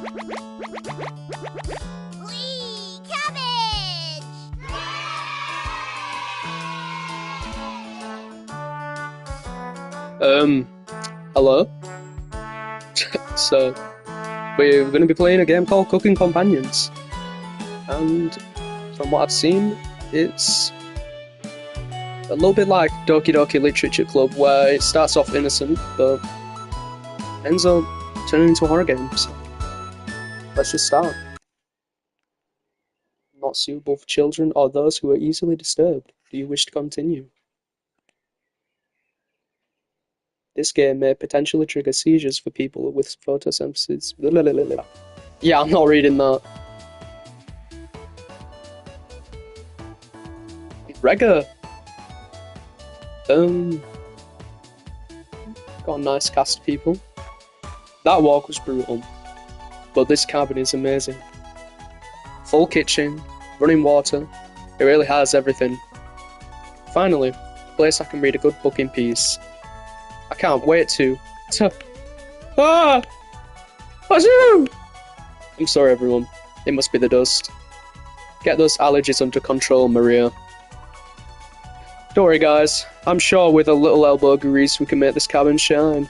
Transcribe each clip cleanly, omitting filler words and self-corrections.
Whee! Cabbage! Hello? So, we're going to be playing a game called Cooking Companions. And from what I've seen, it's a little bit like Doki Doki Literature Club, where it starts off innocent, but ends up turning into a horror game. So, let's just start. Not suitable for children or those who are easily disturbed. Do you wish to continue? This game may potentially trigger seizures for people with photosynthesis. Yeah, I'm not reading that. Rega. Got a nice cast of people. That walk was brutal, but this cabin is amazing. Full kitchen, running water. It really has everything. Finally, a place I can read a good book in peace. I can't wait to. Ah! Achoo! I'm sorry, everyone. It must be the dust. Get those allergies under control, Maria. Don't worry, guys. I'm sure with a little elbow grease we can make this cabin shine.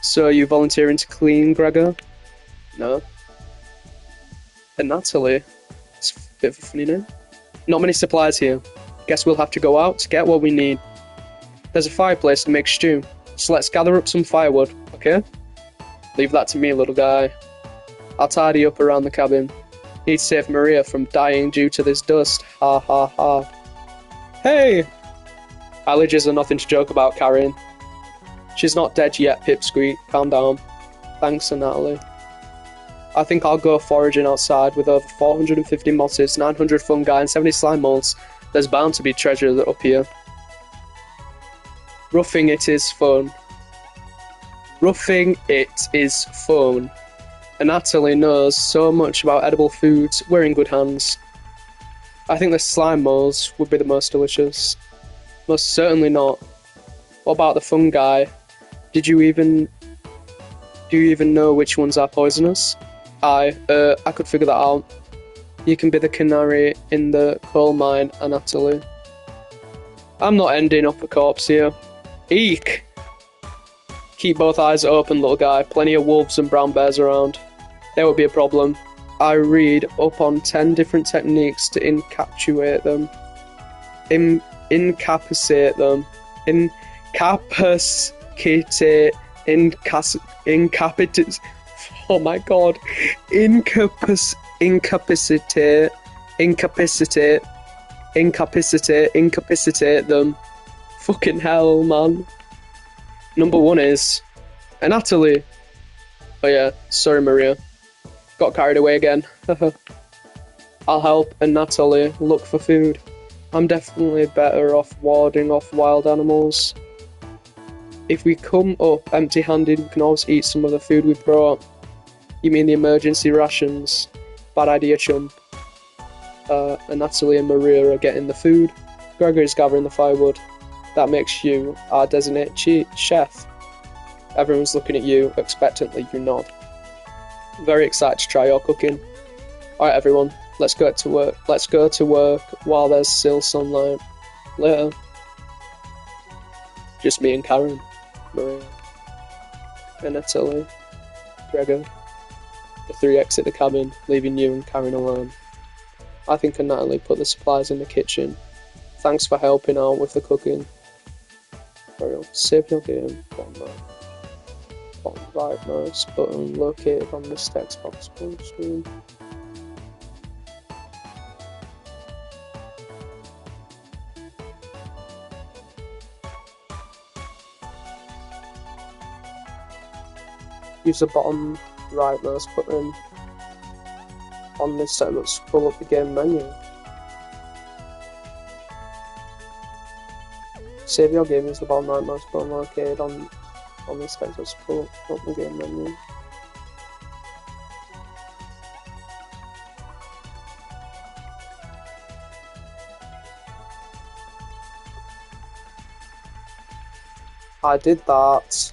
So, are you volunteering to clean, Gregor? No. And Natalie? It's a bit of a funny name. Not many supplies here. Guess we'll have to go out to get what we need. There's a fireplace to make stew, so let's gather up some firewood, okay? Leave that to me, little guy. I'll tidy up around the cabin. Need to save Maria from dying due to this dust. Ha ha ha. Hey! Allergies are nothing to joke about, Karen. She's not dead yet, Pipsqueak. Calm down. Thanks, Natalie. I think I'll go foraging outside with over 450 mosses, 900 fungi, and 70 slime molds. There's bound to be treasure up here. Roughing it is fun. Roughing it is fun. And Natalie knows so much about edible foods. We're in good hands. I think the slime molds would be the most delicious. Most certainly not. What about the fungi? Do you even know which ones are poisonous? I could figure that out. You can be the canary in the coal mine, Natalie. I'm not ending up a corpse here. Eek! Keep both eyes open, little guy. Plenty of wolves and brown bears around. There would be a problem. I read up on 10 different techniques to incapacitate them. Incapacitate them. Incapacitate. Oh my god. Incapacitate them. Fucking hell, man. Number one is Natalie. Oh yeah, sorry, Maria. Got carried away again. I'll help Natalie look for food. I'm definitely better off warding off wild animals. If we come up empty-handed, we can always eat some of the food we've brought. You mean the emergency rations? Bad idea, chump. Natalie and Maria are getting the food. Gregory's gathering the firewood. That makes you our designated chef. Everyone's looking at you, expectantly you nod. Very excited to try your cooking. Alright everyone, let's go to work. Let's go to work while there's still sunlight. Later. Just me and Karen, Maria, and Natalie, Gregor. The three exit the cabin, leaving you and Karen alone. I think Natalie put the supplies in the kitchen. Thanks for helping out with the cooking. Save your game. Bottom right mouse button located on this text box full screen. Use the bottom right mouse button on this text box to pull up the game menu. Save your game is the bottom right mouse button located on this text box to pull up the game menu. I did that.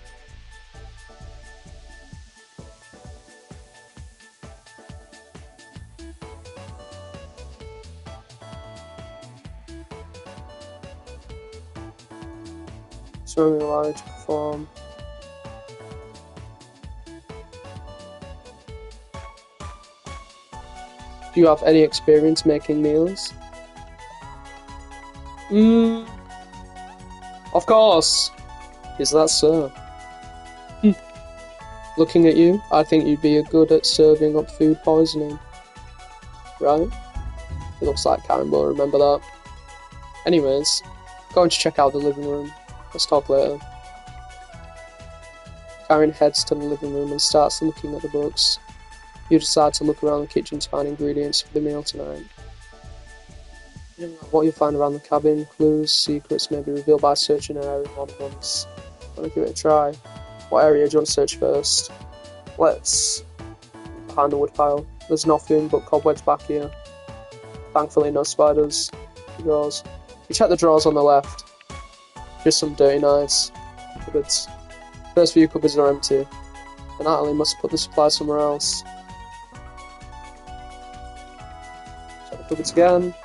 It's only allowed to perform. Do you have any experience making meals? Of course. Is that so? Looking at you, I think you'd be good at serving up food poisoning. Right? It looks like Karen will remember that. Anyways, going to check out the living room. Let's talk later. Karen heads to the living room and starts looking at the books. You decide to look around the kitchen to find ingredients for the meal tonight. What you'll find around the cabin, clues, secrets may be revealed by searching an area more than once. Want to give it a try? What area do you want to search first? Let's behind the woodpile. There's nothing but cobwebs back here. Thankfully, no spiders. Drawers. You check the drawers on the left. Just some dirty knives. Cupboards. First few cupboards are empty. And Natalie must put the supplies somewhere else. Check the cupboards again.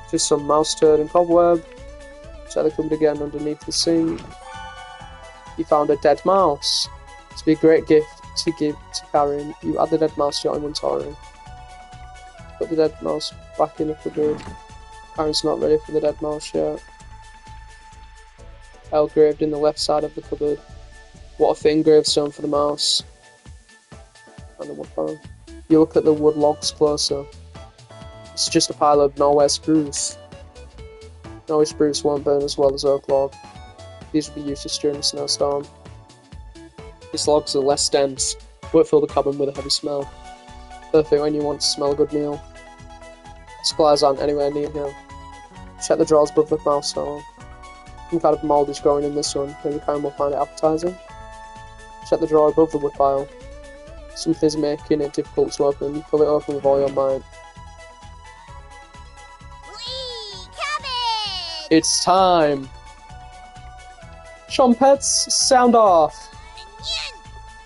Just some mouse turd and cobweb. Check the cupboard again underneath the sink. You found a dead mouse. This would be a great gift to give to Karen. You add the dead mouse to your inventory. Put the dead mouse back in the cupboard. Karen's not ready for the dead mouse yet. L graved in the left side of the cupboard. What a fit gravestone for the mouse. And the wood pile. You look at the wood logs closer. It's just a pile of Norway spruce. Norway spruce won't burn as well as oak log. These will be useless during a snowstorm. These logs are less dense, won't fill the cabin with a heavy smell. Perfect when you want to smell a good meal. Supplies aren't anywhere near here. Check the drawers above the mouse hole. Some kind of mould is growing in this one, maybe Karen will find it appetizing. Check the drawer above the woodpile. Something's making it difficult to open. You pull it open with all your might. It's time! Trumpets, sound off!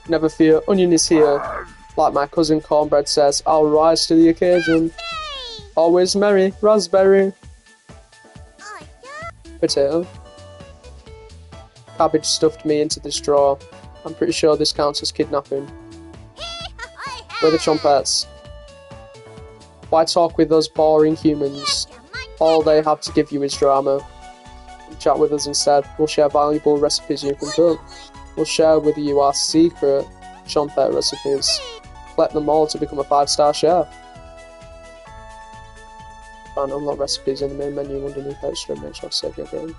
Never fear, Onion is here. Like my cousin Cornbread says, I'll rise to the occasion. Always merry, raspberry. Potato. Cabbage stuffed me into this drawer. I'm pretty sure this counts as kidnapping. Where are the trumpets? Why talk with those boring humans? All they have to give you is drama. Chat with us instead. We'll share valuable recipes you can cook. We'll share with you our secret trumpet recipes. Collect them all to become a 5-star chef. Find unlock recipes in the main menu underneath extra and make sure to save your game.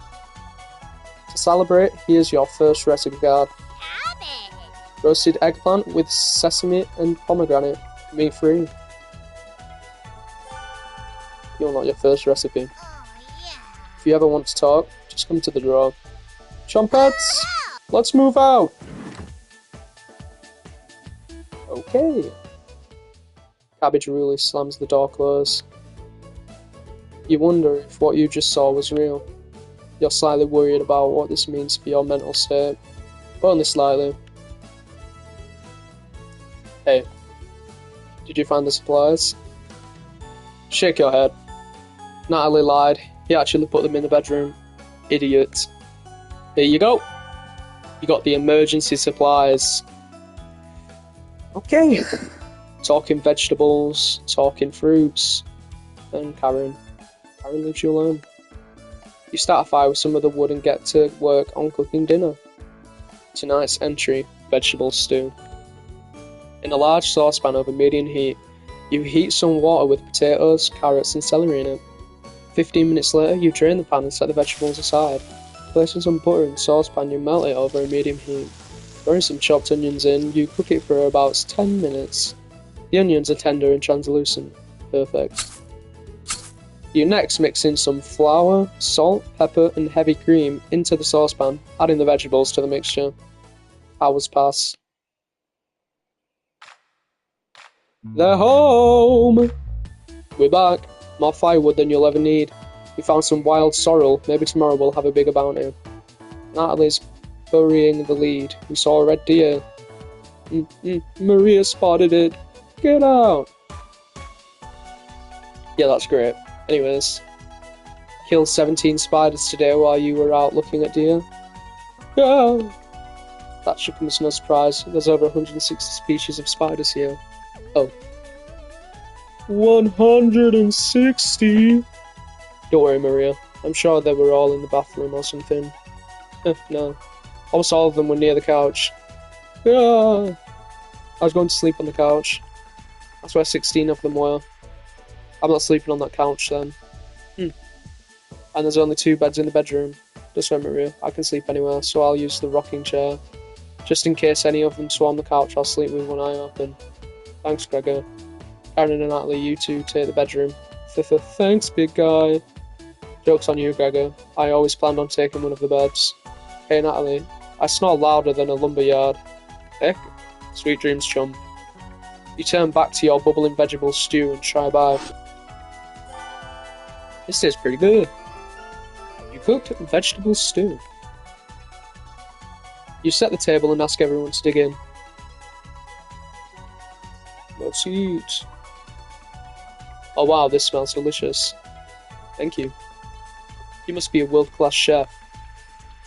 To celebrate, here's your first recipe card. Roasted eggplant with sesame and pomegranate. Meat free. You unlock your first recipe. If you ever want to talk, just come to the drawer. Trumpets! Let's move out! Okay. Cabbage really slams the door closed. You wonder if what you just saw was real. You're slightly worried about what this means for your mental state, but only slightly. Hey, did you find the supplies? Shake your head. Natalie lied. He actually put them in the bedroom. Idiot. Here you go. You got the emergency supplies. Okay. Talking vegetables, talking fruits. And Karen leaves you alone. You start a fire with some of the wood and get to work on cooking dinner. Tonight's entry, vegetable stew. In a large saucepan over medium heat, you heat some water with potatoes, carrots and celery in it. 15 minutes later, you drain the pan and set the vegetables aside. Placing some butter in the saucepan, you melt it over a medium heat. Throwing some chopped onions in, you cook it for about 10 minutes. The onions are tender and translucent. Perfect. You next mix in some flour, salt, pepper and heavy cream into the saucepan, adding the vegetables to the mixture. Hours pass. They're home! We're back. More firewood than you'll ever need. We found some wild sorrel. Maybe tomorrow we'll have a bigger bounty. Natalie's burying the lead. We saw a red deer. Maria spotted it. Get out! Yeah, that's great. Anyways, killed 17 spiders today while you were out looking at deer. Ah! That should come as no surprise. There's over 160 species of spiders here. Oh. 160? Don't worry, Maria. I'm sure they were all in the bathroom or something. No. Almost all of them were near the couch. Ah! I was going to sleep on the couch. That's where 16 of them were. I'm not sleeping on that couch then. And there's only 2 beds in the bedroom. Just right, Maria. I can sleep anywhere, so I'll use the rocking chair. Just in case any of them swarm the couch, I'll sleep with one eye open. Thanks, Gregor. Aaron and Natalie, you two take the bedroom. Thanks, big guy. Joke's on you, Gregor. I always planned on taking one of the beds. Hey, Natalie. I snore louder than a lumberyard. Heck. Sweet dreams, chum. You turn back to your bubbling vegetable stew and try by. This tastes pretty good. You cooked vegetable stew. You set the table and ask everyone to dig in. Let's eat. Oh wow, this smells delicious. Thank you. You must be a world-class chef.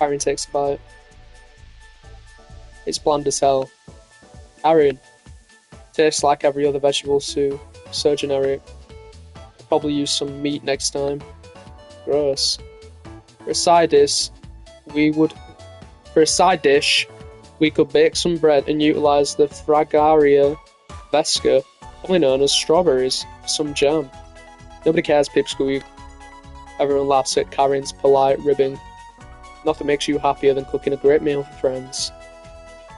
Aaron takes a bite. It's bland as hell. Aaron. Tastes like every other vegetable stew. So generic. I'll probably use some meat next time. Gross. For a side dish, we could bake some bread and utilise the Fragaria vesca, only known as strawberries, for some jam. Nobody cares, Pipsqueak. Everyone laughs at Karen's polite ribbing. Nothing makes you happier than cooking a great meal for friends.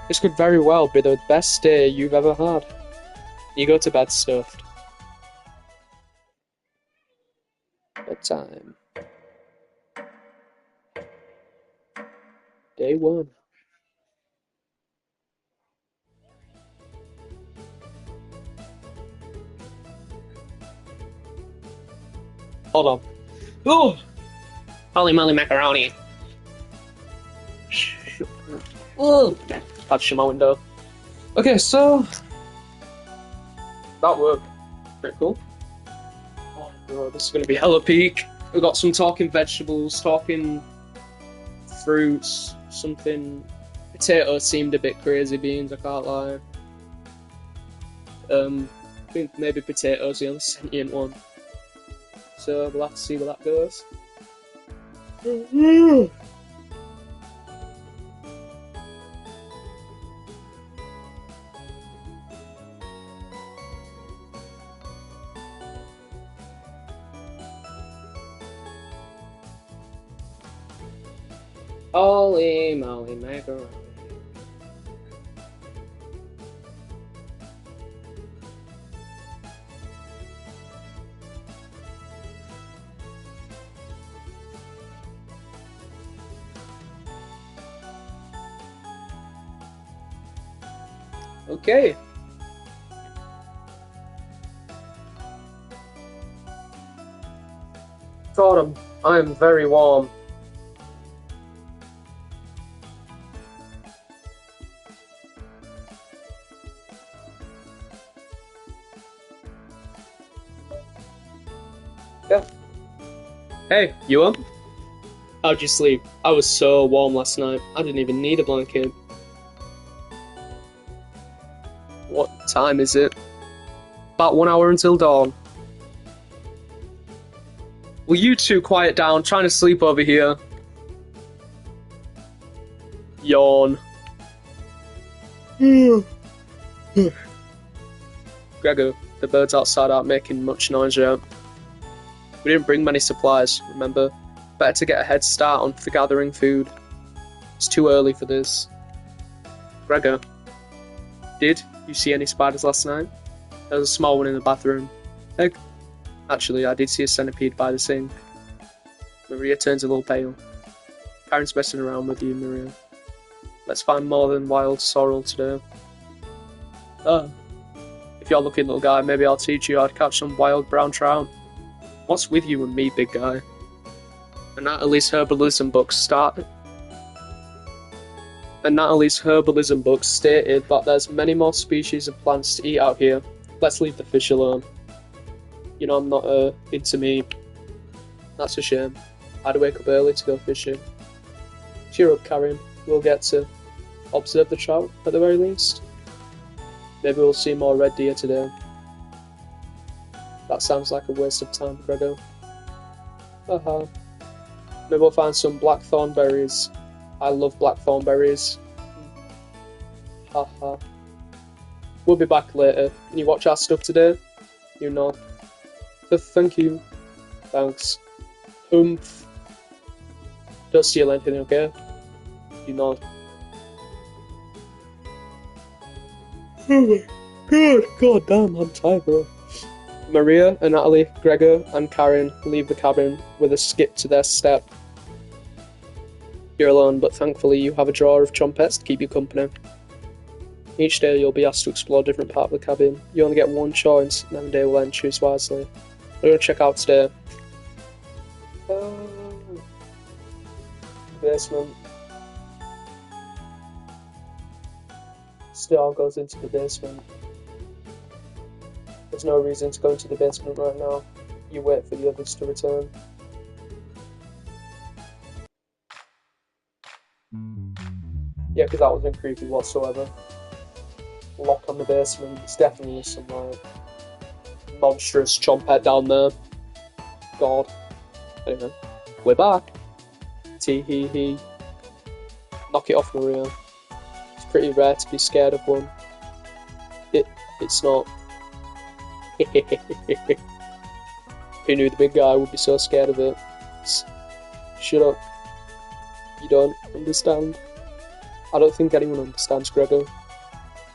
This could very well be the best day you've ever had. You go to bed stuffed. Bedtime. Day 1. Hold on. Oh! Holy moly macaroni. Oh! That's my window. Okay, so that worked. Pretty cool. Oh, this is gonna be hella peak. We've got some talking vegetables, talking fruits, something. Potatoes seemed a bit crazy, beans, I can't lie. I think maybe potatoes the only sentient one. So we'll have to see where that goes. Holy moly macaroni. Okay. Autumn, I am very warm. Yeah. Hey, you up? How'd you sleep? I was so warm last night. I didn't even need a blanket. What time is it? About 1 hour until dawn. Will you two quiet down? Trying to sleep over here. Yawn. Gregor, the birds outside aren't making much noise yet. We didn't bring many supplies, remember? Better to get a head start on for gathering food. It's too early for this. Gregor, did you see any spiders last night? There was a small one in the bathroom. Heck, actually, I did see a centipede by the sink. Maria turns a little pale. Karen's messing around with you, Maria. Let's find more than wild sorrel today. Oh, if you're lucky, little guy, maybe I'll teach you how to catch some wild brown trout. What's with you and me, big guy? And Natalie's herbalism book stated that there's many more species of plants to eat out here. Let's leave the fish alone. You know I'm not into meat. That's a shame. I had to wake up early to go fishing. Cheer up, Karen. we'll get to observe the trout at the very least. Maybe we'll see more red deer today. That sounds like a waste of time, Gregor. Haha. Maybe we'll find some blackthorn berries. I love blackthorn berries. Haha. We'll be back later. Can you watch our stuff today? You nod. Thank you. Thanks. Oomph. Don't steal anything, okay? You nod. Oh my god, god damn, I'm tired, bro. Maria and Natalie, Gregor and Karen leave the cabin with a skip to their step. You're alone, but thankfully you have a drawer of trumpets to keep you company. Each day you'll be asked to explore a different part of the cabin. You only get one choice, and every day will end. Choose wisely. We're going to check out today. Basement. Still goes into the basement. There's no reason to go into the basement right now. You wait for the others to return. Yeah, because that wasn't creepy whatsoever. Lock on the basement. It's definitely some like monstrous chompet down there. God. Anyway, we're back. Tee hee hee. Knock it off, Maria. It's pretty rare to be scared of one. It's not. Who knew the big guy would be so scared of it? Shut up. You don't understand. I don't think anyone understands, Gregor.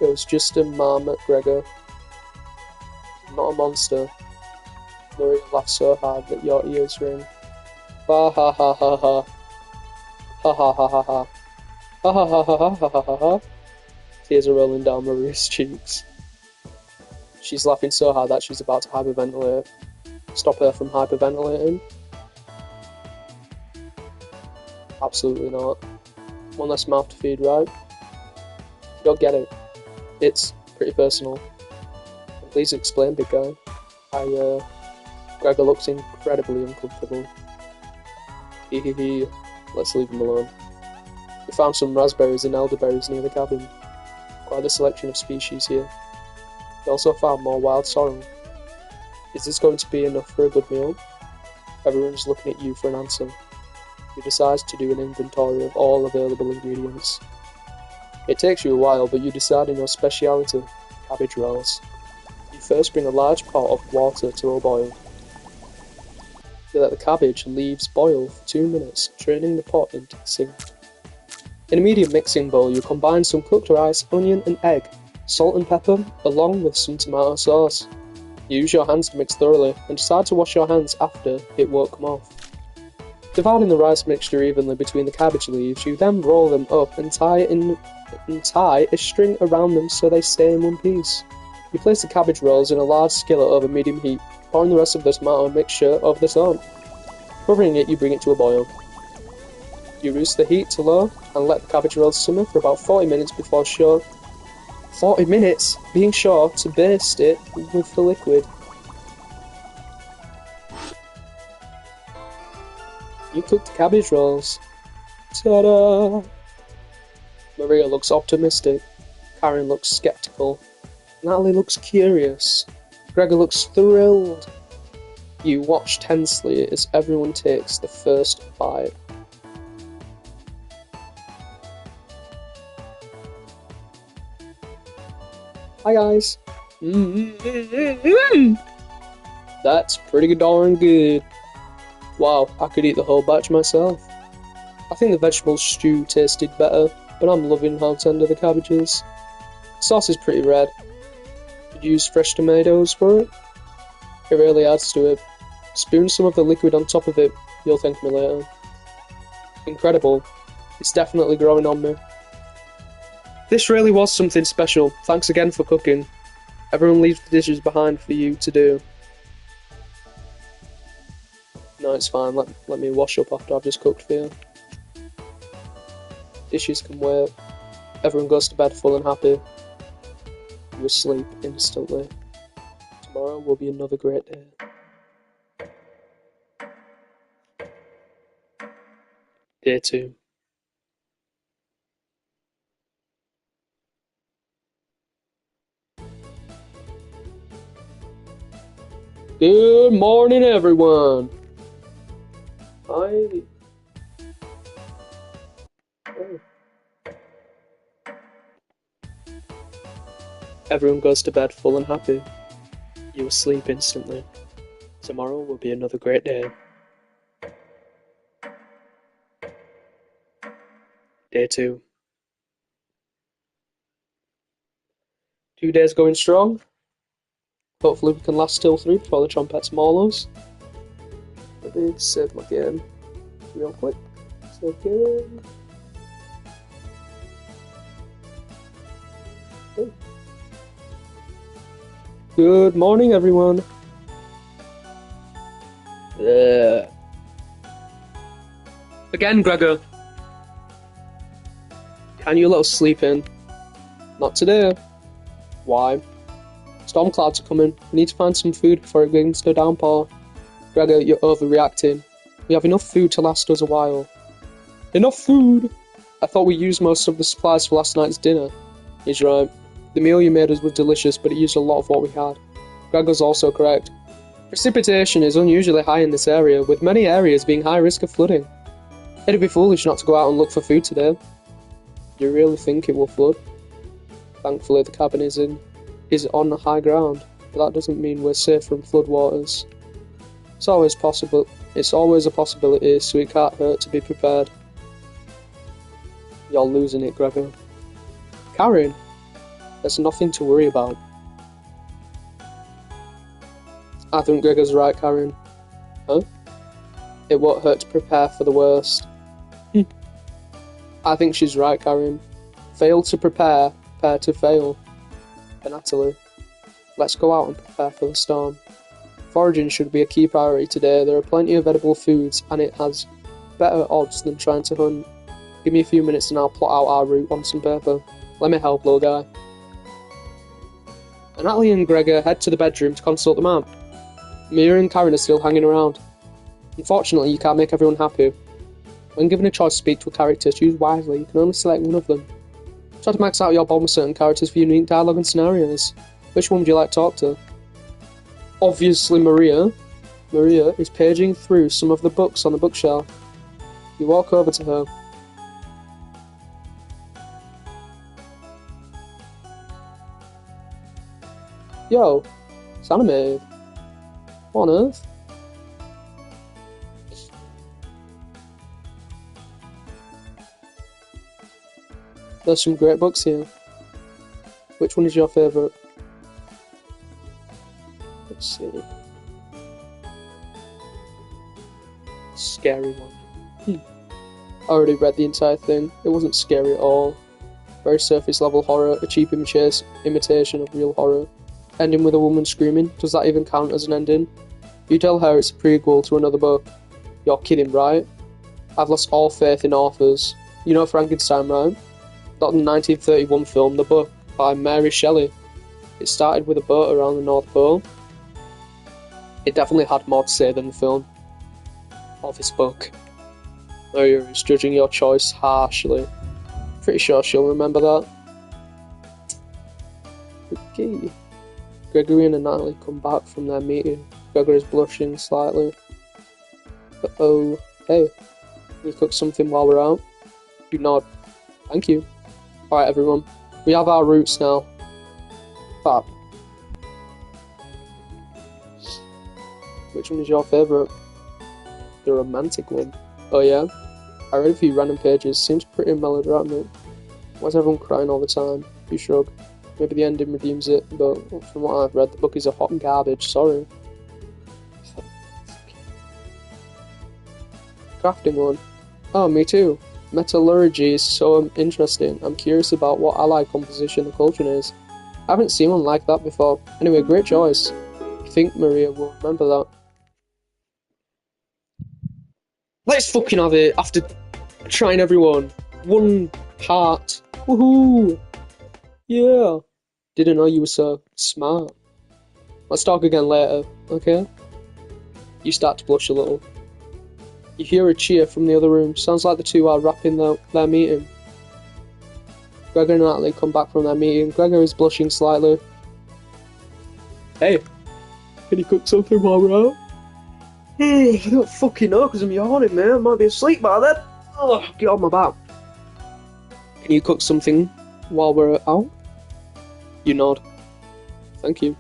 It was just a marmot, Gregor. Not a monster. Maria laughed so hard that your ears ring. Ha ha ha ha ha. Ha ha ha ha ha. Ha ha ha ha ha ha ha ha ha. Tears are rolling down Maria's cheeks. She's laughing so hard that she's about to hyperventilate. Stop her from hyperventilating? Absolutely not. One less mouth to feed, right? You don't get it. It's pretty personal. Please explain, big guy. Gregor looks incredibly uncomfortable. Hehehe. Let's leave him alone. We found some raspberries and elderberries near the cabin. Quite a selection of species here. We also found more wild sorrel. Is this going to be enough for a good meal? Everyone's looking at you for an answer. You decide to do an inventory of all available ingredients. It takes you a while, but you decide on your speciality, cabbage rolls. You first bring a large pot of water to a boil. You let the cabbage leaves boil for 2 minutes, draining the pot into the sink. In a medium mixing bowl, you combine some cooked rice, onion and egg, salt and pepper, along with some tomato sauce. You use your hands to mix thoroughly, and decide to wash your hands after it won't come off. Dividing the rice mixture evenly between the cabbage leaves, you then roll them up and tie a string around them so they stay in one piece. You place the cabbage rolls in a large skillet over medium heat, pouring the rest of the tomato mixture over the top. Covering it, you bring it to a boil. You reduce the heat to low and let the cabbage rolls simmer for about 40 minutes before 40 minutes? Being sure to baste it with the liquid. You cooked cabbage rolls. Ta-da! Maria looks optimistic. Karen looks skeptical. Natalie looks curious. Gregor looks thrilled. You watch tensely as everyone takes the first bite. Hi guys. That's pretty darn good. Wow, I could eat the whole batch myself. I think the vegetable stew tasted better, but I'm loving how tender the cabbage is. The sauce is pretty red. Did you use fresh tomatoes for it? It really adds to it. Spoon some of the liquid on top of it, you'll thank me later. Incredible. It's definitely growing on me. This really was something special. Thanks again for cooking. Everyone leaves the dishes behind for you to do. No, it's fine. Let me wash up after I've just cooked for you. Dishes can wait. Everyone goes to bed full and happy. You sleep instantly. Tomorrow will be another great day. Day 2. Good morning, everyone. Hi. Oh. Everyone goes to bed full and happy. You will sleep instantly. Tomorrow will be another great day. Day 2. 2 days going strong. Hopefully we can last till 3 before the trumpets maul us. Let me save my game real quick. Save game. Okay. Good morning, everyone. Again, Gregor. Can you let us sleep in? Not today. Why? Storm clouds are coming. We need to find some food before it begins to downpour. Gregor, you're overreacting. We have enough food to last us a while. Enough food? I thought we used most of the supplies for last night's dinner. He's right. The meal you made us was delicious, but it used a lot of what we had. Gregor's also correct. Precipitation is unusually high in this area, with many areas being high risk of flooding. It'd be foolish not to go out and look for food today. Do you really think it will flood? Thankfully, the cabin is on high ground, but that doesn't mean we're safe from floodwaters. It's always a possibility, so it can't hurt to be prepared. You're losing it, Gregor. Karen, there's nothing to worry about. I think Gregor's right, Karen. Huh? It won't hurt to prepare for the worst. I think she's right, Karen. Fail to prepare to fail. And Natalie, let's go out and prepare for the storm. Foraging should be a key priority today. There are plenty of edible foods, and it has better odds than trying to hunt. Give me a few minutes and I'll plot out our route on some paper. Let me help, little guy. And Natalie and Gregor head to the bedroom to consult the map. Mia and Karen are still hanging around. Unfortunately, you can't make everyone happy. When given a choice to speak to a character, choose wisely. You can only select one of them. Try to max out your bond with certain characters for unique dialogue and scenarios. Which one would you like to talk to? Obviously Maria. Maria is paging through some of the books on the bookshelf. You walk over to her. Yo, it's animated. What on earth? There's some great books here. Which one is your favourite? Let's see. Scary one. I already read the entire thing. It wasn't scary at all. Very surface level horror, a cheap imitation of real horror. Ending with a woman screaming. Does that even count as an ending? You tell her it's a prequel to another book. You're kidding, right? I've lost all faith in authors. You know Frankenstein, right? Not the 1931 film, the book by Mary Shelley. It started with a boat around the North Pole. It definitely had more to say than the film. Or this book. Maria is judging your choice harshly. Pretty sure she'll remember that. Okay. Gregory and Natalie come back from their meeting. Gregory is blushing slightly. Uh-oh. Hey, can you cook something while we're out? You nod. Thank you. Alright everyone, we have our routes now. Fab. Which one is your favourite? The romantic one. Oh yeah? I read a few random pages, seems pretty melodramatic. Why is everyone crying all the time? You shrug. Maybe the ending redeems it, but from what I've read, the book is a hot garbage, sorry. Crafting one. Oh, me too. Metallurgy is so interesting. I'm curious about what allied composition the cauldron is. I haven't seen one like that before. Anyway, great choice. I think Maria will remember that. Let's fucking have it after trying everyone. One part. Woohoo! Yeah. Didn't know you were so smart. Let's talk again later, okay? You start to blush a little. You hear a cheer from the other room. Sounds like the two are wrapping their meeting. Gregor and Natalie come back from their meeting. Gregor is blushing slightly. Hey. Can you cook something while we're out? I don't fucking know because I'm yawning, man. I might be asleep by then. Oh, get on my back. Can you cook something while we're out? You nod. Thank you.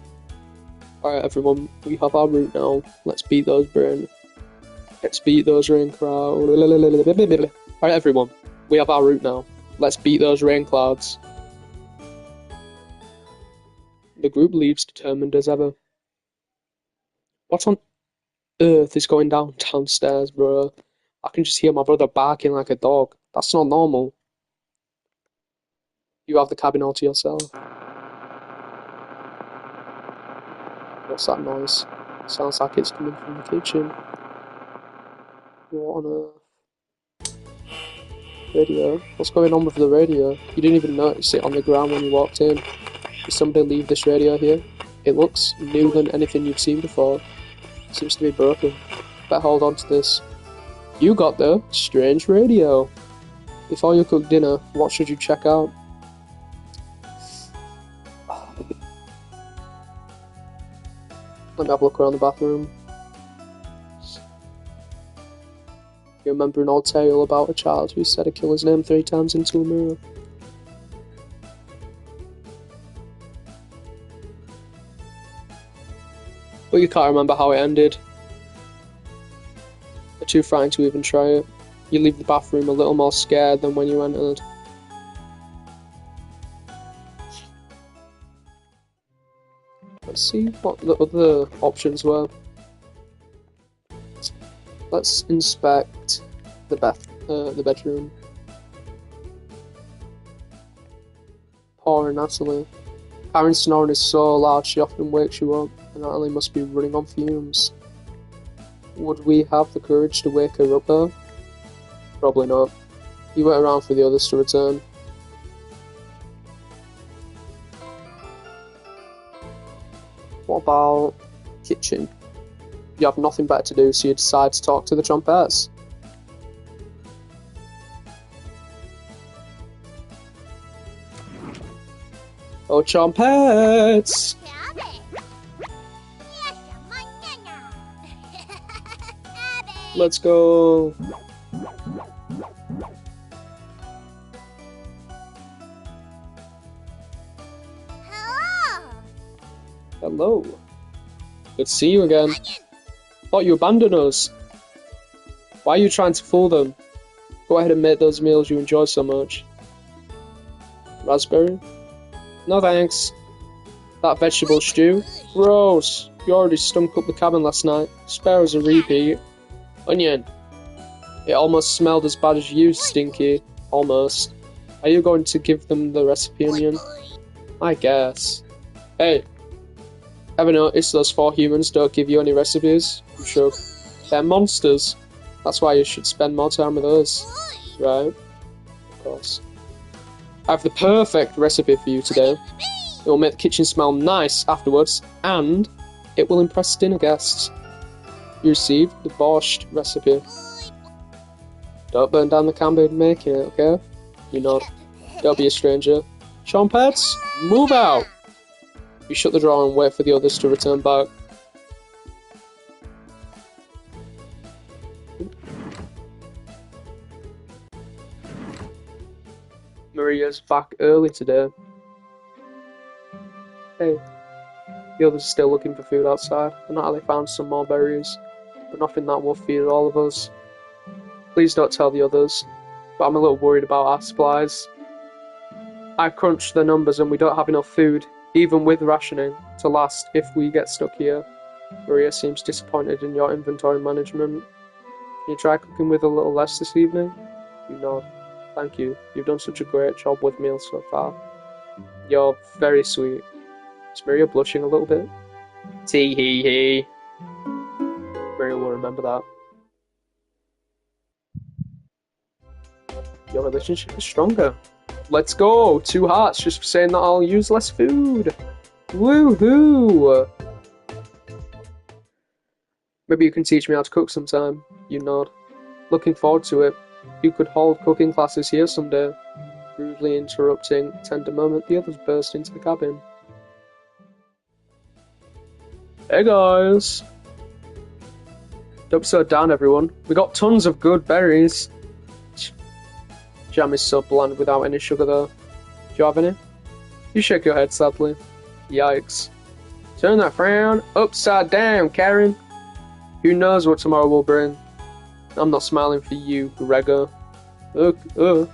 Alright, everyone, we have our route now. Let's beat those rain clouds. Alright, everyone, we have our route now. Let's beat those rain clouds. The group leaves determined as ever. What on earth is going down downstairs, bro? I can just hear my brother barking like a dog. That's not normal. You have the cabin all to yourself. What's that noise? Sounds like it's coming from the kitchen. What on earth? Radio? What's going on with the radio? You didn't even notice it on the ground when you walked in. Did somebody leave this radio here? It looks newer than anything you've seen before. It seems to be broken. Better hold on to this. You got the strange radio. Before you cook dinner, what should you check out? Let me have a look around the bathroom. You remember an old tale about a child who said a killer's name 3 times into a mirror? But you can't remember how it ended. You're too frightened to even try it. You leave the bathroom a little more scared than when you entered. Let's see what the other options were. Let's inspect the bedroom. Poor Natalie. Karen's snoring is so loud she often wakes you up, and Natalie must be running on fumes. Would we have the courage to wake her up though? Probably not. You wait around for the others to return. What about kitchen? You have nothing better to do, so you decide to talk to the trompettes. Oh, trompettes! Let's go! Hello. Good to see you again. Thought you abandoned us. Why are you trying to fool them? Go ahead and make those meals you enjoy so much. Raspberry? No thanks. That vegetable stew? Gross. You already stunk up the cabin last night. Spare us a repeat. Onion. It almost smelled as bad as you, Stinky. Almost. Are you going to give them the recipe, Onion? I guess. Hey. Ever noticed those 4 humans don't give you any recipes? I'm sure. They're monsters. That's why you should spend more time with us. Right? Of course. I have the perfect recipe for you today. It will make the kitchen smell nice afterwards, and it will impress dinner guests. You received the borscht recipe. Don't burn down the camber making it, okay? You nod. Don't be a stranger. Trompettes, move out! You shut the drawer and wait for the others to return back. Maria's back early today. Hey. The others are still looking for food outside, and Natalie found some more berries, but nothing that will feed all of us. Please don't tell the others, but I'm a little worried about our supplies. I crunched the numbers and we don't have enough food, even with rationing, to last if we get stuck here. Maria seems disappointed in your inventory management. Can you try cooking with a little less this evening? You nod. Thank you. You've done such a great job with meals so far. You're very sweet. Is Maria blushing a little bit? Tee hee hee. Maria will remember that. Your relationship is stronger. Let's go! 2 hearts just for saying that I'll use less food. Woohoo! Maybe you can teach me how to cook sometime. You nod. Looking forward to it. You could hold cooking classes here someday. Rudely interrupting a tender moment, the others burst into the cabin. Hey guys! Don't be so down, everyone. We got tons of good berries. Jam is so bland without any sugar, though. Do you have any? You shake your head sadly. Yikes. Turn that frown upside down, Karen. Who knows what tomorrow will bring? I'm not smiling for you, Gregor. You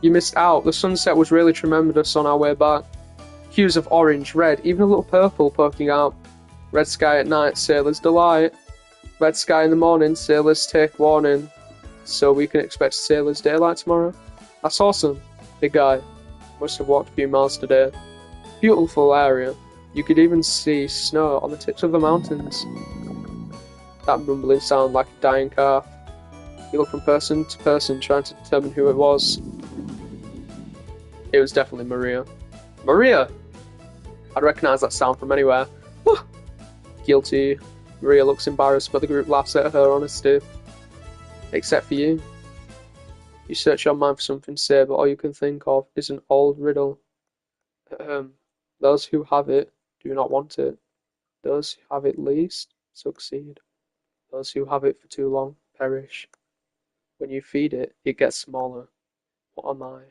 missed out. The sunset was really tremendous on our way back. Hues of orange, red, even a little purple poking out. Red sky at night, sailor's delight. Red sky in the morning, sailors take warning. So we can expect a sailor's daylight tomorrow? That's awesome. Big guy. Must have walked a few miles today. Beautiful area. You could even see snow on the tips of the mountains. That rumbling sound like a dying calf. You look from person to person trying to determine who it was. It was definitely Maria. Maria! I'd recognise that sound from anywhere. Guilty. Maria looks embarrassed, but the group laughs at her honesty. Except for you. You search your mind for something to say, but all you can think of is an old riddle. Those who have it do not want it. Those who have it least succeed. Those who have it for too long perish. When you feed it, it gets smaller. What am I?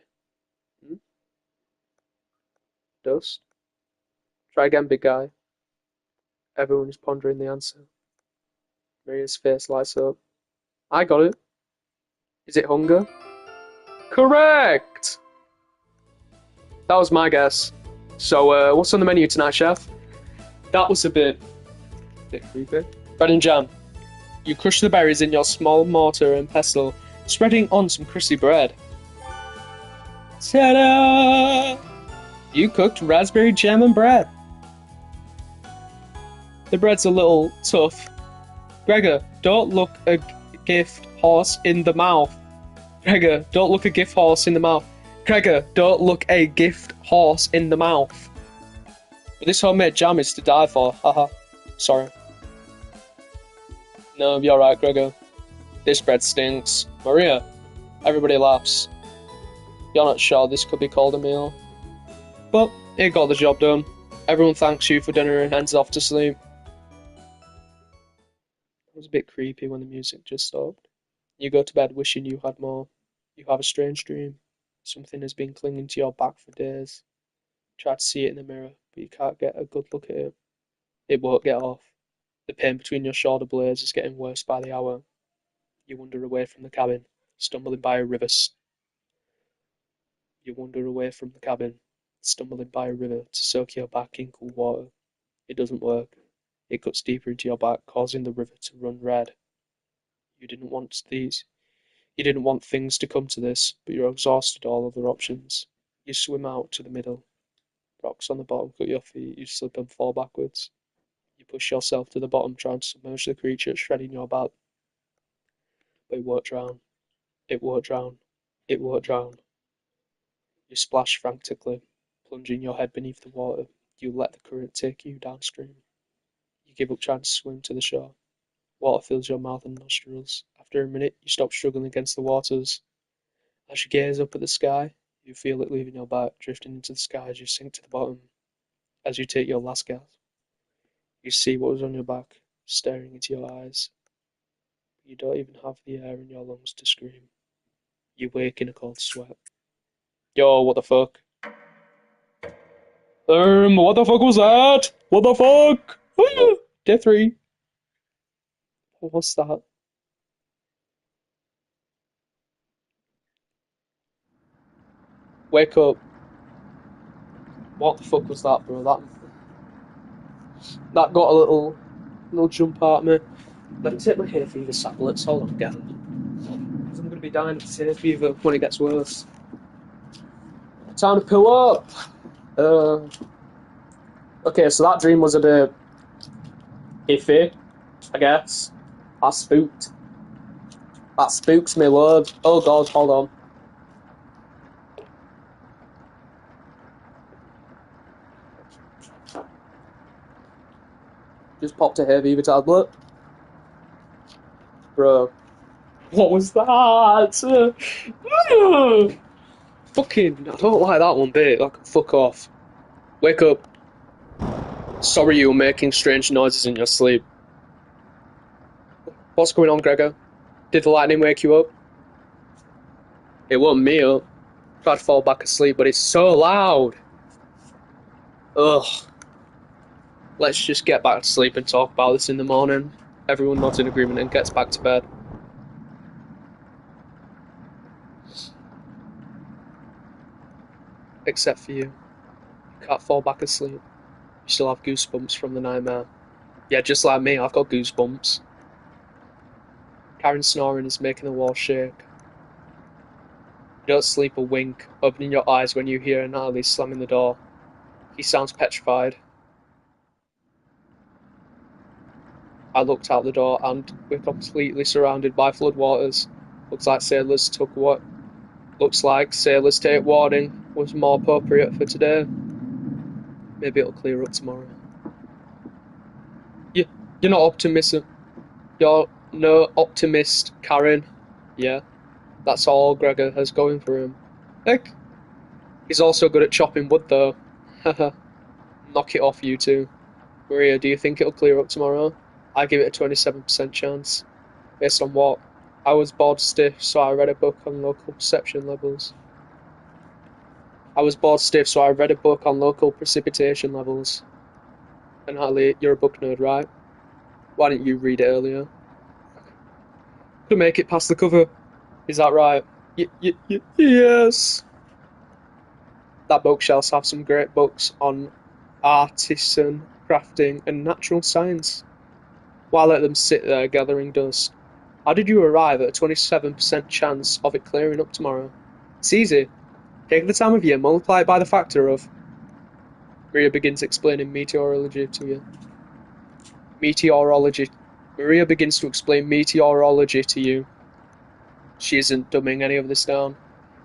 Dust? Try again, big guy. Everyone is pondering the answer. Maria's face lights up. I got it. Is it hunger? Correct! That was my guess. So, what's on the menu tonight, chef? That was a bit creepy. Bread and jam. You crush the berries in your small mortar and pestle, spreading on some crusty bread. Ta-da! You cooked raspberry jam and bread. The bread's a little tough. Gregor, don't look a gift horse in the mouth. Gregor, don't look a gift horse in the mouth. Gregor, don't look a gift horse in the mouth. But this homemade jam is to die for. Haha. Sorry. No, you're right, Gregor. This bread stinks. Maria. Everybody laughs. You're not sure this could be called a meal. But it got the job done. Everyone thanks you for dinner and hands off to sleep. It was a bit creepy when the music just stopped. You go to bed wishing you had more. You have a strange dream. Something has been clinging to your back for days. Try to see it in the mirror, but you can't get a good look at it. It won't get off. The pain between your shoulder blades is getting worse by the hour. You wander away from the cabin, stumbling by a river. You wander away from the cabin, stumbling by a river to soak your back in cool water. It doesn't work. It cuts deeper into your back, causing the river to run red. You didn't want these. You didn't want things to come to this, but you're exhausted all other options. You swim out to the middle. Rocks on the bottom cut your feet. You slip and fall backwards. You push yourself to the bottom, trying to submerge the creature shredding your back. But it won't drown. It won't drown. It won't drown. You splash frantically, plunging your head beneath the water. You let the current take you downstream. You give up trying to swim to the shore. Water fills your mouth and nostrils. After a minute, you stop struggling against the waters. As you gaze up at the sky, you feel it leaving your back, drifting into the sky as you sink to the bottom. As you take your last gasp, you see what was on your back, staring into your eyes. You don't even have the air in your lungs to scream. You wake in a cold sweat. Yo, what the fuck? What the fuck was that? What the fuck? Day 3. What's that? Wake up. What the fuck was that, bro? That got a little jump out of me. Let me take my hay fever tablets. Hold on together. Because I'm going to be dying of hay fever when it gets worse. Time to pull up. Okay, so that dream was a bit iffy, I guess. That spooked. That spooks me, lord. Oh god, hold on. Just popped a hay fever tablet. Bro. What was that? Fucking, I don't like that one bit. Like, fuck off. Wake up. Sorry you were making strange noises in your sleep. What's going on, Gregor? Did the lightning wake you up? It woke me up. Tried to fall back asleep, but it's so loud. Ugh. Let's just get back to sleep and talk about this in the morning. Everyone nods in agreement and gets back to bed. Except for you. You can't fall back asleep. You still have goosebumps from the nightmare. Yeah, just like me, I've got goosebumps. Karen's snoring is making the walls shake. You don't sleep or wink, opening your eyes when you hear Natalie slamming the door. He sounds petrified. I looked out the door and we're completely surrounded by floodwaters. Looks like sailors take warning was more appropriate for today. Maybe it'll clear up tomorrow. You're not optimistic. You're no optimist, Karen. Yeah, that's all Gregor has going for him. Heck, he's also good at chopping wood though. Haha. Knock it off, you two. Maria, do you think it'll clear up tomorrow? I give it a 27% chance. Based on what? I was bored stiff, so I read a book on local perception levels. And Natalie, you're a book nerd, right? Why didn't you read it earlier? Couldn't make it past the cover. Is that right? Yes. That bookshelf have some great books on artisan crafting and natural science. Why let them sit there gathering dust? How did you arrive at a 27% chance of it clearing up tomorrow? It's easy. Take the time of year, multiply it by the factor of... Maria begins explaining meteorology to you. Maria begins to explain meteorology to you. She isn't dumbing any of this down.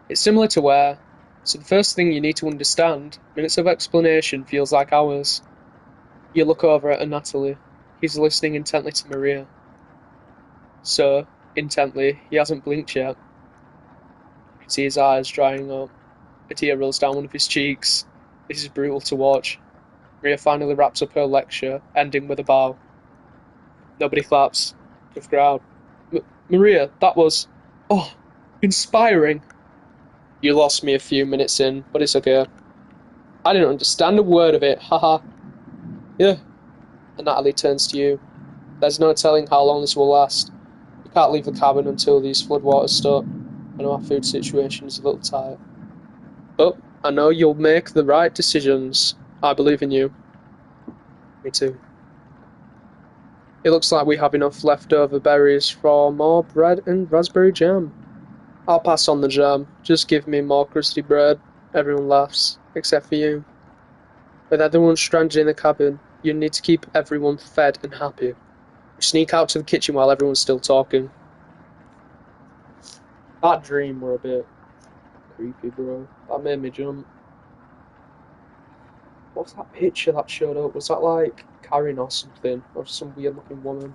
It's similar to where, so the first thing you need to understand, minutes of explanation feels like hours. You look over at Natalie. He's listening intently to Maria. So, intently, he hasn't blinked yet. You can see his eyes drying up. A tear rolls down one of his cheeks. This is brutal to watch. Maria finally wraps up her lecture, ending with a bow. Nobody claps. Tough crowd. Maria, that was... oh, inspiring. You lost me a few minutes in, but it's okay. I didn't understand a word of it, haha. Yeah. And Natalie turns to you. There's no telling how long this will last. We can't leave the cabin until these floodwaters stop. I know our food situation is a little tight. But I know you'll make the right decisions. I believe in you. Me too. It looks like we have enough leftover berries for more bread and raspberry jam. I'll pass on the jam. Just give me more crusty bread. Everyone laughs, except for you. With everyone stranded in the cabin, you need to keep everyone fed and happy. You sneak out to the kitchen while everyone's still talking. That dream were a bit creepy, bro. That made me jump. What's that picture that showed up? Was that like Karen or something? Or some weird looking woman?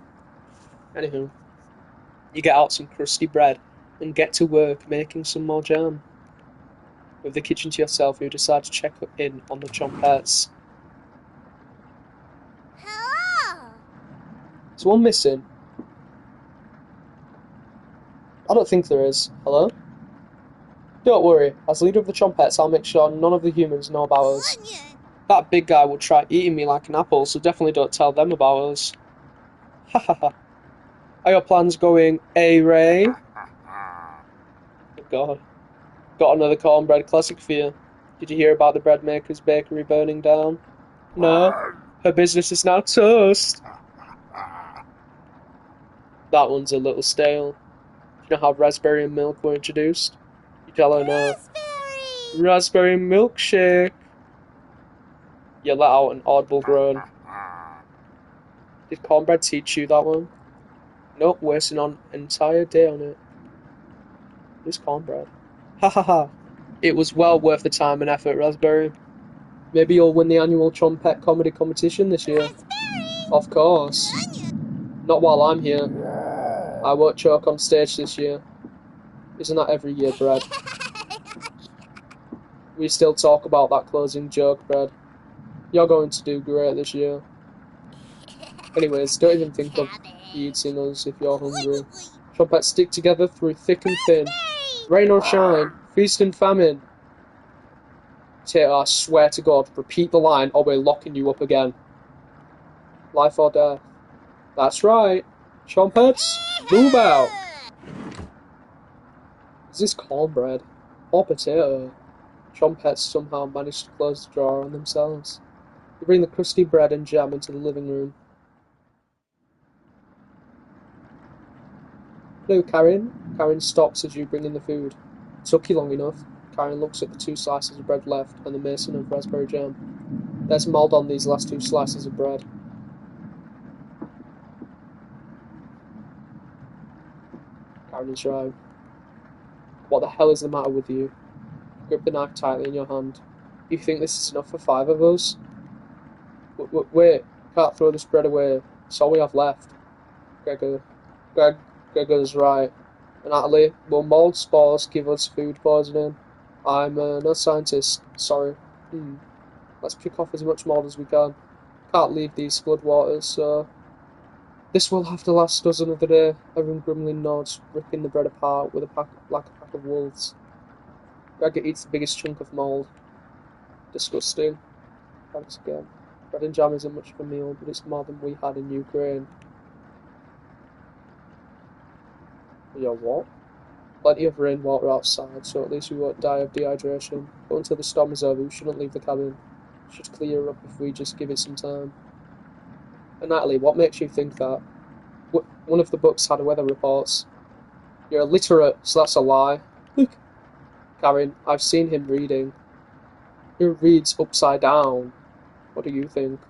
Anywho, you get out some crusty bread and get to work making some more jam. With the kitchen to yourself, you decide to check in on the Chompettes. Hello. Is one missing? I don't think there is. Hello? Don't worry, as leader of the Chompettes, I'll make sure none of the humans know about us. Onion. That big guy will try eating me like an apple, so definitely don't tell them about us. Ha ha ha. Are your plans going A-Ray? Oh god. Got another cornbread classic for you. Did you hear about the bread maker's bakery burning down? No. Her business is now toast. That one's a little stale. Do you know how raspberry and milk were introduced? You tell her no. Raspberry. Raspberry milkshake. You let out an audible groan. Did cornbread teach you that one? Nope, wasting an entire day on it. This cornbread. Ha ha ha. It was well worth the time and effort, Raspberry. Maybe you'll win the annual Chompette comedy competition this year. Raspberry. Of course. Onion. Not while I'm here. I won't choke on stage this year. Isn't that every year, Brad? We still talk about that closing joke, Brad. You're going to do great this year. Anyways, don't even think of eating us if you're hungry. Trumpets stick together through thick and thin. Rain or shine, feast and famine. Tater, I swear to God, repeat the line or we're locking you up again. Life or death. That's right. Trumpets, move out. Is this cornbread? Or potato? Trumpets somehow manage to close the drawer on themselves. They bring the crusty bread and jam into the living room. Hello, Karen. Karen stops as you bring in the food. Took you long enough. Karen looks at the 2 slices of bread left and the mason of raspberry jam. There's mould on these last 2 slices of bread. Karen is right. What the hell is the matter with you? Grip the knife tightly in your hand. You think this is enough for 5 of us? Wait, can't throw this bread away. It's all we have left. Gregor's right. Natalie, will mold spores give us food poisoning? I'm not a scientist, sorry. Let's pick off as much mold as we can. Can't leave these floodwaters, so... This will have to last us another day. Everyone grimly nods, ripping the bread apart with like a pack of wolves. Gregor eats the biggest chunk of mold. Disgusting. Thanks again. Bread and jam isn't much of a meal, but it's more than we had in Ukraine. Yeah, what? Plenty of rainwater outside, so at least we won't die of dehydration. But until the storm is over, we shouldn't leave the cabin. It should clear up if we just give it some time. And Natalie, what makes you think that? One of the books had weather reports. You're illiterate, so that's a lie. Look. Karen, I've seen him reading. He reads upside down. What do you think?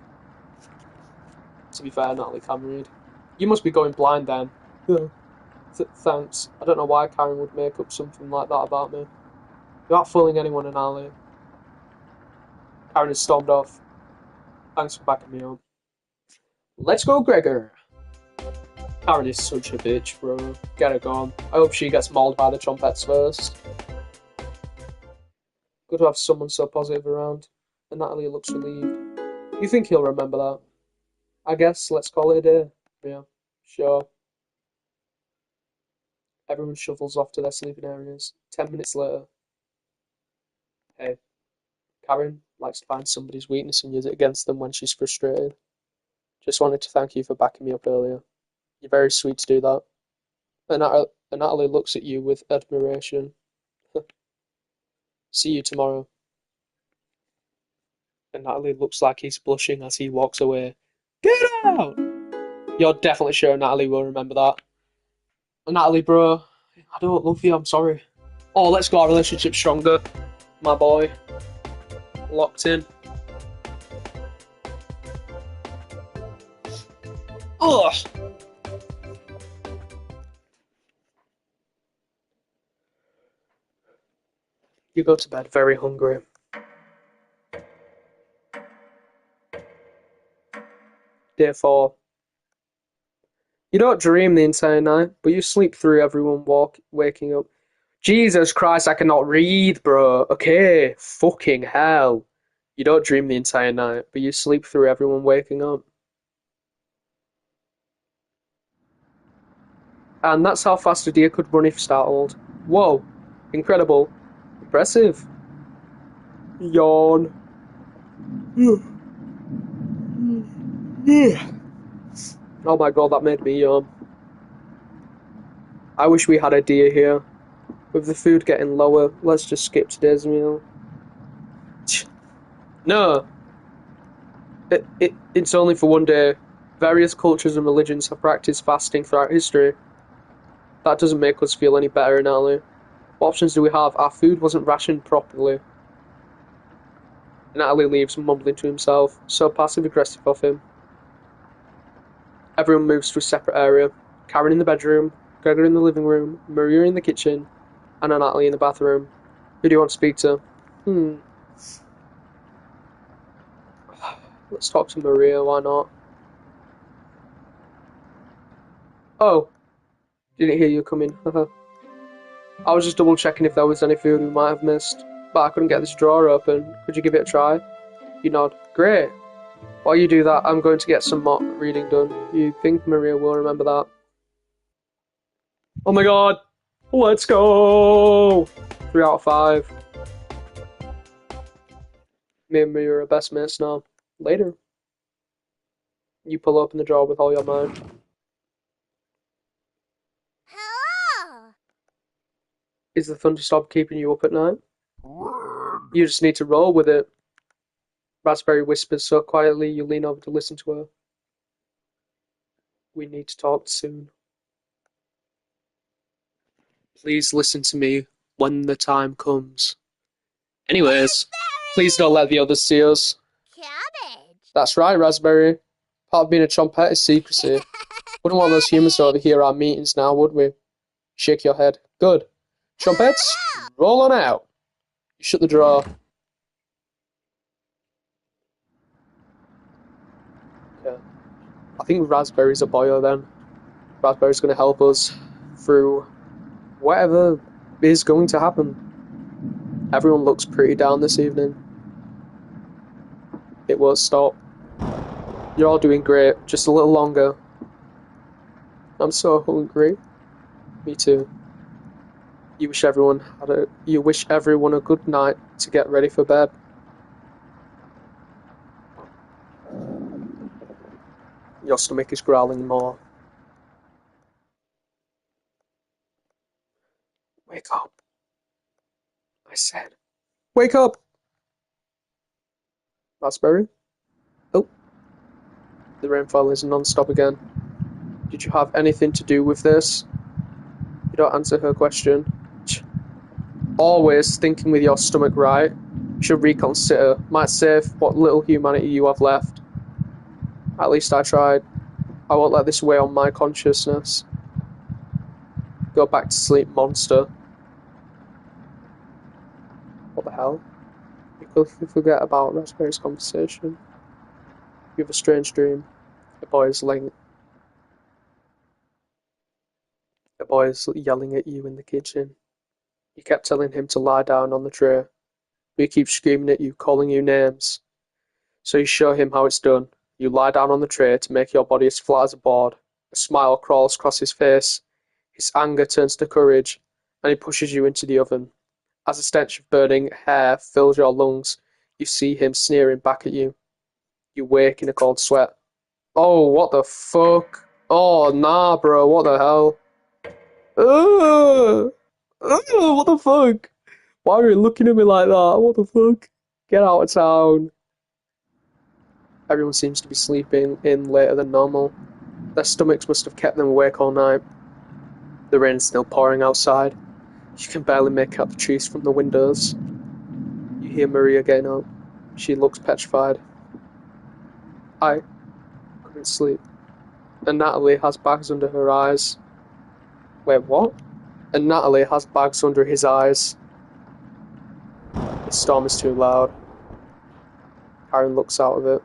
To be fair, Natalie can read. You must be going blind then. Yeah. Thanks. I don't know why Karen would make up something like that about me. You're not fooling anyone, Natalie. Karen has stormed off. Thanks for backing me up. Let's go, Gregor! Karen is such a bitch, bro. Get her gone. I hope she gets mauled by the trumpets first. Good to have someone so positive around. And Natalie looks relieved. You think he'll remember that? I guess let's call it a day. Yeah, sure. Everyone shuffles off to their sleeping areas. 10 minutes later. Hey, Karen likes to find somebody's weakness and use it against them when she's frustrated. Just wanted to thank you for backing me up earlier. You're very sweet to do that. And Natalie looks at you with admiration. See you tomorrow. And Natalie looks like he's blushing as he walks away. Get out! You're definitely sure Natalie will remember that. Natalie, bro, I don't love you, I'm sorry. Oh, let's go, our relationship's stronger. My boy. Locked in. Ugh! You go to bed very hungry. Day 4. You don't dream the entire night, but you sleep through everyone waking up. Jesus Christ, I cannot read, bro. Okay, fucking hell. You don't dream the entire night, but you sleep through everyone waking up. And that's how fast a deer could run if startled. Whoa, incredible. Impressive. Yawn. Oh my god, that made me yawn. I wish we had a deer here. With the food getting lower, let's just skip today's meal. No! It's only for one day. Various cultures and religions have practiced fasting throughout history. That doesn't make us feel any better, Natalie. What options do we have? Our food wasn't rationed properly. Natalie leaves, mumbling to himself, so passive-aggressive of him. Everyone moves to a separate area. Karen in the bedroom, Gregor in the living room, Maria in the kitchen, and Natalie in the bathroom. Who do you want to speak to? Let's talk to Maria, why not? Oh, didn't hear you coming. I was just double checking if there was any food we might have missed, but I couldn't get this drawer open. Could you give it a try? You nod. Great. While you do that, I'm going to get some mock reading done. You think Maria will remember that? Oh my god! Let's go! 3 out of 5. Me and Maria are best mates now. Later. You pull open the drawer with all your might. Hello. Is the thunder stop keeping you up at night? You just need to roll with it. Raspberry whispers so quietly you lean over to listen to her. We need to talk soon. Please listen to me when the time comes. Anyways, please don't let the others see us. Cabbage. That's right, Raspberry. Part of being a trumpet is secrecy. Wouldn't want those humans to overhear our meetings now, would we? Shake your head. Good. Trumpets, roll on out. You shut the drawer. Okay. I think Raspberry's a boyo then. Raspberry's going to help us through whatever is going to happen. Everyone looks pretty down this evening. It won't stop. You're all doing great, just a little longer. I'm so hungry. Me too. You wish everyone a good night to get ready for bed. Your stomach is growling more. Wake up. I said, wake up! Raspberry? Oh. The rainfall is non-stop again. Did you have anything to do with this? You don't answer her question. Always thinking with your stomach, right? You should reconsider. Might save what little humanity you have left. At least I tried. I won't let this weigh on my consciousness. Go back to sleep, monster. What the hell? You quickly forget about Raspberry's conversation. You have a strange dream. A boy is yelling at you in the kitchen. You kept telling him to lie down on the tray, but he keeps screaming at you, calling you names. So you show him how it's done. You lie down on the tray to make your body as flat as a board. A smile crawls across his face. His anger turns to courage, and he pushes you into the oven. As a stench of burning hair fills your lungs, you see him sneering back at you. You wake in a cold sweat. Oh, what the fuck? Oh, nah, bro, what the hell? Ugh! Ugh, what the fuck? Why are you looking at me like that? What the fuck? Get out of town. Everyone seems to be sleeping in later than normal. Their stomachs must have kept them awake all night. The rain is still pouring outside. You can barely make out the trees from the windows. You hear Maria getting up. She looks petrified. I couldn't sleep. And Natalie has bags under her eyes. Wait, what? And Natalie has bags under his eyes. The storm is too loud. Karen looks out of it.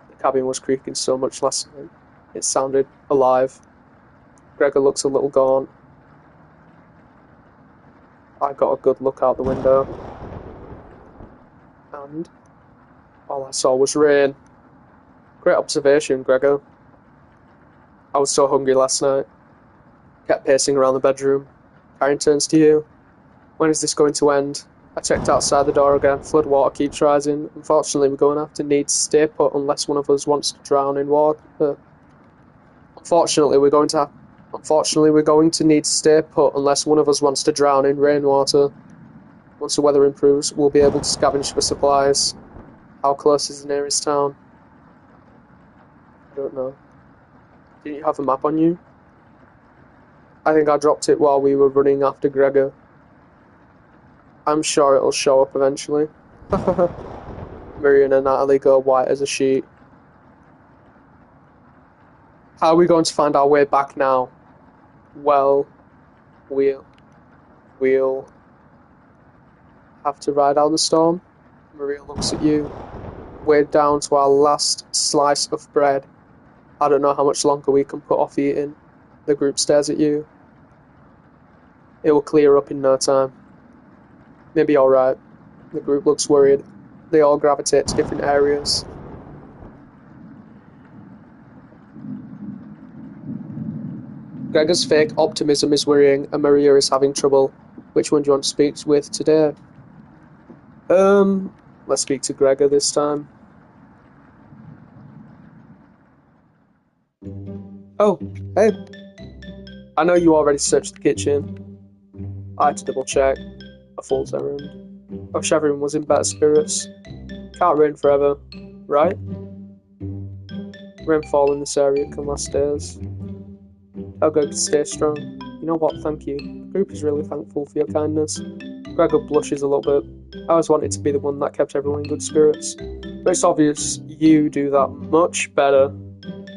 The cabin was creaking so much last night. It sounded alive. Gregor looks a little gaunt. I got a good look out the window. And all I saw was rain. Great observation, Gregor. I was so hungry last night. Kept pacing around the bedroom. Karen turns to you. When is this going to end? I checked outside the door again. Flood water keeps rising. Unfortunately, we're going to have to need to stay put unless one of us wants to drown in water. Unfortunately, we're going to need to stay put unless one of us wants to drown in rainwater. Once the weather improves, we'll be able to scavenge for supplies. How close is the nearest town? I don't know. Didn't you have a map on you? I think I dropped it while we were running after Gregor. I'm sure it'll show up eventually. Miriam and Natalie go white as a sheet. How are we going to find our way back now? Well, we'll have to ride out the storm. Maria looks at you. We're down to our last slice of bread. I don't know how much longer we can put off eating. The group stares at you. It will clear up in no time. Maybe alright. The group looks worried. they all gravitate to different areas. Gregor's fake optimism is worrying, and Maria is having trouble. Which one do you want to speak with today? Let's speak to Gregor this time. Oh, hey. I know you already searched the kitchen. I had to double check. A fool's errand. I wish everyone was in better spirits. Can't rain forever, right? Rainfall in this area can last days. I'll go to stay strong. You know what, thank you. The group is really thankful for your kindness. Gregor blushes a little bit. I always wanted to be the one that kept everyone in good spirits. But it's obvious you do that much better.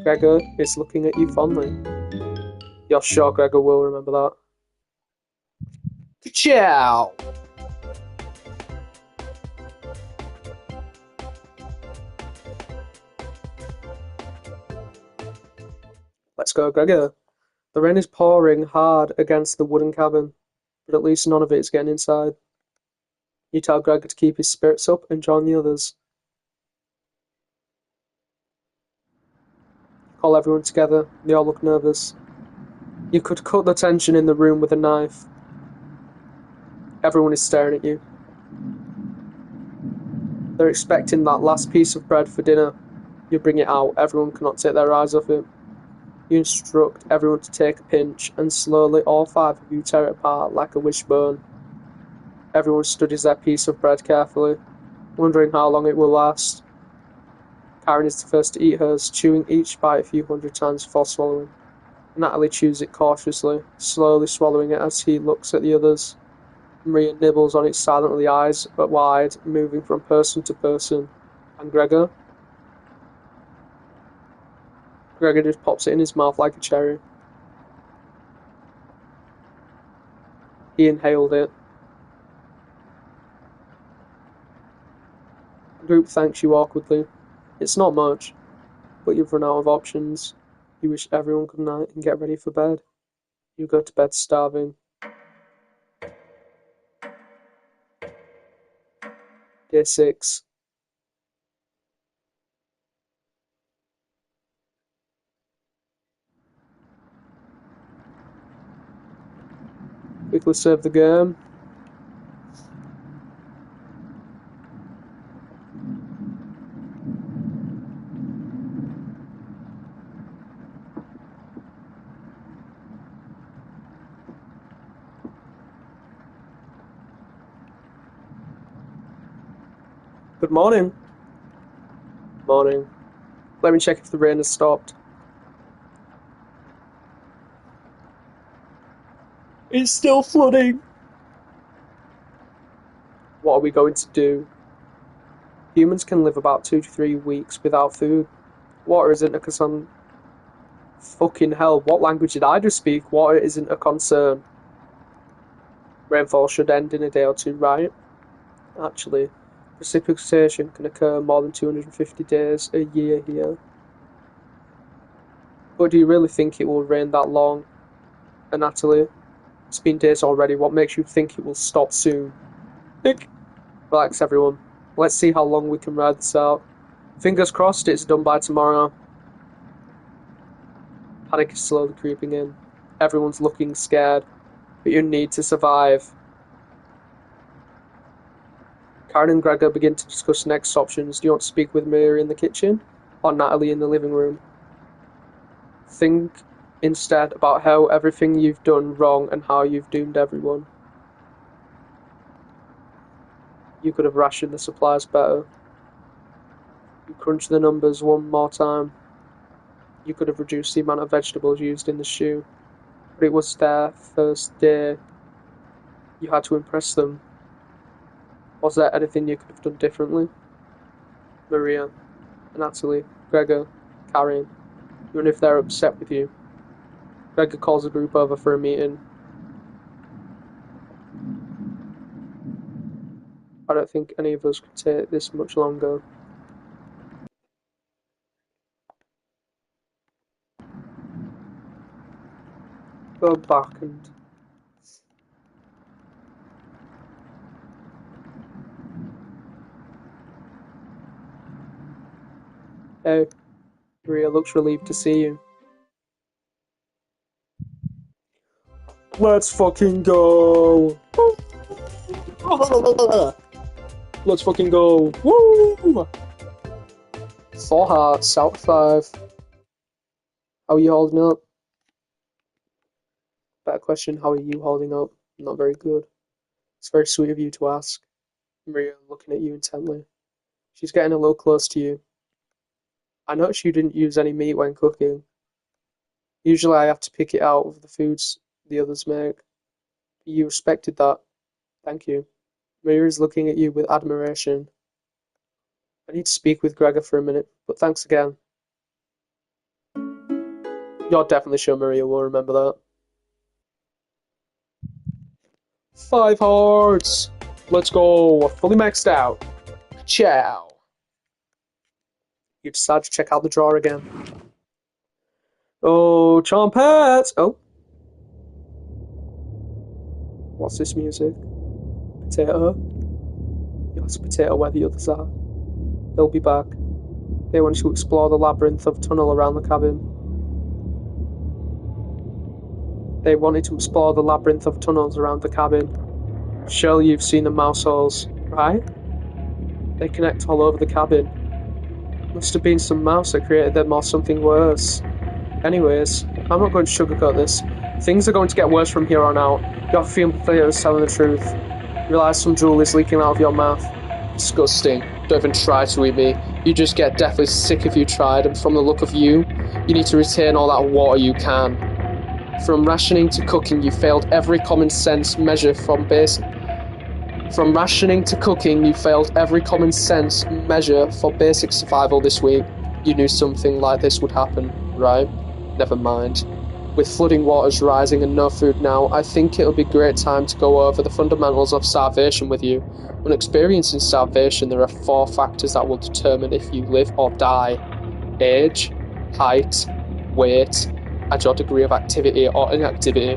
Gregor is looking at you fondly. You're sure Gregor will remember that? Ciao! Let's go, Gregor. The rain is pouring hard against the wooden cabin, but at least none of it is getting inside. You tell Gregor to keep his spirits up and join the others. Call everyone together. They all look nervous. You could cut the tension in the room with a knife. Everyone is staring at you. They're expecting that last piece of bread for dinner. You bring it out. Everyone cannot take their eyes off it. You instruct everyone to take a pinch, and slowly all 5 of you tear it apart like a wishbone. Everyone studies their piece of bread carefully, wondering how long it will last. Karen is the first to eat hers, chewing each bite a few hundred times before swallowing. Natalie chews it cautiously, slowly swallowing it as he looks at the others. Maria nibbles on it silently, eyes but wide, moving from person to person. And Gregor? Gregor just pops it in his mouth like a cherry. He inhaled it. The group thanks you awkwardly. It's not much, but you've run out of options. You wish everyone good night and get ready for bed. You go to bed starving. Day 6. Quickly save the game. Good morning. Morning. Let me check if the rain has stopped. It's still flooding. What are we going to do? Humans can live about 2 to 3 weeks without food. Water isn't a concern. Fucking hell, what language did I just speak? Water isn't a concern. Rainfall should end in a day or two, right? Actually, precipitation can occur more than 250 days a year here. But do you really think it will rain that long? And Natalie, it's been days already. What makes you think it will stop soon? Nick, relax, everyone. Let's see how long we can ride this out. Fingers crossed it's done by tomorrow. Panic is slowly creeping in. Everyone's looking scared, but you need to survive. Karen and Gregor begin to discuss next options. Do you want to speak with Maria in the kitchen or Natalie in the living room? Think instead about how everything you've done wrong and how you've doomed everyone. You could have rationed the supplies better. You crunch the numbers one more time. You could have reduced the amount of vegetables used in the stew. But it was their first day. You had to impress them. Was there anything you could have done differently? Maria, Natalie, Gregor, Karen, even if they're upset with you. Gregor calls the group over for a meeting. I don't think any of us could take this much longer. Go back and Hey, Maria looks relieved to see you. Let's fucking go! Let's fucking go! Woo! 4 hearts out of 5. How are you holding up? Better question, how are you holding up? Not very good. It's very sweet of you to ask. Maria looking at you intently. She's getting a little close to you. I noticed you didn't use any meat when cooking. Usually I have to pick it out of the foods the others make. You respected that. Thank you. Maria is looking at you with admiration. I need to speak with Gregor for a minute, but thanks again. You're definitely sure Maria will remember that. 5 hearts! Let's go! Fully maxed out. Ciao! You decide to check out the drawer again. Oh, Chompette! Oh. What's this music? Potato? You ask Potato where the others are. They'll be back. They want to explore the labyrinth of tunnel around the cabin. They wanted to explore the labyrinth of tunnels around the cabin. Surely you've seen the mouse holes, right? They connect all over the cabin. Must have been some mouse that created them or something worse. Anyways, I'm not going to sugarcoat this. Things are going to get worse from here on out. You have a feeling Theo is telling the truth. Realize some drool is leaking out of your mouth. Disgusting. Don't even try to eat me. You just get deathly sick if you tried, and from the look of you, you need to retain all that water you can. From rationing to cooking, you failed every common sense measure for basic survival this week. You knew something like this would happen, right? Never mind. With flooding waters rising and no food now, I think it'll be a great time to go over the fundamentals of starvation with you. When experiencing starvation, there are 4 factors that will determine if you live or die. Age, height, weight, and your degree of activity or inactivity.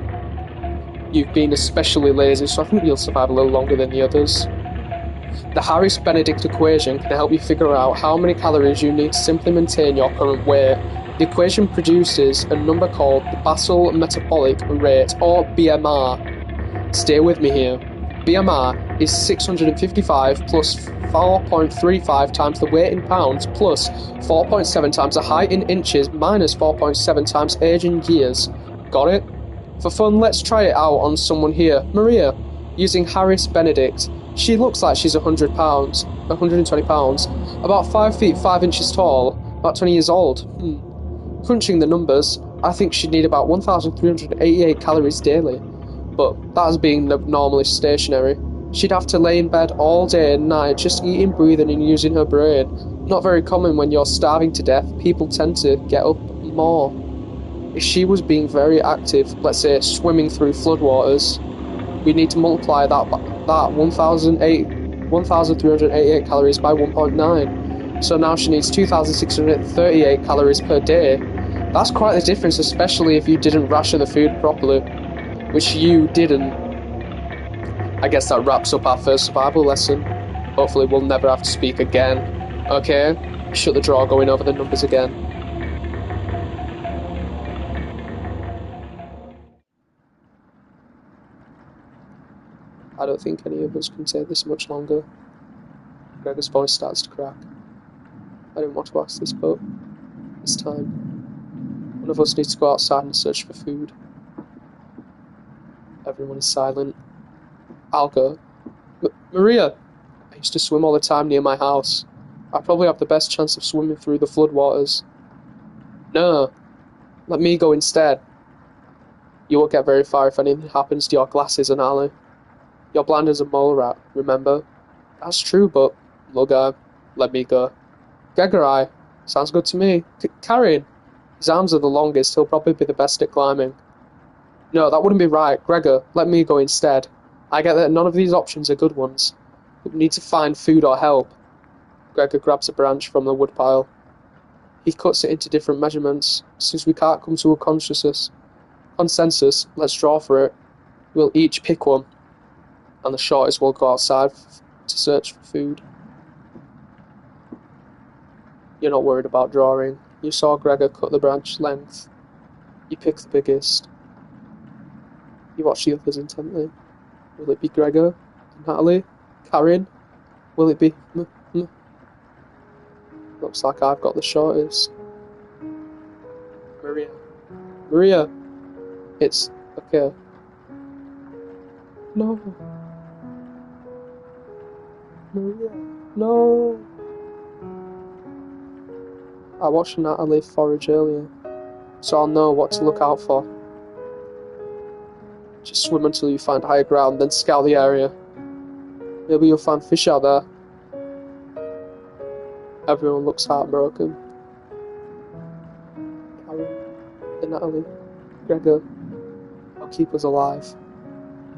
You've been especially lazy, so I think you'll survive a little longer than the others. The Harris-Benedict equation can help you figure out how many calories you need to simply maintain your current weight. The equation produces a number called the basal metabolic rate, or BMR. Stay with me here. BMR is 655 plus 4.35 times the weight in pounds plus 4.7 times the height in inches minus 4.7 times age in years. Got it? For fun, let's try it out on someone here. Maria, using Harris-Benedict. She looks like she's 120 pounds, about 5 feet 5 inches tall, about 20 years old. Crunching the numbers, I think she'd need about 1,388 calories daily. But that is being abnormally stationary. She'd have to lay in bed all day and night, just eating, breathing, and using her brain. Not very common when you're starving to death. People tend to get up more. If she was being very active, let's say swimming through floodwaters, we need to multiply that 1,388 calories by 1.9. So now she needs 2,638 calories per day. That's quite the difference, especially if you didn't ration the food properly, which you didn't. I guess that wraps up our first survival lesson. Hopefully we'll never have to speak again. Okay? Shut the drawer going over the numbers again. I don't think any of us can take this much longer. Gregor's voice starts to crack. I didn't want to ask this, but it's time. One of us needs to go outside and search for food. Everyone is silent. I'll go. Maria! I used to swim all the time near my house. I probably have the best chance of swimming through the floodwaters. No. Let me go instead. You won't get very far if anything happens to your glasses and alley. You're blind as a mole rat, remember? That's true, but... Lugger, let me go. Gregory, sounds good to me. Carrying. His arms are the longest, he'll probably be the best at climbing. No, that wouldn't be right. Gregor, let me go instead. I get that none of these options are good ones. But we need to find food or help. Gregor grabs a branch from the woodpile. He cuts it into different measurements. Since we can't come to a consensus, let's draw for it. We'll each pick one. And the shortest will go outside to search for food. You're not worried about drawing. You saw Gregor cut the branch length. You pick the biggest. You watch the others intently. Will it be Gregor? Natalie? Karen? Will it be... Looks like I've got the shortest. Maria. Maria! It's... okay. No. Maria. No. I watched Natalie forage earlier, so I'll know what to look out for. Just swim until you find higher ground, then scour the area. Maybe you'll find fish out there. Everyone looks heartbroken. Karen and Natalie, Gregor, I'll keep us alive.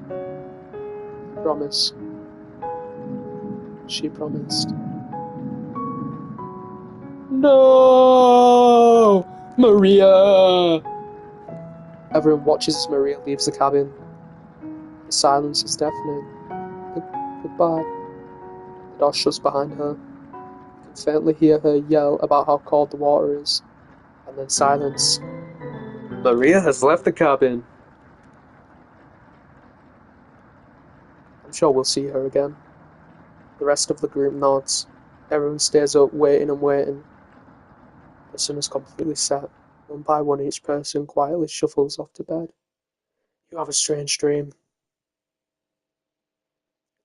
I promise. She promised. No! Maria! Everyone watches as Maria leaves the cabin. The silence is deafening. Goodbye. The door shuts behind her. You can faintly hear her yell about how cold the water is. And then silence. Maria has left the cabin. I'm sure we'll see her again. The rest of the group nods. Everyone stays up, waiting and waiting. The sun is completely set. One by one, each person quietly shuffles off to bed. You have a strange dream.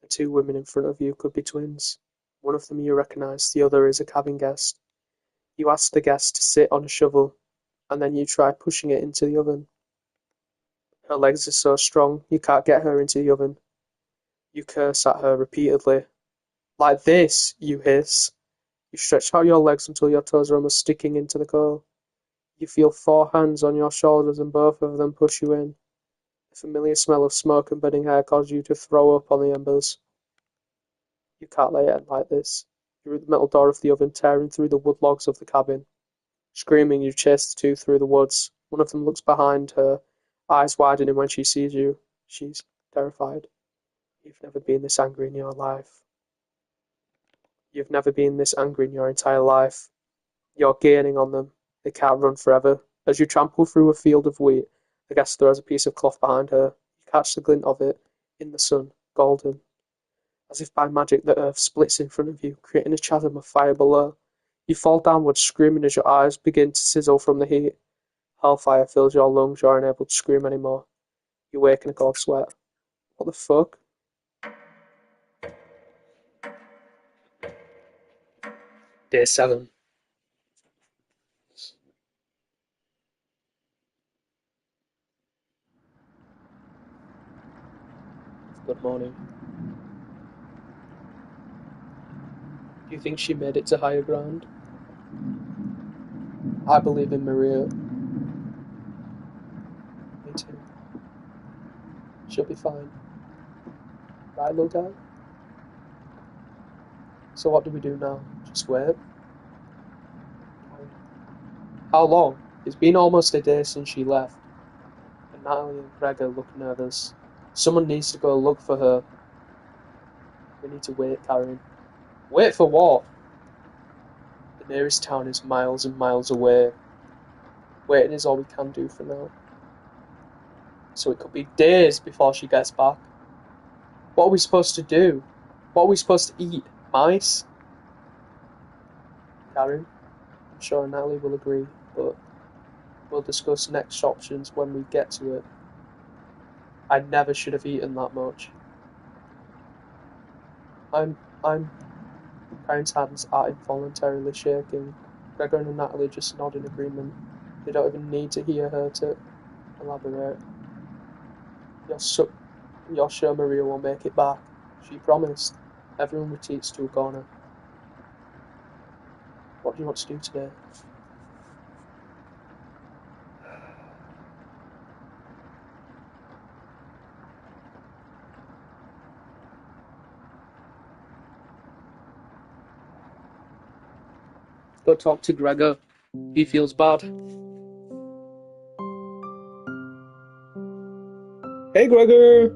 The two women in front of you could be twins. One of them you recognize, the other is a cabin guest. You ask the guest to sit on a shovel, and then you try pushing it into the oven. Her legs are so strong, you can't get her into the oven. You curse at her repeatedly. Like this, you hiss. You stretch out your legs until your toes are almost sticking into the coal. You feel 4 hands on your shoulders and both of them push you in. The familiar smell of smoke and burning hair causes you to throw up on the embers. You can't lay it like this. You root the metal door of the oven, tearing through the wood logs of the cabin. Screaming, you chase the two through the woods. One of them looks behind her, eyes widening when she sees you. She's terrified. You've never been this angry in your life. You've never been this angry in your entire life. You're gaining on them. They can't run forever. As you trample through a field of wheat, the guest throws a piece of cloth behind her. You catch the glint of it in the sun, golden. As if by magic, the earth splits in front of you, creating a chasm of fire below. You fall downwards, screaming as your eyes begin to sizzle from the heat. Hellfire fills your lungs, you're unable to scream anymore. You wake in a cold sweat. What the fuck? Day 7. Good morning. Do you think she made it to higher ground? I believe in Maria. Me too. She'll be fine. Right, little guy? So what do we do now? Just wait? How long? It's been almost a day since she left. And Natalie and Gregor look nervous. Someone needs to go look for her. We need to wait, Karen. Wait for what? The nearest town is miles and miles away. Waiting is all we can do for now. So it could be days before she gets back. What are we supposed to do? What are we supposed to eat? Mice? Karen, I'm sure Natalie will agree, but we'll discuss next options when we get to it. I never should have eaten that much. Karen's hands are involuntarily shaking. Gregor and Natalie just nod in agreement. They don't even need to hear her to elaborate. You're sure Maria will make it back? She promised. Everyone retreats to a corner. What do you want to do today? Go talk to Gregor. He feels bad. Hey, Gregor!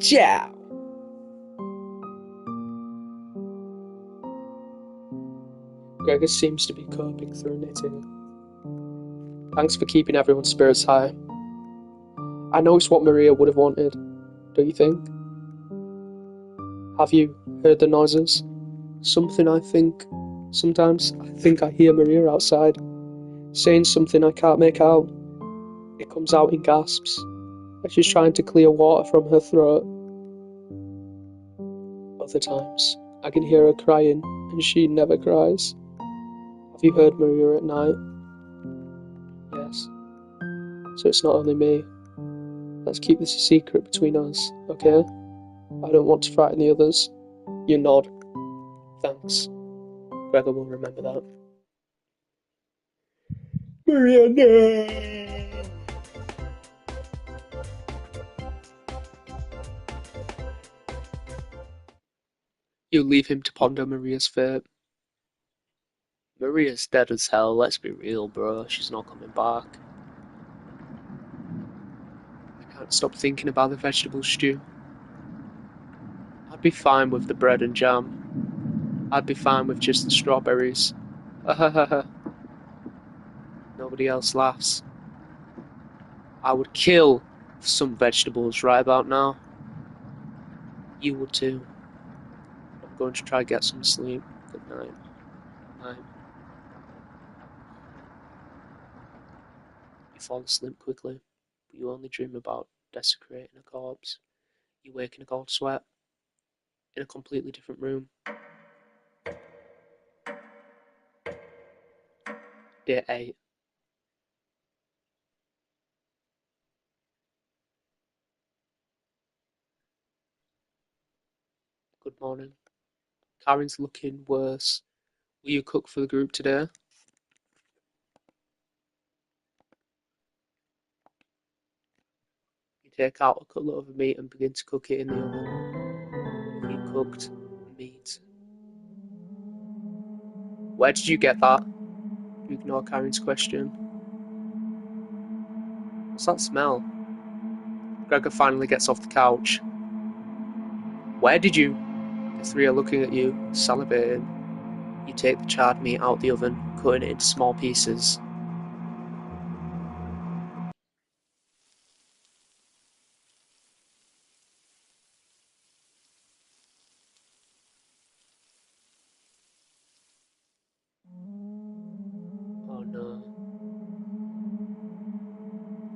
Ciao! Gregor seems to be coping through knitting. Thanks for keeping everyone's spirits high. I know it's what Maria would have wanted, don't you think? Have you heard the noises? Sometimes I think I hear Maria outside, saying something I can't make out. It comes out in gasps, like she's trying to clear water from her throat. Other times, I can hear her crying, and she never cries. Have you heard Maria at night? Yes. So it's not only me. Let's keep this a secret between us, okay? I don't want to frighten the others. You nod. Thanks. Gregor will remember that. Maria, no! You leave him to ponder Maria's fate. Maria's dead as hell, let's be real, bro. She's not coming back. I can't stop thinking about the vegetable stew. I'd be fine with the bread and jam. I'd be fine with just the strawberries. Ha ha ha ha. Nobody else laughs. I would kill for some vegetables right about now. You would too. I'm going to try to get some sleep. Good night. Night. You fall asleep quickly, but you only dream about desecrating a corpse. You wake in a cold sweat, in a completely different room. Day 8. Good morning. Karen's looking worse. Will you cook for the group today? You take out a cutlet of meat and begin to cook it in the oven. You cooked meat. Where did you get that? You ignore Karen's question. What's that smell? Gregor finally gets off the couch. Where did you? The three are looking at you, salivating. You take the charred meat out the oven, cutting it into small pieces. Oh no.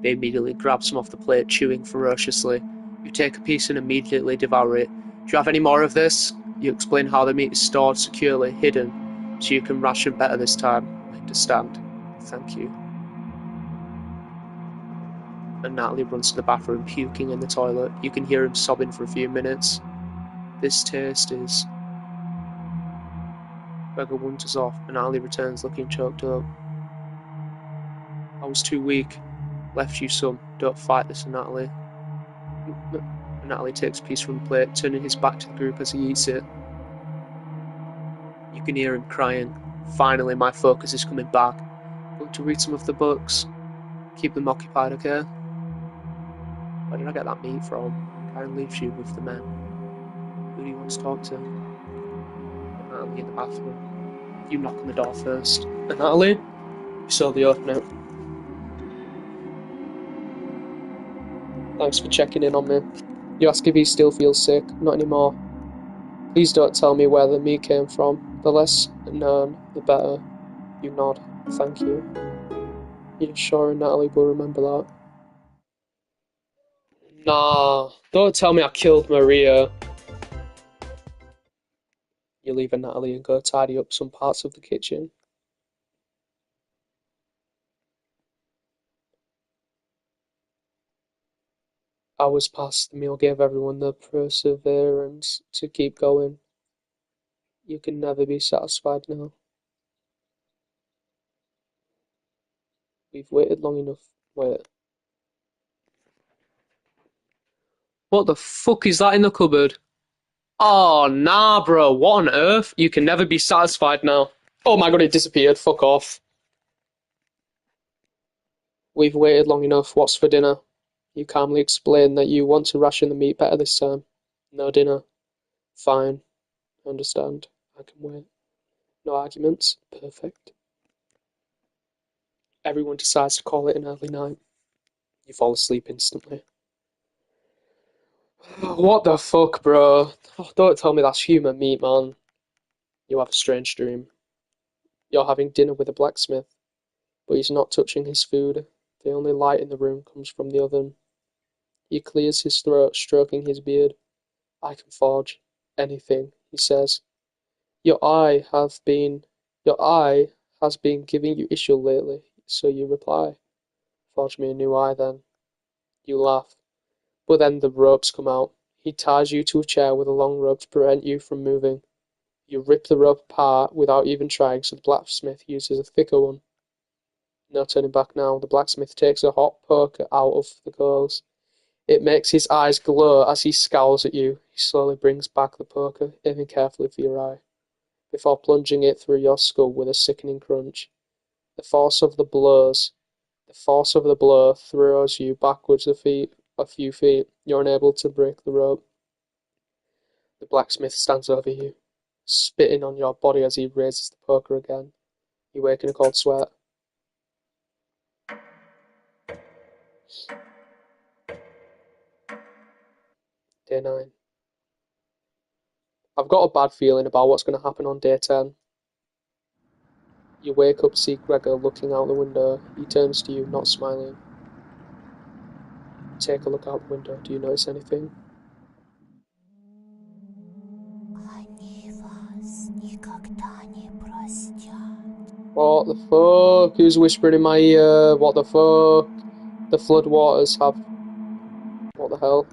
They immediately grab some off the plate, chewing ferociously. You take a piece and immediately devour it. Do you have any more of this? You explain how the meat is stored securely, hidden, so you can ration better this time. I understand. Thank you. And Natalie runs to the bathroom, puking in the toilet. You can hear him sobbing for a few minutes. This taste is... Gregor wanders off, and Natalie returns looking choked up. I was too weak. Left you some. Don't fight this, Natalie. Natalie takes a piece from the plate, turning his back to the group as he eats it. You can hear him crying. Finally, my focus is coming back. I'm going to read some of the books. Keep them occupied, okay? Where did I get that meat from? Karen leaves you with the men. Who do you want to talk to? Natalie in the bathroom. You knock on the door first. Natalie? You saw the open it. Thanks for checking in on me. You ask if he still feels sick. Not anymore. Please don't tell me where the meat came from. The less known, the better. You nod. Thank you. You're sure Natalie will remember that? Nah, don't tell me I killed Maria. You leave Natalie and go tidy up some parts of the kitchen. Hours passed, the meal gave everyone the perseverance to keep going. You can never be satisfied now. We've waited long enough. Wait. What the fuck is that in the cupboard? Oh, nah, bro. What on earth? You can never be satisfied now. Oh my god, it disappeared. Fuck off. We've waited long enough. What's for dinner? You calmly explain that you want to ration the meat better this time. No dinner. Fine. I understand. I can wait. No arguments. Perfect. Everyone decides to call it an early night. You fall asleep instantly. What the fuck, bro? Oh, don't tell me that's human meat, man. You have a strange dream. You're having dinner with a blacksmith, but he's not touching his food. The only light in the room comes from the oven. He clears his throat, stroking his beard. I can forge anything, he says. Your eye have been your eye has been giving you issue lately, so you reply. Forge me a new eye then. You laugh. But then the ropes come out. He ties you to a chair with a long rope to prevent you from moving. You rip the rope apart without even trying, so the blacksmith uses a thicker one. No turning back now. The blacksmith takes a hot poker out of the coals. It makes his eyes glow as he scowls at you. He slowly brings back the poker, aiming carefully for your eye, before plunging it through your skull with a sickening crunch. The force of the blow throws you backwards a few feet. You're unable to break the rope. The blacksmith stands over you, spitting on your body as he raises the poker again. You wake in a cold sweat. Day 9. I've got a bad feeling about what's going to happen on day 10. You wake up to see Gregor looking out the window. He turns to you, not smiling. Take a look out the window. Do you notice anything? What the fuck? Who's whispering in my ear? What the fuck? The flood waters have... What the hell?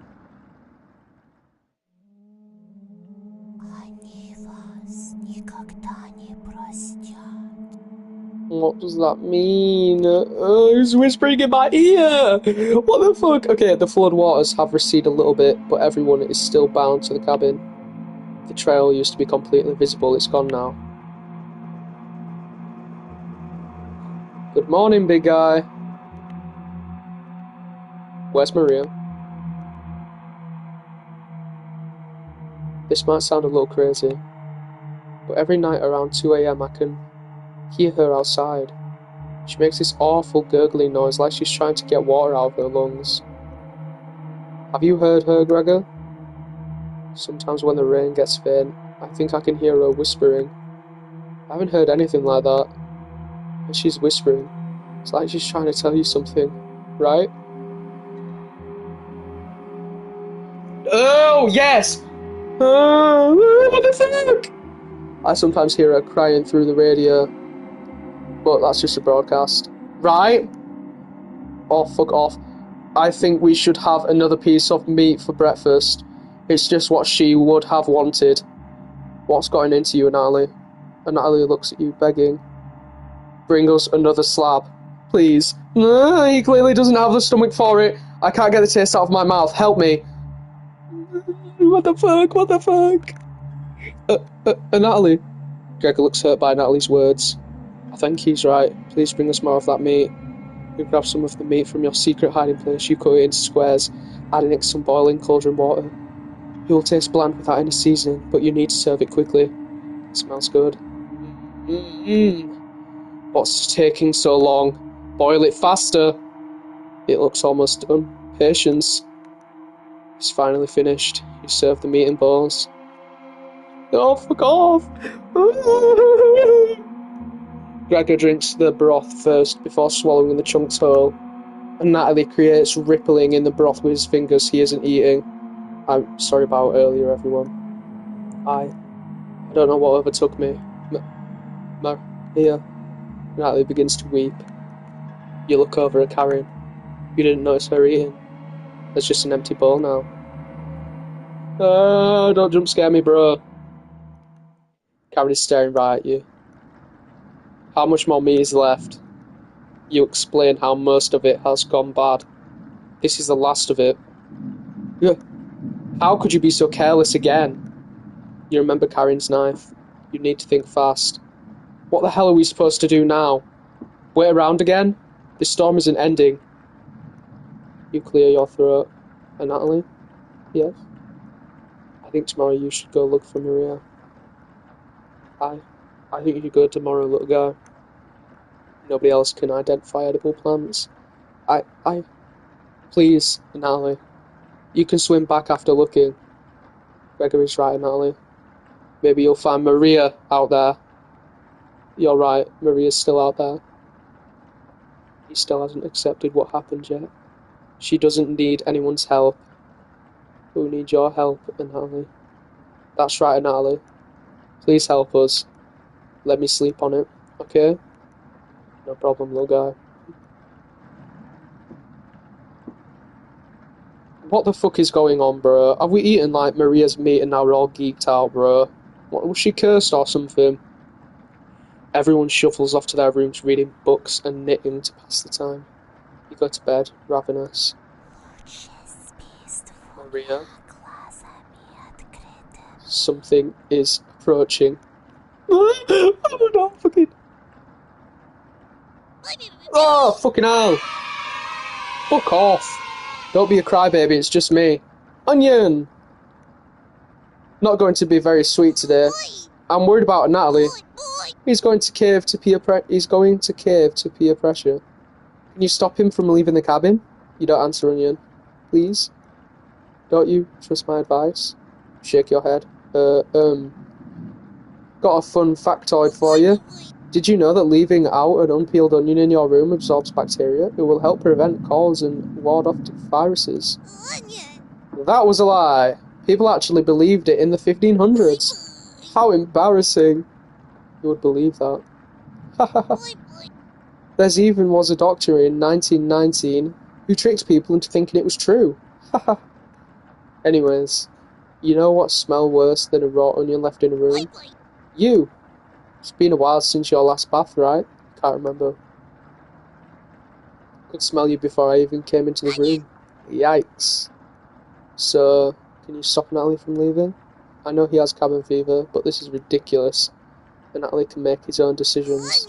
What does that mean? Who's whispering in my ear? What the fuck? Okay, the flood waters have receded a little bit, but everyone is still bound to the cabin. The trail used to be completely visible. It's gone now. Good morning, big guy. Where's Maria? This might sound a little crazy, but every night around 2 a.m. I can hear her outside. She makes this awful gurgling noise like she's trying to get water out of her lungs. Have you heard her, Gregor? Sometimes when the rain gets faint, I think I can hear her whispering. I haven't heard anything like that. And she's whispering. It's like she's trying to tell you something, right? Oh, yes! What the fuck? I sometimes hear her crying through the radio, but that's just a broadcast. Right? Oh, fuck off. I think we should have another piece of meat for breakfast. It's just what she would have wanted. What's gotten into you, Natalie? And Natalie looks at you, begging. Bring us another slab, please. He clearly doesn't have the stomach for it. I can't get the taste out of my mouth. Help me. What the fuck? What the fuck? Natalie. Gregor looks hurt by Natalie's words. I think he's right. Please bring us more of that meat. You grab some of the meat from your secret hiding place. You cut it into squares, adding it to some boiling cauldron water. It will taste bland without any seasoning, but you need to serve it quickly. It smells good. What's taking so long? Boil it faster. It looks almost done. Patience. It's finally finished. You serve the meat in bowls. Oh, fuck off! Gregor drinks the broth first before swallowing the chunks whole, and Natalie creates rippling in the broth with his fingers he isn't eating. I'm sorry about earlier, everyone. I don't know what overtook me. Maria. Natalie begins to weep. You look over at Karen. You didn't notice her eating. There's just an empty bowl now. Don't jump scare me, bro. Karen is staring right at you. How much more meat is left? You explain how most of it has gone bad. This is the last of it. How could you be so careless again? You remember Karen's knife. You need to think fast. What the hell are we supposed to do now? Wait around again? This storm isn't ending. You clear your throat. And Natalie? Yes? I think tomorrow you should go look for Maria. Hi. I think you should go tomorrow, little guy. Nobody else can identify edible plants. I, please, Natalie. You can swim back after looking. Gregory's right, Natalie. Maybe you'll find Maria out there. You're right, Maria's still out there. He still hasn't accepted what happened yet. She doesn't need anyone's help. We need your help, Natalie. That's right, Natalie. Please help us. Let me sleep on it, okay? No problem, little guy. What the fuck is going on, bro? Have we eaten, like, Maria's meat and now we're all geeked out, bro? What, was she cursed or something? Everyone shuffles off to their rooms reading books and knitting to pass the time. You go to bed, ravenous. Maria? Something is approaching. Oh no, fucking... Oh, fucking hell! Fuck off! Don't be a crybaby, it's just me. Onion! Not going to be very sweet today. I'm worried about Natalie. He's going to cave to peer pressure. Can you stop him from leaving the cabin? You don't answer, Onion. Please? Don't you trust my advice? Shake your head. Got a fun factoid for you. Did you know that leaving out an unpeeled onion in your room absorbs bacteria? It will help prevent colds and ward off viruses. That was a lie. People actually believed it in the 1500s. How embarrassing. You would believe that. There even was a doctor in 1919 who tricked people into thinking it was true. Anyways, you know what smells worse than a raw onion left in a room? You! It's been a while since your last bath, right? Can't remember. Could smell you before I even came into the room. Yikes. So, can you stop Natalie from leaving? I know he has cabin fever, but this is ridiculous. And Natalie can make his own decisions.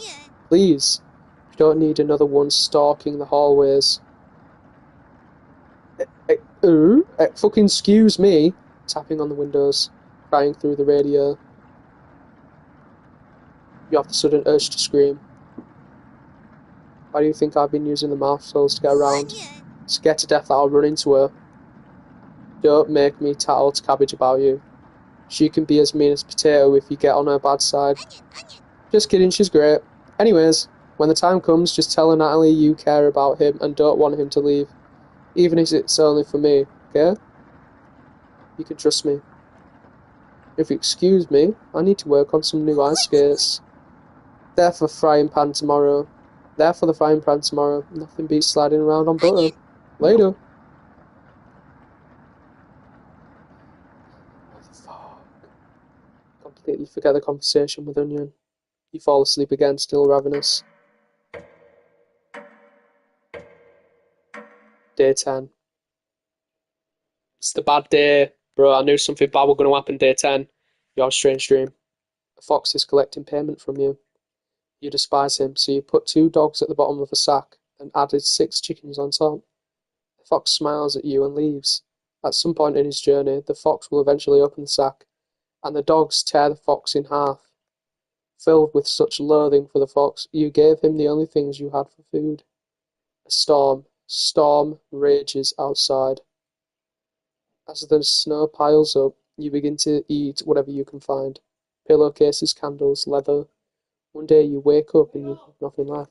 Please. You don't need another one stalking the hallways. Fucking excuse me. Tapping on the windows, crying through the radio. You have the sudden urge to scream. Why do you think I've been using the mouth cells to get around? Scared to death that I'll run into her. Don't make me tattle to Cabbage about you. She can be as mean as Potato if you get on her bad side. Just kidding, she's great. Anyways, when the time comes, just tell her Natalie you care about him and don't want him to leave. Even if it's only for me, okay? You can trust me. If you excuse me, I need to work on some new ice skates. There for the frying pan tomorrow. Nothing beats sliding around on butter. Later. What the fuck? Completely forget the conversation with Onion. You fall asleep again, still ravenous. Day 10. It's the bad day. Bro, I knew something bad was going to happen day 10. Your strange dream. A fox is collecting payment from you. You despise him, so you put 2 dogs at the bottom of a sack and added 6 chickens on top. The fox smiles at you and leaves. At some point in his journey, the fox will eventually open the sack, and the dogs tear the fox in half. Filled with such loathing for the fox, you gave him the only things you had for food. A storm rages outside. As the snow piles up, you begin to eat whatever you can find. Pillowcases, candles, leather. One day you wake up and you have nothing left.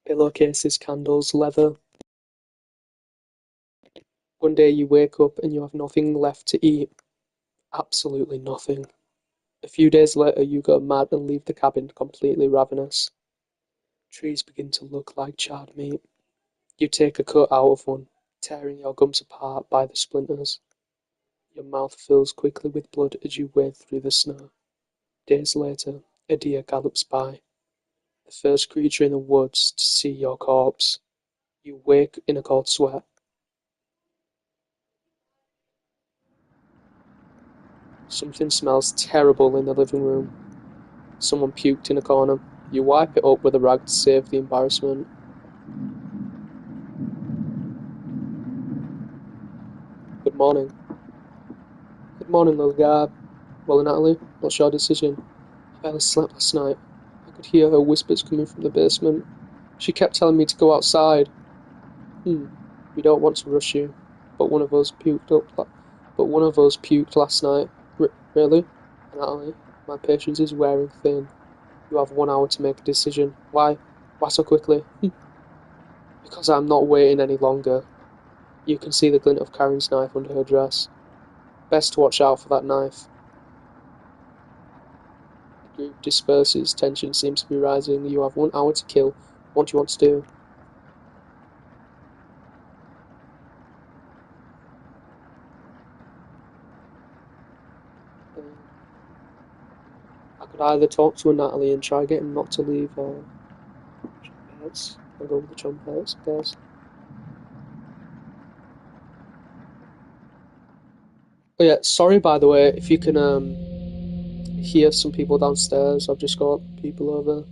Pillowcases, candles, leather. One day you wake up and you have nothing left to eat. Absolutely nothing. A few days later you go mad and leave the cabin completely ravenous. Trees begin to look like charred meat. You take a cut out of one, tearing your gums apart by the splinters. Your mouth fills quickly with blood as you wade through the snow. Days later, a deer gallops by, the first creature in the woods to see your corpse. You wake in a cold sweat. Something smells terrible in the living room. Someone puked in a corner. You wipe it up with a rag to save the embarrassment. Good morning. Good morning, little guy. Well, Natalie, what's your decision? I barely slept last night. I could hear her whispers coming from the basement. She kept telling me to go outside. We don't want to rush you, but one of us puked last night. Really? Natalie, my patience is wearing thin. You have 1 hour to make a decision. Why? Why so quickly? Because I'm not waiting any longer. You can see the glint of Karen's knife under her dress. Best to watch out for that knife. The group disperses. Tension seems to be rising. You have 1 hour to kill. What do you want to do? I could either talk to a Natalie and try getting not to leave, or trumpets. I'll go with the trumpets, I guess. Oh yeah, sorry by the way, if you can hear some people downstairs. I've just got people over.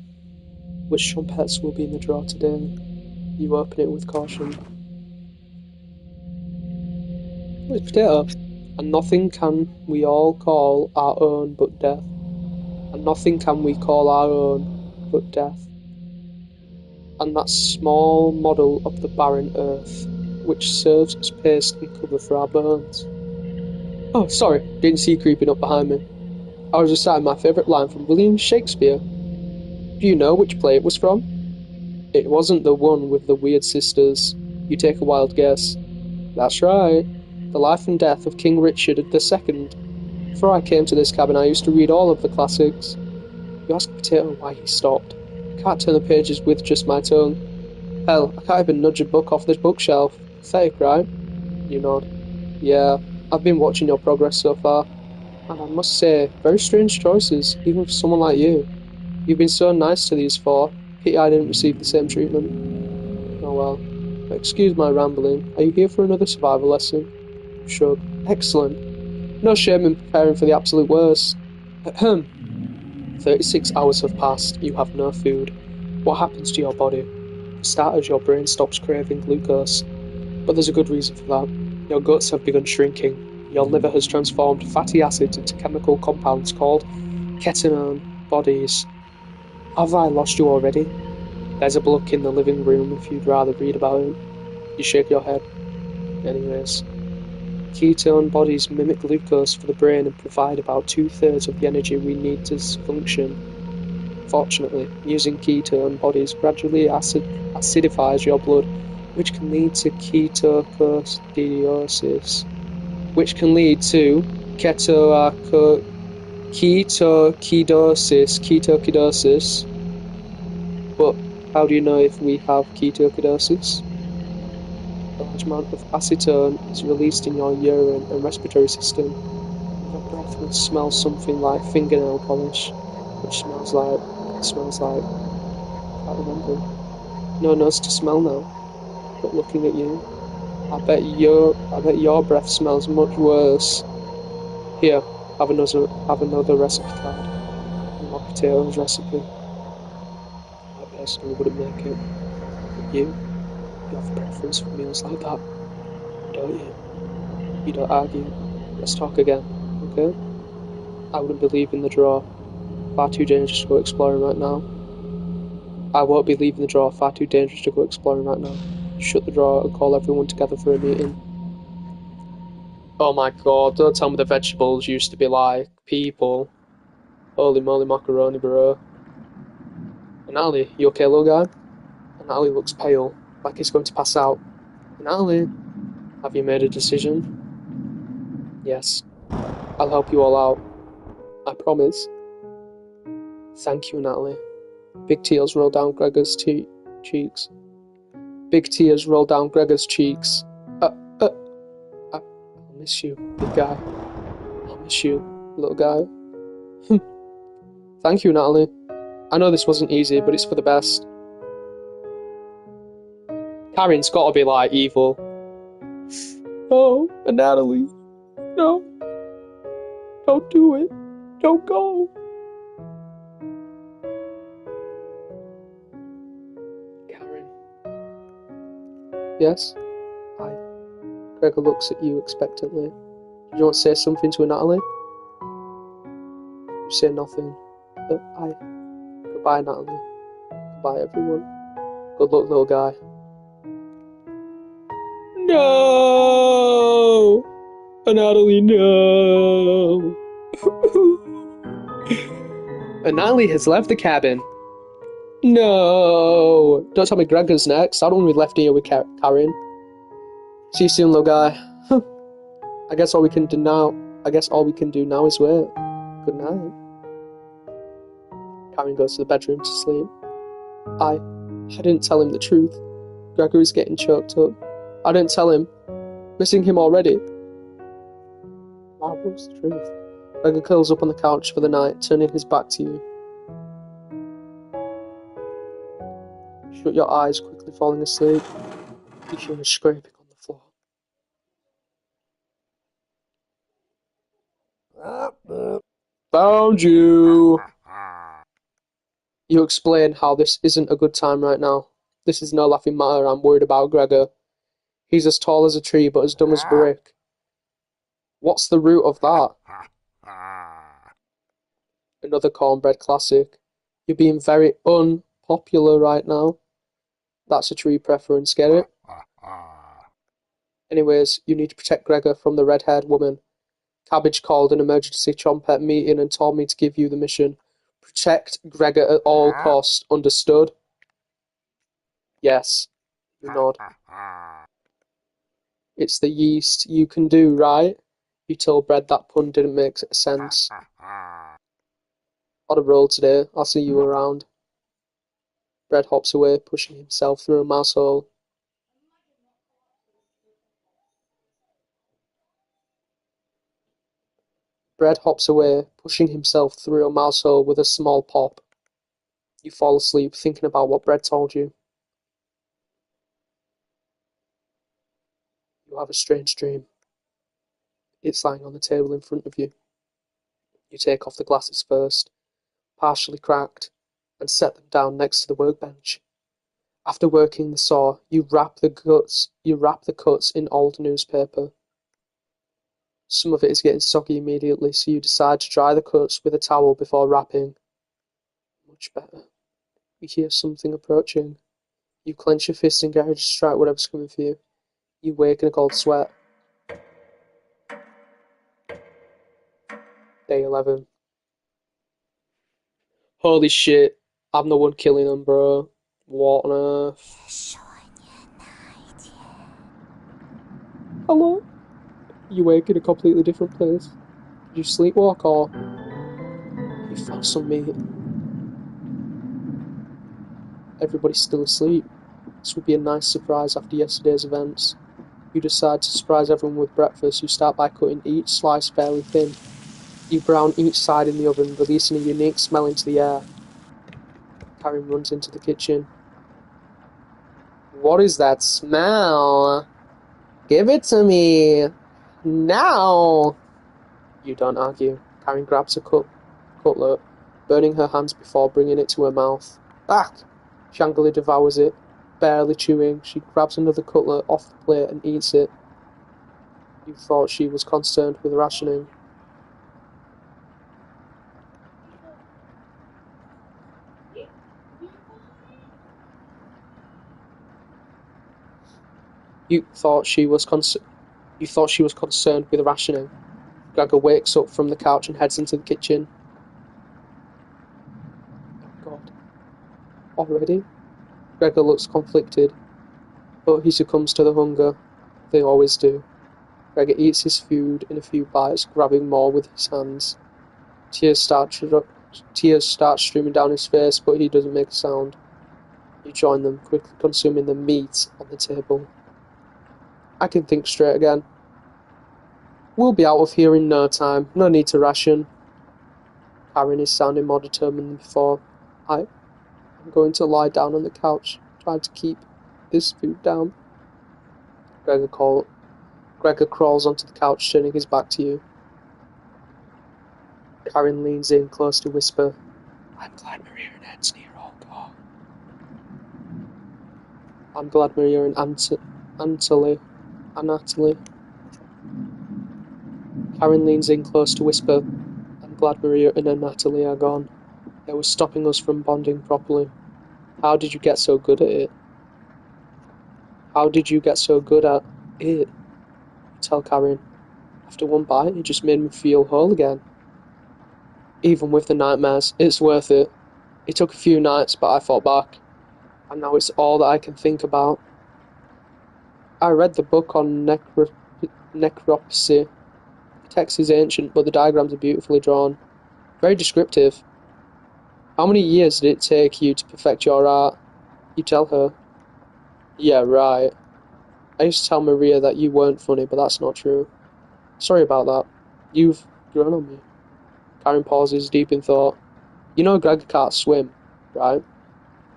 Which trumpets will be in the drawer today? You open it with caution. Oh, it's potato. And nothing can we all call our own but death. And nothing can we call our own but death. And that small model of the barren earth, which serves as paste and cover for our bones. Oh, sorry, didn't see you creeping up behind me. I was reciting my favourite line from William Shakespeare. Do you know which play it was from? It wasn't the one with the weird sisters. You take a wild guess. That's right. The Life and Death of King Richard II. Before I came to this cabin, I used to read all of the classics. You ask Potato why he stopped. I can't turn the pages with just my tongue. Hell, I can't even nudge a book off this bookshelf. Pathetic, right? You nod. Yeah, I've been watching your progress so far. And I must say, very strange choices, even for someone like you. You've been so nice to these four. Pity I didn't receive the same treatment. Oh well. Excuse my rambling. Are you here for another survival lesson? Shrug. Excellent. No shame in preparing for the absolute worst. Ahem. 36 hours have passed. You have no food. What happens to your body? For starters, your brain stops craving glucose. But there's a good reason for that. Your guts have begun shrinking. Your liver has transformed fatty acids into chemical compounds called ketone bodies. Have I lost you already? There's a book in the living room if you'd rather read about it. You shake your head. Anyways. Ketone bodies mimic glucose for the brain and provide about 2/3 of the energy we need to function. Fortunately, using ketone bodies gradually acidifies your blood, which can lead to ketoacidosis, which can lead to ketoacidosis. But how do you know if we have ketoacidosis? A large amount of acetone is released in your urine and respiratory system. Your breath will smell something like fingernail polish, which smells like, I can't remember. No nose to smell now, but looking at you, I bet your breath smells much worse. Here, have another recipe card. More potatoes recipe. I personally wouldn't make it, but you have a preference for meals like that, don't you? You don't argue. Let's talk again, okay? I wouldn't be leaving the drawer. Far too dangerous to go exploring right now. I won't be leaving the drawer. Far too dangerous to go exploring right now. Shut the drawer and call everyone together for a meeting. Oh my god, don't tell me the vegetables used to be like people. Holy moly macaroni, bro. And Ali, you okay, little guy? And Ali looks pale, like he's going to pass out. And Ali, have you made a decision? Yes. I'll help you all out. I promise. Thank you, Natalie. Big tears roll down Gregor's cheeks. Big tears roll down Gregor's cheeks. I'll miss you, big guy. I'll miss you, little guy. Thank you, Natalie. I know this wasn't easy, but it's for the best. Karen's gotta be like evil. No, Natalie. No. Don't do it. Don't go. Yes? Aye. Gregor looks at you expectantly. Did you want to say something to Natalie? You say nothing. Aye. Goodbye, Natalie. Goodbye, everyone. Good luck, little guy. No! Natalie, no! Natalie has left the cabin. No! Don't tell me Gregor's next. I don't want to be left here with Karen. See you soon, little guy. I guess all we can do now is wait. Good night. Karen goes to the bedroom to sleep. I didn't tell him the truth. Gregor is getting choked up. I didn't tell him. Missing him already. Wow, what's the truth? Gregor curls up on the couch for the night, turning his back to you. Shut your eyes, quickly falling asleep. You hear a scraping on the floor. Found you! You explain how this isn't a good time right now. This is no laughing matter. I'm worried about Gregor. He's as tall as a tree, but as dumb as a brick. What's the root of that? Another cornbread classic. You're being very unpopular right now. That's a tree preference, get it? Anyways, you need to protect Gregor from the red-haired woman. Cabbage called an emergency trumpet meeting and told me to give you the mission. Protect Gregor at all costs, understood? Yes. You nod. It's the yeast you can do, right? You told Bread that pun didn't make sense. On a roll today. I'll see you around. Bread hops away, pushing himself through a mouse hole. Bread hops away, pushing himself through a mouse hole with a small pop. You fall asleep, thinking about what Bread told you. You have a strange dream. It's lying on the table in front of you. You take off the glasses first, partially cracked, and set them down next to the workbench. After working the saw, you wrap the cuts in old newspaper. Some of it is getting soggy immediately, so you decide to dry the cuts with a towel before wrapping. Much better. You hear something approaching. You clench your fist and get ready to strike whatever's coming for you. You wake in a cold sweat. Day 11. Holy shit, I'm the one killing them, bro. What on earth? Hello? You wake in a completely different place. Did you sleepwalk or you found some meat? Everybody's still asleep. This would be a nice surprise after yesterday's events. You decide to surprise everyone with breakfast. You start by cutting each slice fairly thin. You brown each side in the oven, releasing a unique smell into the air. Karen runs into the kitchen. What is that smell? Give it to me! Now! You don't argue. Karen grabs a cutlet, burning her hands before bringing it to her mouth. Back! She angrily devours it, barely chewing. She grabs another cutlet off the plate and eats it. You thought she was concerned with rationing. You thought she was concerned with rationing. Gregor wakes up from the couch and heads into the kitchen. God. Already? Gregor looks conflicted, but he succumbs to the hunger. They always do. Gregor eats his food in a few bites, grabbing more with his hands. Tears start streaming down his face, but he doesn't make a sound. You join them, quickly consuming the meat on the table. I can think straight again. We'll be out of here in no time. No need to ration. Karen is sounding more determined than before. I'm going to lie down on the couch, trying to keep this food down. Gregor crawls onto the couch, turning his back to you. Karen leans in close to whisper, I'm glad Maria and Anthony are all gone. I'm glad Maria and Natalie. Karen leans in close to whisper, I'm glad Maria and Natalie are gone. They were stopping us from bonding properly. How did you get so good at it? How did you get so good at it? Tell Karen. After one bite, it just made me feel whole again. Even with the nightmares, it's worth it. It took a few nights, but I fought back. And now it's all that I can think about. I read the book on necropsy. The text is ancient, but the diagrams are beautifully drawn. Very descriptive. How many years did it take you to perfect your art? You tell her. Yeah, right. I used to tell Maria that you weren't funny, but that's not true. Sorry about that. You've grown on me. Karen pauses, deep in thought. You know Greg can't swim, right?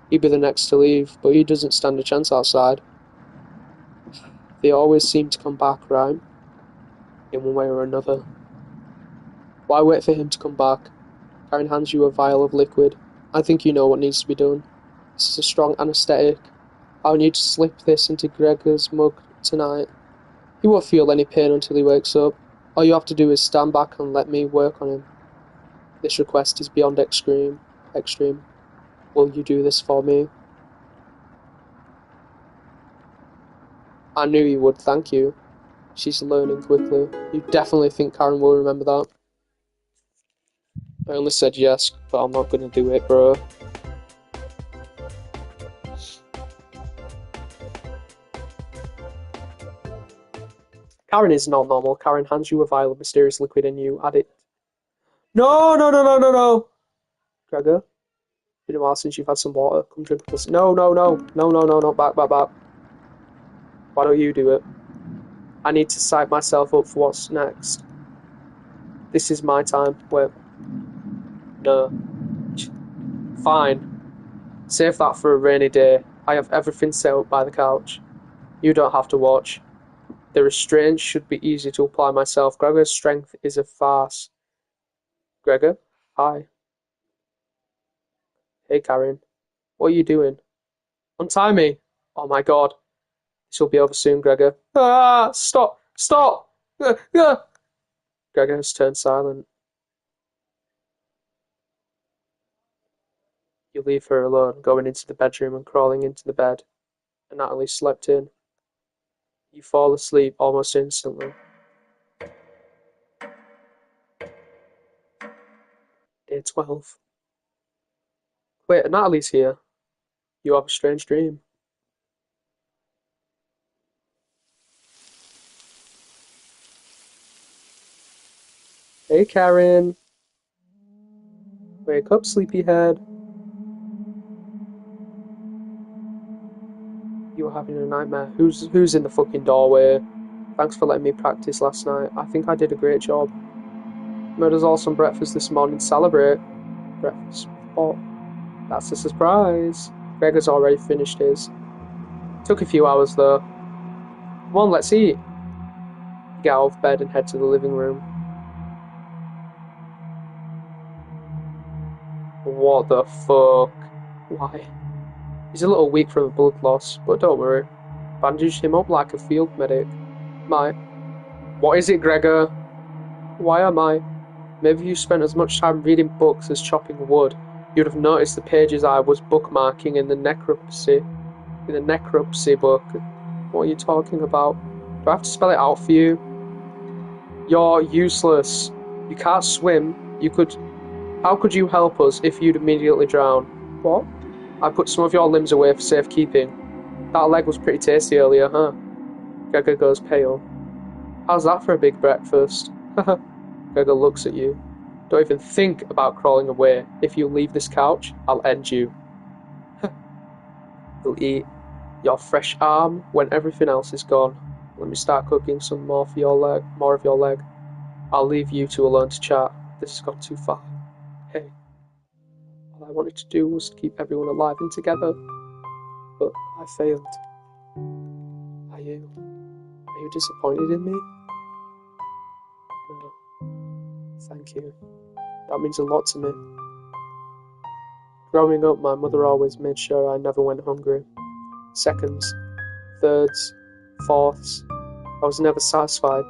He'd be the next to leave, but he doesn't stand a chance outside. They always seem to come back, right? In one way or another. Why wait for him to come back? Karen hands you a vial of liquid. I think you know what needs to be done. This is a strong anaesthetic. I'll need to slip this into Gregor's mug tonight. He won't feel any pain until he wakes up. All you have to do is stand back and let me work on him. This request is beyond extreme. Will you do this for me? I knew you would, thank you. She's learning quickly. You definitely think Karen will remember that? I only said yes, but I'm not gonna do it, bro. Karen is not normal. Karen hands you a vial of mysterious liquid and you add it. No! Gregor, been a while since you've had some water. Come drink with us. No, back. Why don't you do it? I need to psych myself up for what's next. This is my time. Wait. No. Fine. Save that for a rainy day. I have everything set up by the couch. You don't have to watch. The restraint should be easy to apply myself. Gregor's strength is a farce. Gregor? Hi. Hey, Karen. What are you doing? Untie me! Oh my god. This will be over soon, Gregor. Ah! Stop! Gregor has turned silent. You leave her alone, going into the bedroom and crawling into the bed. And Natalie slept in. You fall asleep almost instantly. Day 12. Wait, Natalie's here. You have a strange dream. Hey, Karen. Wake up, sleepyhead. You were having a nightmare. Who's in the fucking doorway? Thanks for letting me practice last night. I think I did a great job. Made us all some breakfast this morning. Celebrate. Breakfast. What? That's a surprise. Gregor's already finished his. Took a few hours though. Come on, let's eat. You get out of bed and head to the living room. What the fuck? Why? He's a little weak from the blood loss, but don't worry. Bandaged him up like a field medic. What is it, Gregor? Why am I? Maybe you spent as much time reading books as chopping wood. You'd have noticed the pages I was bookmarking in the necropsy book. What are you talking about? Do I have to spell it out for you? You're useless. You can't swim. How could you help us if you'd immediately drown? What? I put some of your limbs away for safekeeping. That leg was pretty tasty earlier, huh? Gregor goes pale. How's that for a big breakfast? Gregor looks at you. Don't even think about crawling away. If you leave this couch, I'll end you. You'll eat your fresh arm when everything else is gone. Let me start cooking some more of your leg. I'll leave you two alone to chat. This has got too far. Hey. All I wanted to do was keep everyone alive and together. But I failed. Are you disappointed in me? No. Thank you. That means a lot to me. Growing up, my mother always made sure I never went hungry. Seconds, thirds, fourths. I was never satisfied.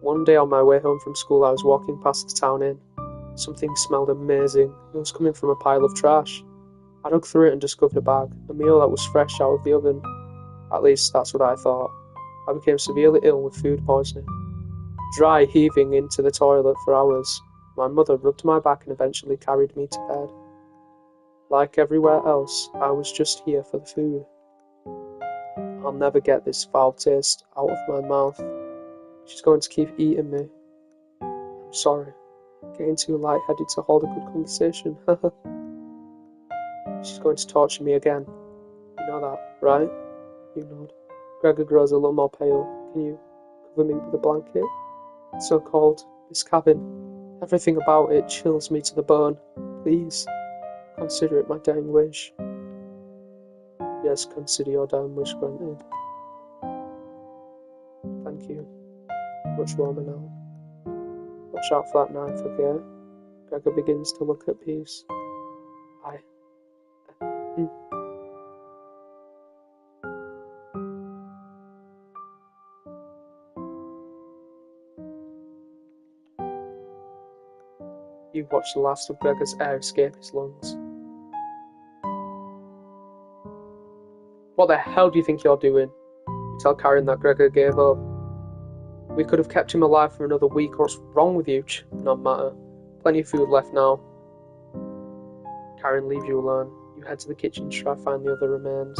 One day on my way home from school, I was walking past the town inn. Something smelled amazing. It was coming from a pile of trash. I dug through it and discovered a bag, a meal that was fresh out of the oven. At least that's what I thought. I became severely ill with food poisoning. Dry heaving into the toilet for hours. My mother rubbed my back and eventually carried me to bed. Like everywhere else, I was just here for the food. I'll never get this foul taste out of my mouth. She's going to keep eating me. I'm sorry. Getting too lightheaded to hold a good conversation. She's going to torture me again. You know that, right? You nod. Gregor grows a little more pale. Can you cover me with a blanket? It's so cold. This cabin. Everything about it chills me to the bone. Please, consider it my dying wish. Yes, consider your dying wish granted. Thank you. Much warmer now. Watch out for that knife, okay? Gregor begins to look at peace. You've watched the last of Gregor's air escape his lungs. What the hell do you think you're doing? You tell Karen that Gregor gave up. We could have kept him alive for another week. What's wrong with you? No matter. Plenty of food left now. Karen leaves you alone. You head to the kitchen to try to find the other remains.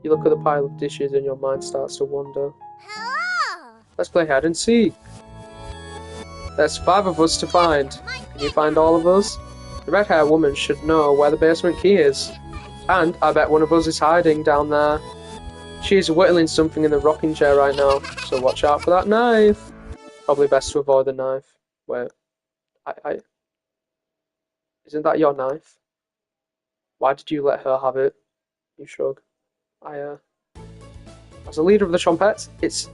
You look at the pile of dishes and your mind starts to wander. Hello! Let's play hide and seek. There's 5 of us to find. Can you find all of us? The red-haired woman should know where the basement key is. And I bet one of us is hiding down there. She is whittling something in the rocking chair right now, so watch out for that knife. Probably best to avoid the knife. Wait. Isn't that your knife? Why did you let her have it? You shrug. As a leader of the Trompettes, it's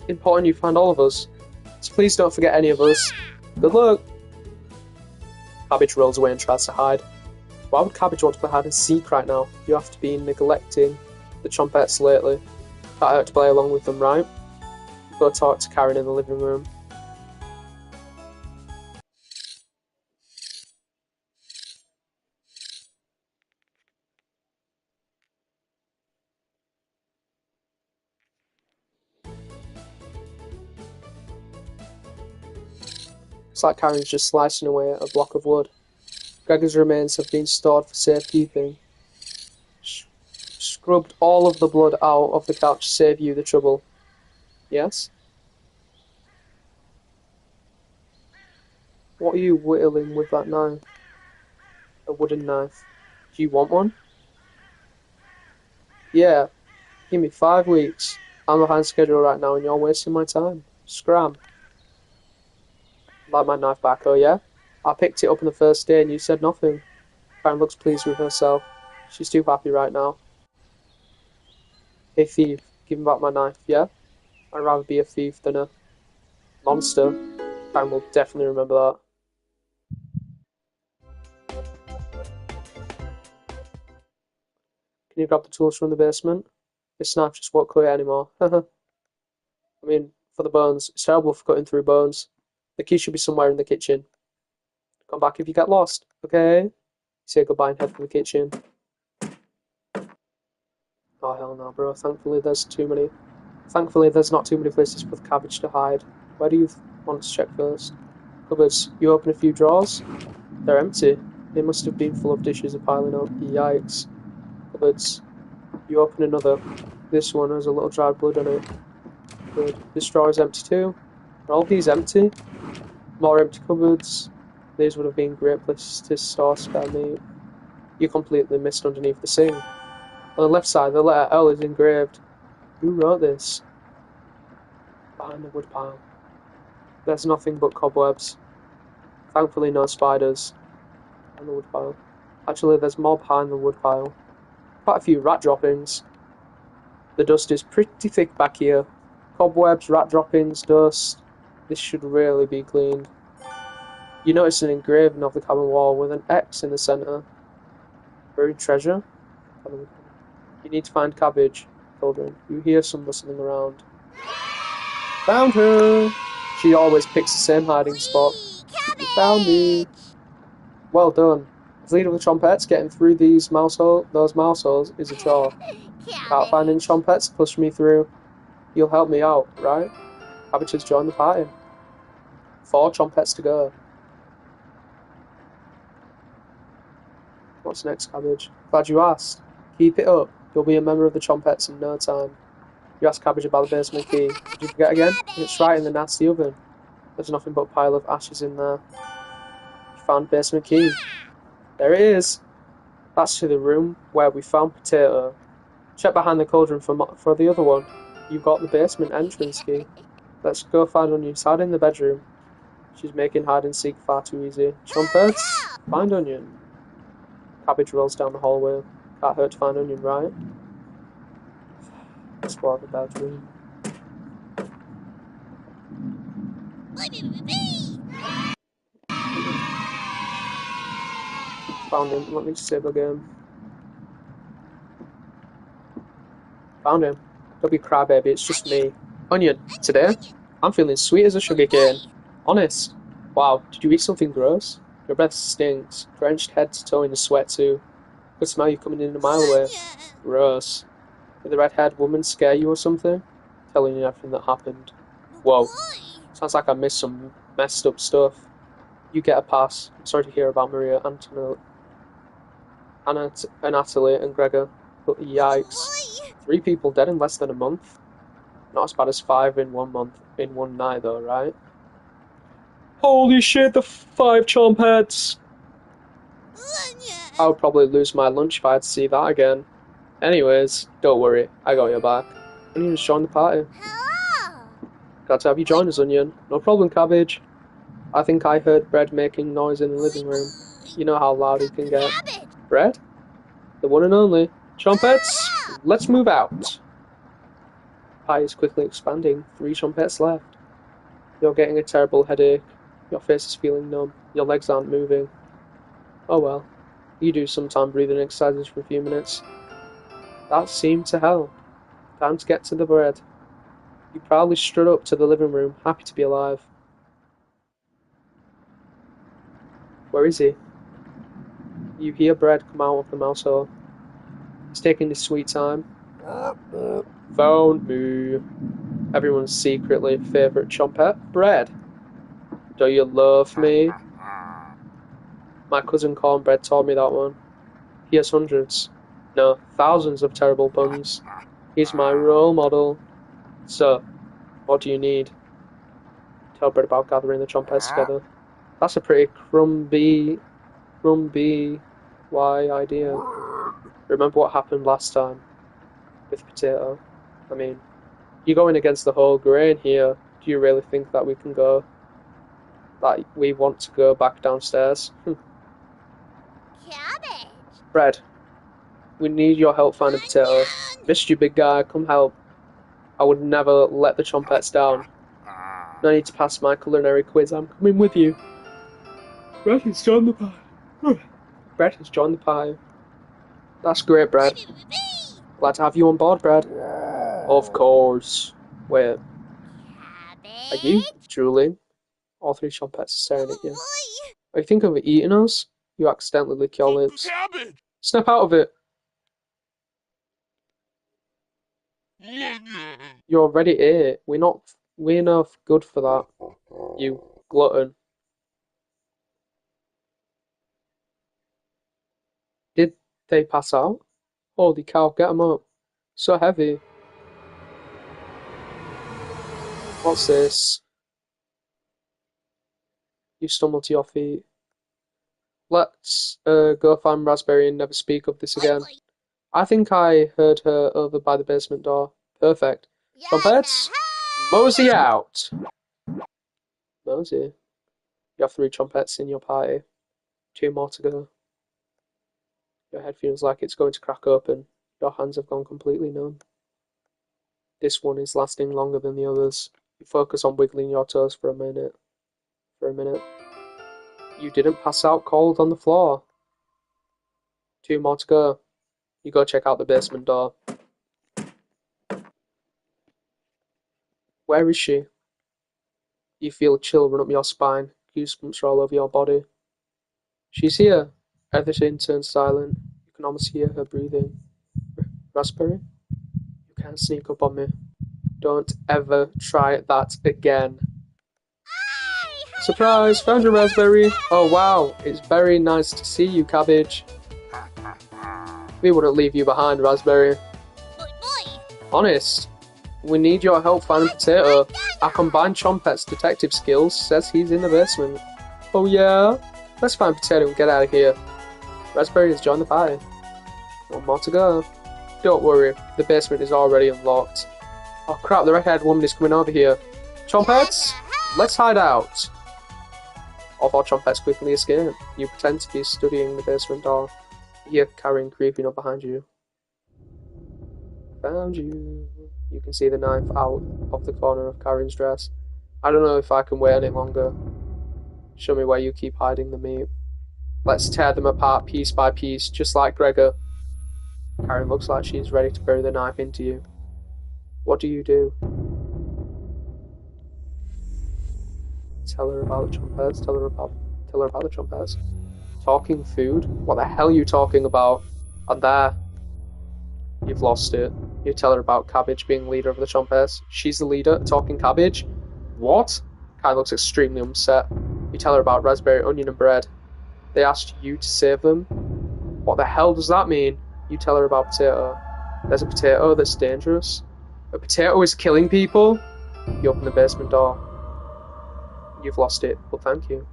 important you find all of us. So please don't forget any of us. Good luck! Cabbage rolls away and tries to hide. Why would Cabbage want to play hide and seek right now? You have to be neglecting the Trompettes lately. Can't hurt to play along with them, right? Go talk to Karen in the living room. It's like Karen's just slicing away at a block of wood. Gregor's remains have been stored for safekeeping. Scrubbed all of the blood out of the couch to save you the trouble. Yes? What are you whittling with that knife? A wooden knife. Do you want one? Yeah. Give me 5 weeks. I'm behind schedule right now and you're wasting my time. Scram. Like my knife back, oh yeah? I picked it up on the first day and you said nothing. Karen looks pleased with herself. She's too happy right now. Hey thief, give me back my knife, yeah? I'd rather be a thief than a monster. Karen will definitely remember that. Can you grab the tools from the basement? This knife just won't cut it anymore. I mean, for the bones, it's terrible for cutting through bones. The key should be somewhere in the kitchen. Come back if you get lost, okay? Say goodbye and head for the kitchen. Oh hell no, bro. Thankfully there's not too many places for the Cabbage to hide. Where do you want to check first? Cupboards. You open a few drawers. They're empty. They must have been full of dishes are piling up. Yikes. Cupboards. You open another. This one has a little dried blood on it. Good. This drawer is empty too. Are all these empty? More empty cupboards. These would have been great places to store spare meat. You completely missed underneath the sink. On the left side, the letter L is engraved. Who wrote this? Behind the woodpile. There's nothing but cobwebs. Thankfully, no spiders. Behind the woodpile. Actually, there's more behind the woodpile. Quite a few rat droppings. The dust is pretty thick back here. Cobwebs, rat droppings, dust. This should really be cleaned. You notice an engraving of the cabin wall with an X in the centre. Buried treasure? You need to find Cabbage, children. You hear some rustling around. Found her! She always picks the same hiding spot. You found me! Well done. As leader of the Trompettes, getting through those mouse holes is a chore. Can't find any Trompettes to push me through. You'll help me out, right? Cabbage has joined the party. 4 Trompettes to go. What's next, Cabbage? Glad you asked. Keep it up. You'll be a member of the Trompettes in no time. You asked Cabbage about the basement key. Did you forget again? It's right in the nasty oven. There's nothing but a pile of ashes in there. You found the basement key. There it is. That's to the room where we found Potato. Check behind the cauldron for the other one. You've got the basement entrance key. Let's go find Onion. Hide in the bedroom. She's making hide and seek far too easy. Trumpets, find Onion. Cabbage rolls down the hallway. Can't hurt to find Onion, right? Explore the bedroom. Found him. Let me disable game. Found him. Don't be crybaby, it's just me. Onion, today, I'm feeling sweet as a sugar cane. Honest. Wow, did you eat something gross? Your breath stinks. Drenched head to toe in the sweat too. Could smell you coming in a mile away. Gross. Did the red-haired woman scare you or something? Telling you everything that happened. Whoa. Sounds like I missed some messed up stuff. You get a pass. I'm sorry to hear about Maria, Natalie, and Gregor. But yikes. 3 people dead in less than a month? Not as bad as 5 in 1 month, in 1 night though, right? Holy shit, the 5 chomp heads! I would probably lose my lunch if I had to see that again. Anyways, don't worry, I got your back. Onion just joined the party. Glad to have you join us, Onion. No problem, Cabbage. I think I heard Bread making noise in the living room. You know how loud he can get. Bread? The one and only. Trumpets, let's move out. Pie is quickly expanding. 3 trumpets left. You're getting a terrible headache. Your face is feeling numb. Your legs aren't moving. Oh well. You do some time breathing exercises for a few minutes. That seemed to help. Time to get to the bread. You proudly strut up to the living room, happy to be alive. Where is he? You hear Bread come out of the mouse hole. He's taking his sweet time. Found me. Everyone's secretly favourite chompet, Bread. Do you love me? My cousin Cornbread taught me that one. He has hundreds, no, thousands of terrible puns. He's my role model. So, what do you need? Tell Bread about gathering the trumpets together. That's a pretty crumby idea. Remember what happened last time with Potato? I mean, you're going against the whole grain here. Do you really think that we can go? That we want to go back downstairs? Cabbage. Bread, we need your help finding Potato. Missed you, big guy. Come help. I would never let the trumpets down. I need to pass my culinary quiz. I'm coming with you. Bread has joined the pie. Bread has joined the pie. That's great, Bread. Glad to have you on board, Bread. Of course. Wait, are you drooling? All 3 trumpets are staring at you. Are you thinking of eating us? You accidentally lick your lips. Snap out of it! You already ate. We're not good for that. You glutton. Did they pass out? Holy cow, get them up. So heavy. What's this? You stumble to your feet. Let's go find Raspberry and never speak of this again. I think I heard her over by the basement door. Perfect. Trumpets, mosey out! Mosey? You have 3 trumpets in your party. 2 more to go. Your head feels like it's going to crack open. Your hands have gone completely numb. This one is lasting longer than the others. You focus on wiggling your toes for a minute. You didn't pass out cold on the floor. 2 more to go. You go check out the basement door. Where is she? You feel a chill run up your spine. Goosebumps are all over your body. She's here. Everything turns silent. You can almost hear her breathing. Raspberry? You can't sneak up on me. Don't ever try that again. Surprise! Found your Raspberry! Oh wow, it's very nice to see you, Cabbage. We wouldn't leave you behind, Raspberry. Honest, we need your help finding Potato. Our combined Chompet's detective skills says he's in the basement. Oh yeah? Let's find Potato and get out of here. Raspberry has joined the party. 1 more to go. Don't worry, the basement is already unlocked. Oh crap, the red-haired woman is coming over here. Chompets, let's hide out. All 4 Chompets quickly escape. You pretend to be studying the basement door. You hear Karen creeping up behind you. Found you. You can see the knife out of the corner of Karen's dress. I don't know if I can wait any longer. Show me where you keep hiding the meat. Let's tear them apart piece by piece, just like Gregor. Karen looks like she's ready to bury the knife into you. What do you do? Tell her about the Chompets. Tell her about the Chompets. Talking food? What the hell are you talking about? And there. You've lost it. You tell her about Cabbage being leader of the Chompets. She's the leader, talking Cabbage? What? Karen looks extremely upset. You tell her about Raspberry, Onion, and Bread. They asked you to save them? What the hell does that mean? You tell her about Potato. There's a Potato that's dangerous. A Potato is killing people? You open the basement door. You've lost it, but thank you.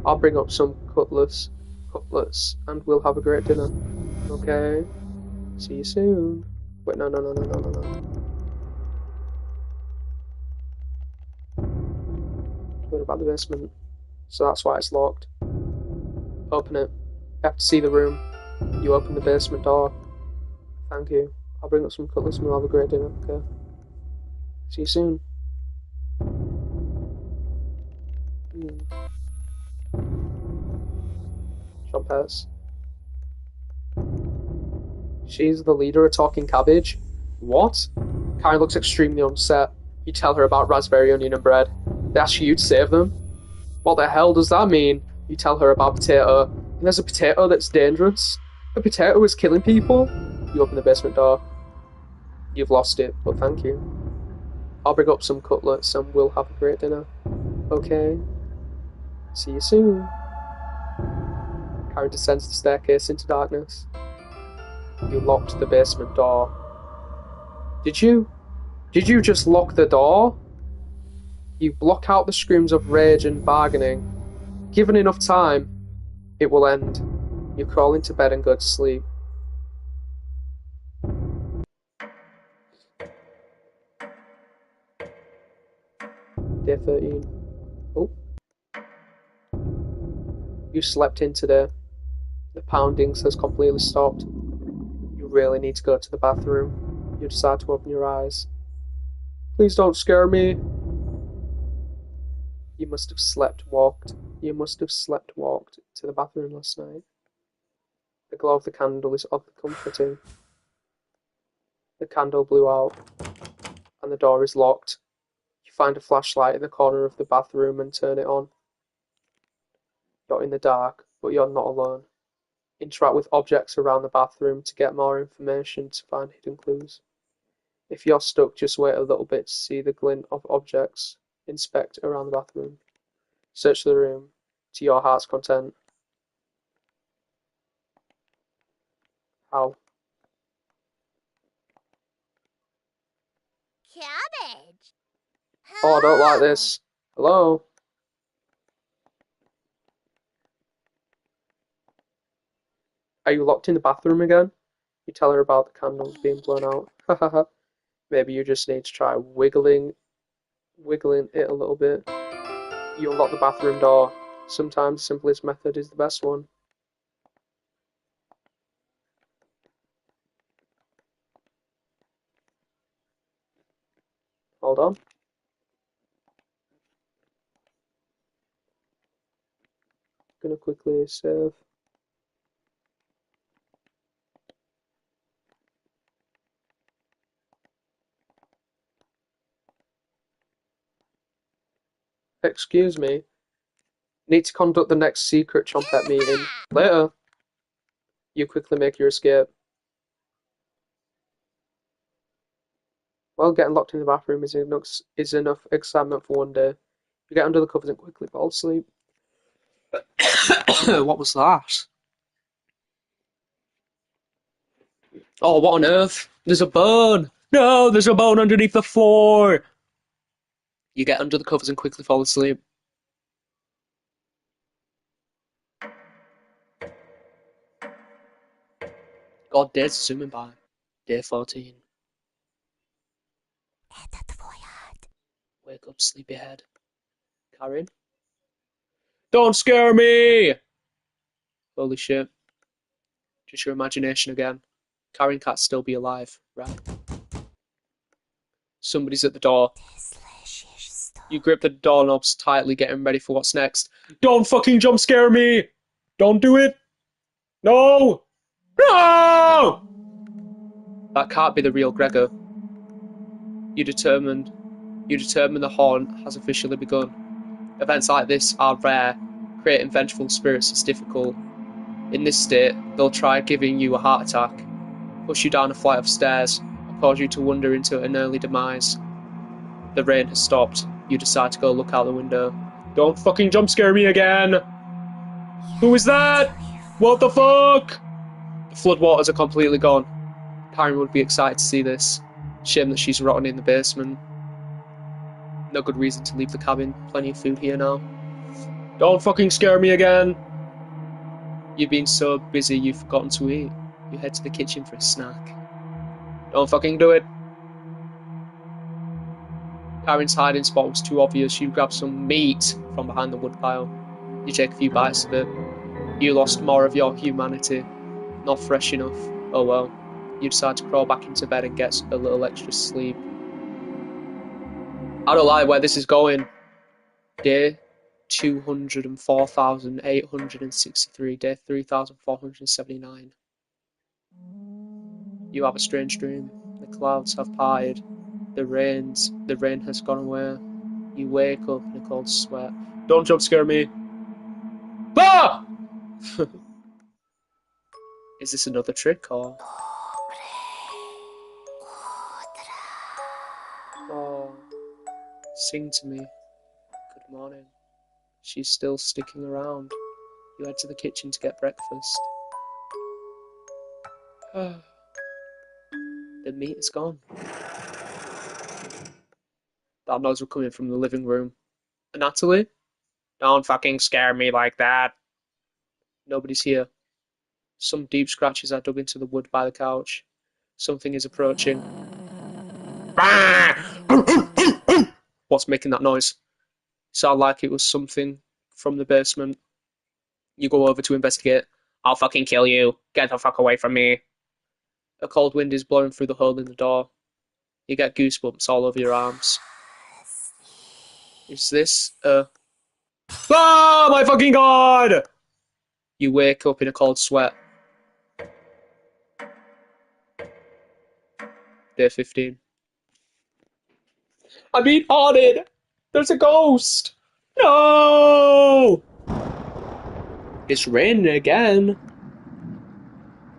I'll bring up some cutlets, and we'll have a great dinner. Okay? See you soon. Wait, no. What about the basement? So that's why it's locked. Open it. You have to see the room. You open the basement door. Thank you. I'll bring up some cutlets and we'll have a great dinner, okay? See you soon. Chompets. She's the leader of Talking Cabbage. What? Karen looks extremely upset. You tell her about Raspberry, Onion, and Bread. They ask you to save them. What the hell does that mean? You tell her about Potato. And there's a Potato that's dangerous. A Potato is killing people. You open the basement door. You've lost it, but thank you. I'll bring up some cutlets and we'll have a great dinner. Okay? See you soon. Karen descends the staircase into darkness. You locked the basement door. Did you? Did you just lock the door? You block out the screams of rage and bargaining. Given enough time, it will end. You crawl into bed and go to sleep. Day 13. Oh. You slept in today. The poundings has completely stopped. You really need to go to the bathroom. You decide to open your eyes. Please don't scare me. You must have slept walked to the bathroom last night. The glow of the candle is oddly comforting. The candle blew out, and the door is locked. You find a flashlight in the corner of the bathroom and turn it on. You're in the dark, but you're not alone. Interact with objects around the bathroom to get more information to find hidden clues. If you're stuck, just wait a little bit to see the glint of objects. Inspect around the bathroom. Search the room to your heart's content. How? Cabbage. Oh, I don't like this. Hello? Are you locked in the bathroom again? You tell her about the candles being blown out. Maybe you just need to try wiggling it a little bit. You unlock the bathroom door. Sometimes the simplest method is the best one. Hold on. Gonna quickly save. Excuse me. Need to conduct the next secret Chompette meeting. Later. You quickly make your escape. Well, getting locked in the bathroom is enough excitement for one day. You get under the covers and quickly fall asleep. What was that? Oh, what on earth? There's a bone! No, there's a bone underneath the floor! You get under the covers and quickly fall asleep. God, days are zooming by. Day 14. Wake up, sleepyhead. Karen? Don't scare me! Holy shit. Just your imagination again. Karen can't still be alive, right? Somebody's at the door. You grip the doorknobs tightly, getting ready for what's next. Don't fucking jump scare me! Don't do it! No! No! That can't be the real Gregor. You determine the haunt has officially begun. Events like this are rare. Creating vengeful spirits is difficult. In this state, they'll try giving you a heart attack, push you down a flight of stairs, or cause you to wander into an early demise. The rain has stopped. You decide to go look out the window. Don't fucking jump scare me again! Who is that? What the fuck? The floodwaters are completely gone. Karen would be excited to see this. Shame that she's rotting in the basement. No good reason to leave the cabin. Plenty of food here now. Don't fucking scare me again! You've been so busy you've forgotten to eat. You head to the kitchen for a snack. Don't fucking do it! Karen's hiding spot was too obvious. You grab some meat from behind the woodpile. You take a few bites of it. You lost more of your humanity. Not fresh enough. Oh well. You decide to crawl back into bed and get a little extra sleep. I don't like where this is going. Day 204,863. Day 3,479. You have a strange dream. The clouds have parted. The rain has gone away. You wake up in a cold sweat. Don't jump scare me. Ah! Is this another trick or? Oh, sing to me. Good morning. She's still sticking around. You head to the kitchen to get breakfast. The meat is gone. That noise was coming from the living room. Natalie? Don't fucking scare me like that. Nobody's here. Some deep scratches are dug into the wood by the couch. Something is approaching. What's making that noise? Sounded like it was something from the basement. You go over to investigate. I'll fucking kill you. Get the fuck away from me. A cold wind is blowing through the hole in the door. You get goosebumps all over your arms. Is this Ah, my fucking god! You wake up in a cold sweat. Day 15. I'm being haunted! There's a ghost! No! It's raining again.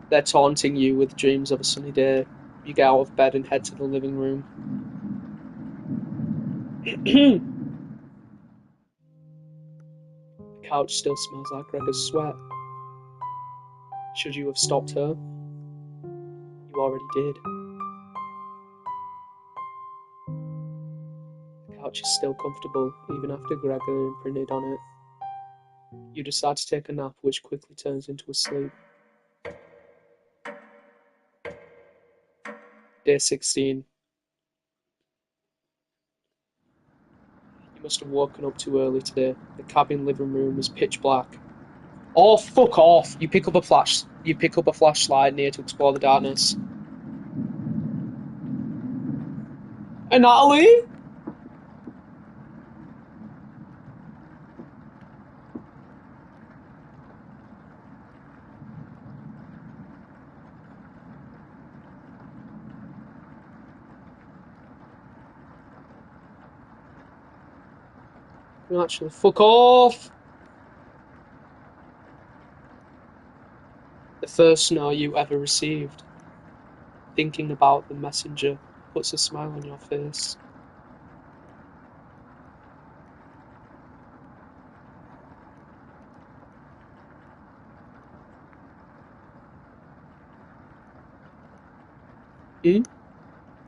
They're taunting you with dreams of a sunny day. You get out of bed and head to the living room. The couch still smells like Gregor's sweat. Should you have stopped her? You already did. The couch is still comfortable, even after Gregor imprinted on it. You decide to take a nap, which quickly turns into a sleep. Day 16. You must have woken up too early today. The cabin living room is pitch black. Oh, fuck off! You pick up a flashlight near to explore the darkness. And Natalie? Actually, fuck off! The first no you ever received. Thinking about the messenger puts a smile on your face. Hmm?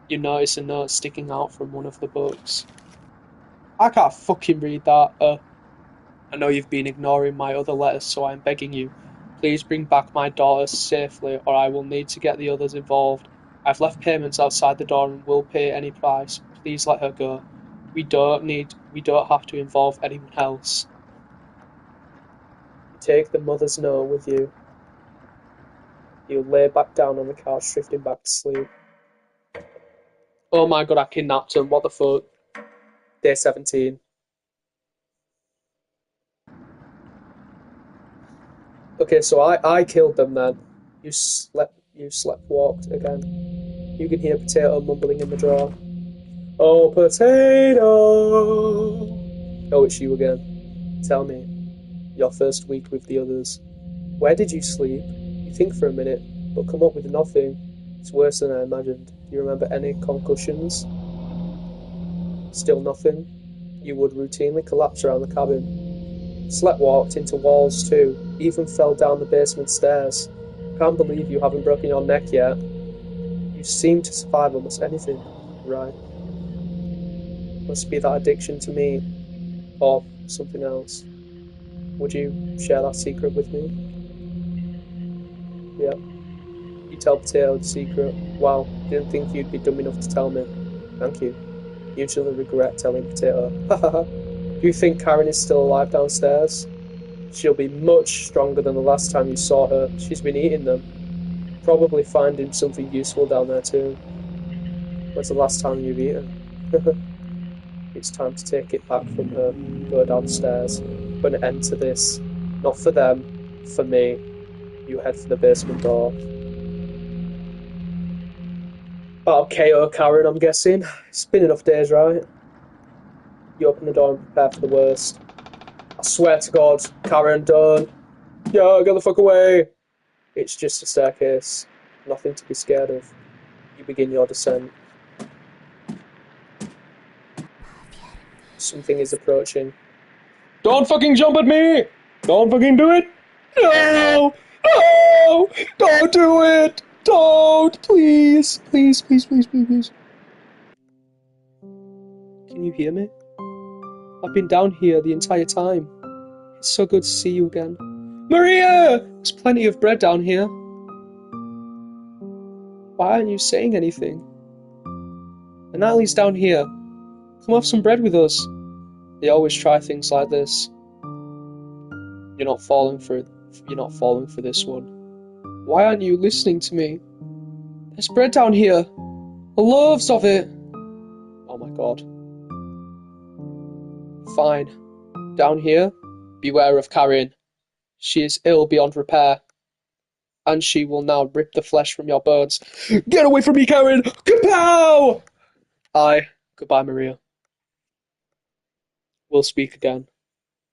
You notice a note sticking out from one of the books. I can't fucking read that. I know you've been ignoring my other letters, so I'm begging you. Please bring back my daughter safely, or I will need to get the others involved. I've left payments outside the door and will pay any price. Please let her go. We don't have to involve anyone else. You take the mother's note with you. You lay back down on the couch, drifting back to sleep. Oh my god, I kidnapped him. What the fuck? Day 17. Okay, so I killed them then. You slept walked again. You can hear Potato mumbling in the drawer. Oh, Potato! Oh, it's you again. Tell me, your first week with the others. Where did you sleep? You think for a minute, but come up with nothing. It's worse than I imagined. Do you remember any concussions? Still nothing? You would routinely collapse around the cabin. Sleptwalked into walls too, even fell down the basement stairs. Can't believe you haven't broken your neck yet. You seem to survive almost anything, right? Must be that addiction to me, or something else. Would you share that secret with me? Yeah. You tell Potato the secret. Wow, didn't think you'd be dumb enough to tell me. Thank you. Usually regret telling Potato. Hahaha. Do you think Karen is still alive downstairs? She'll be much stronger than the last time you saw her. She's been eating them. Probably finding something useful down there too. When's the last time you've eaten? It's time to take it back from her. Go downstairs. Put an end to this. Not for them, for me. You head for the basement door. Oh, KO Karen, I'm guessing. It's been enough days, right? You open the door and prepare for the worst. I swear to God, Karen, don't. Yo, get the fuck away! It's just a staircase. Nothing to be scared of. You begin your descent. Something is approaching. Don't fucking jump at me! Don't fucking do it! No! No! Don't do it! Don't! Please! Please, please, please, please, please. Can you hear me? I've been down here the entire time. It's so good to see you again. Maria! There's plenty of bread down here. Why aren't you saying anything? And Natalie's down here. Come have some bread with us. They always try things like this. You're not falling for this one. Why aren't you listening to me? There's bread down here. Loaves of it. Oh my god. Fine. Down here, beware of Karen. She is ill beyond repair. And she will now rip the flesh from your bones. Get away from me, Karen! Kapow! Goodbye, Maria. We'll speak again.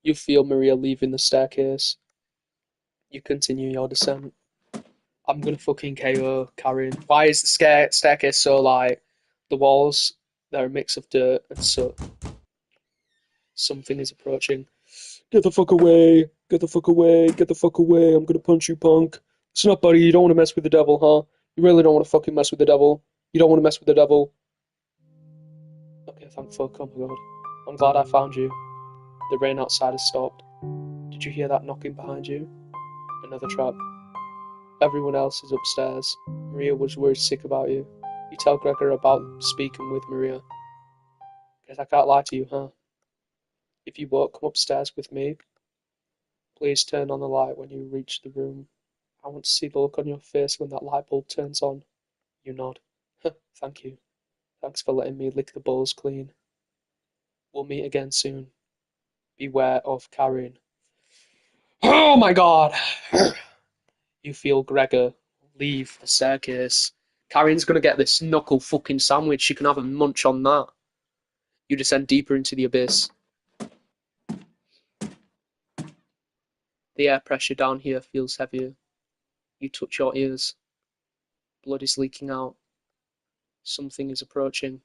You feel Maria leaving the staircase. You continue your descent. I'm gonna fucking KO Karen. Why is the staircase so light? The walls, they're a mix of dirt and soot. Something is approaching. Get the fuck away! Get the fuck away! Get the fuck away! I'm gonna punch you, punk. Listen up, buddy. You don't want to mess with the devil, huh? You really don't want to fucking mess with the devil. You don't want to mess with the devil. Okay, thank fuck. Oh my god. I'm glad I found you. The rain outside has stopped. Did you hear that knocking behind you? Another trap. Everyone else is upstairs. Maria was worried sick about you. You tell Gregor about speaking with Maria. Guess I can't lie to you, huh? If you won't come upstairs with me, please turn on the light when you reach the room. I want to see the look on your face when that light bulb turns on. You nod. Thank you. Thanks for letting me lick the bowls clean. We'll meet again soon. Beware of Karen. Oh my god! You feel Gregor leave the staircase. Karen's gonna get this knuckle fucking sandwich. She can have a munch on that. You descend deeper into the abyss. The air pressure down here feels heavier. You touch your ears. Blood is leaking out. Something is approaching.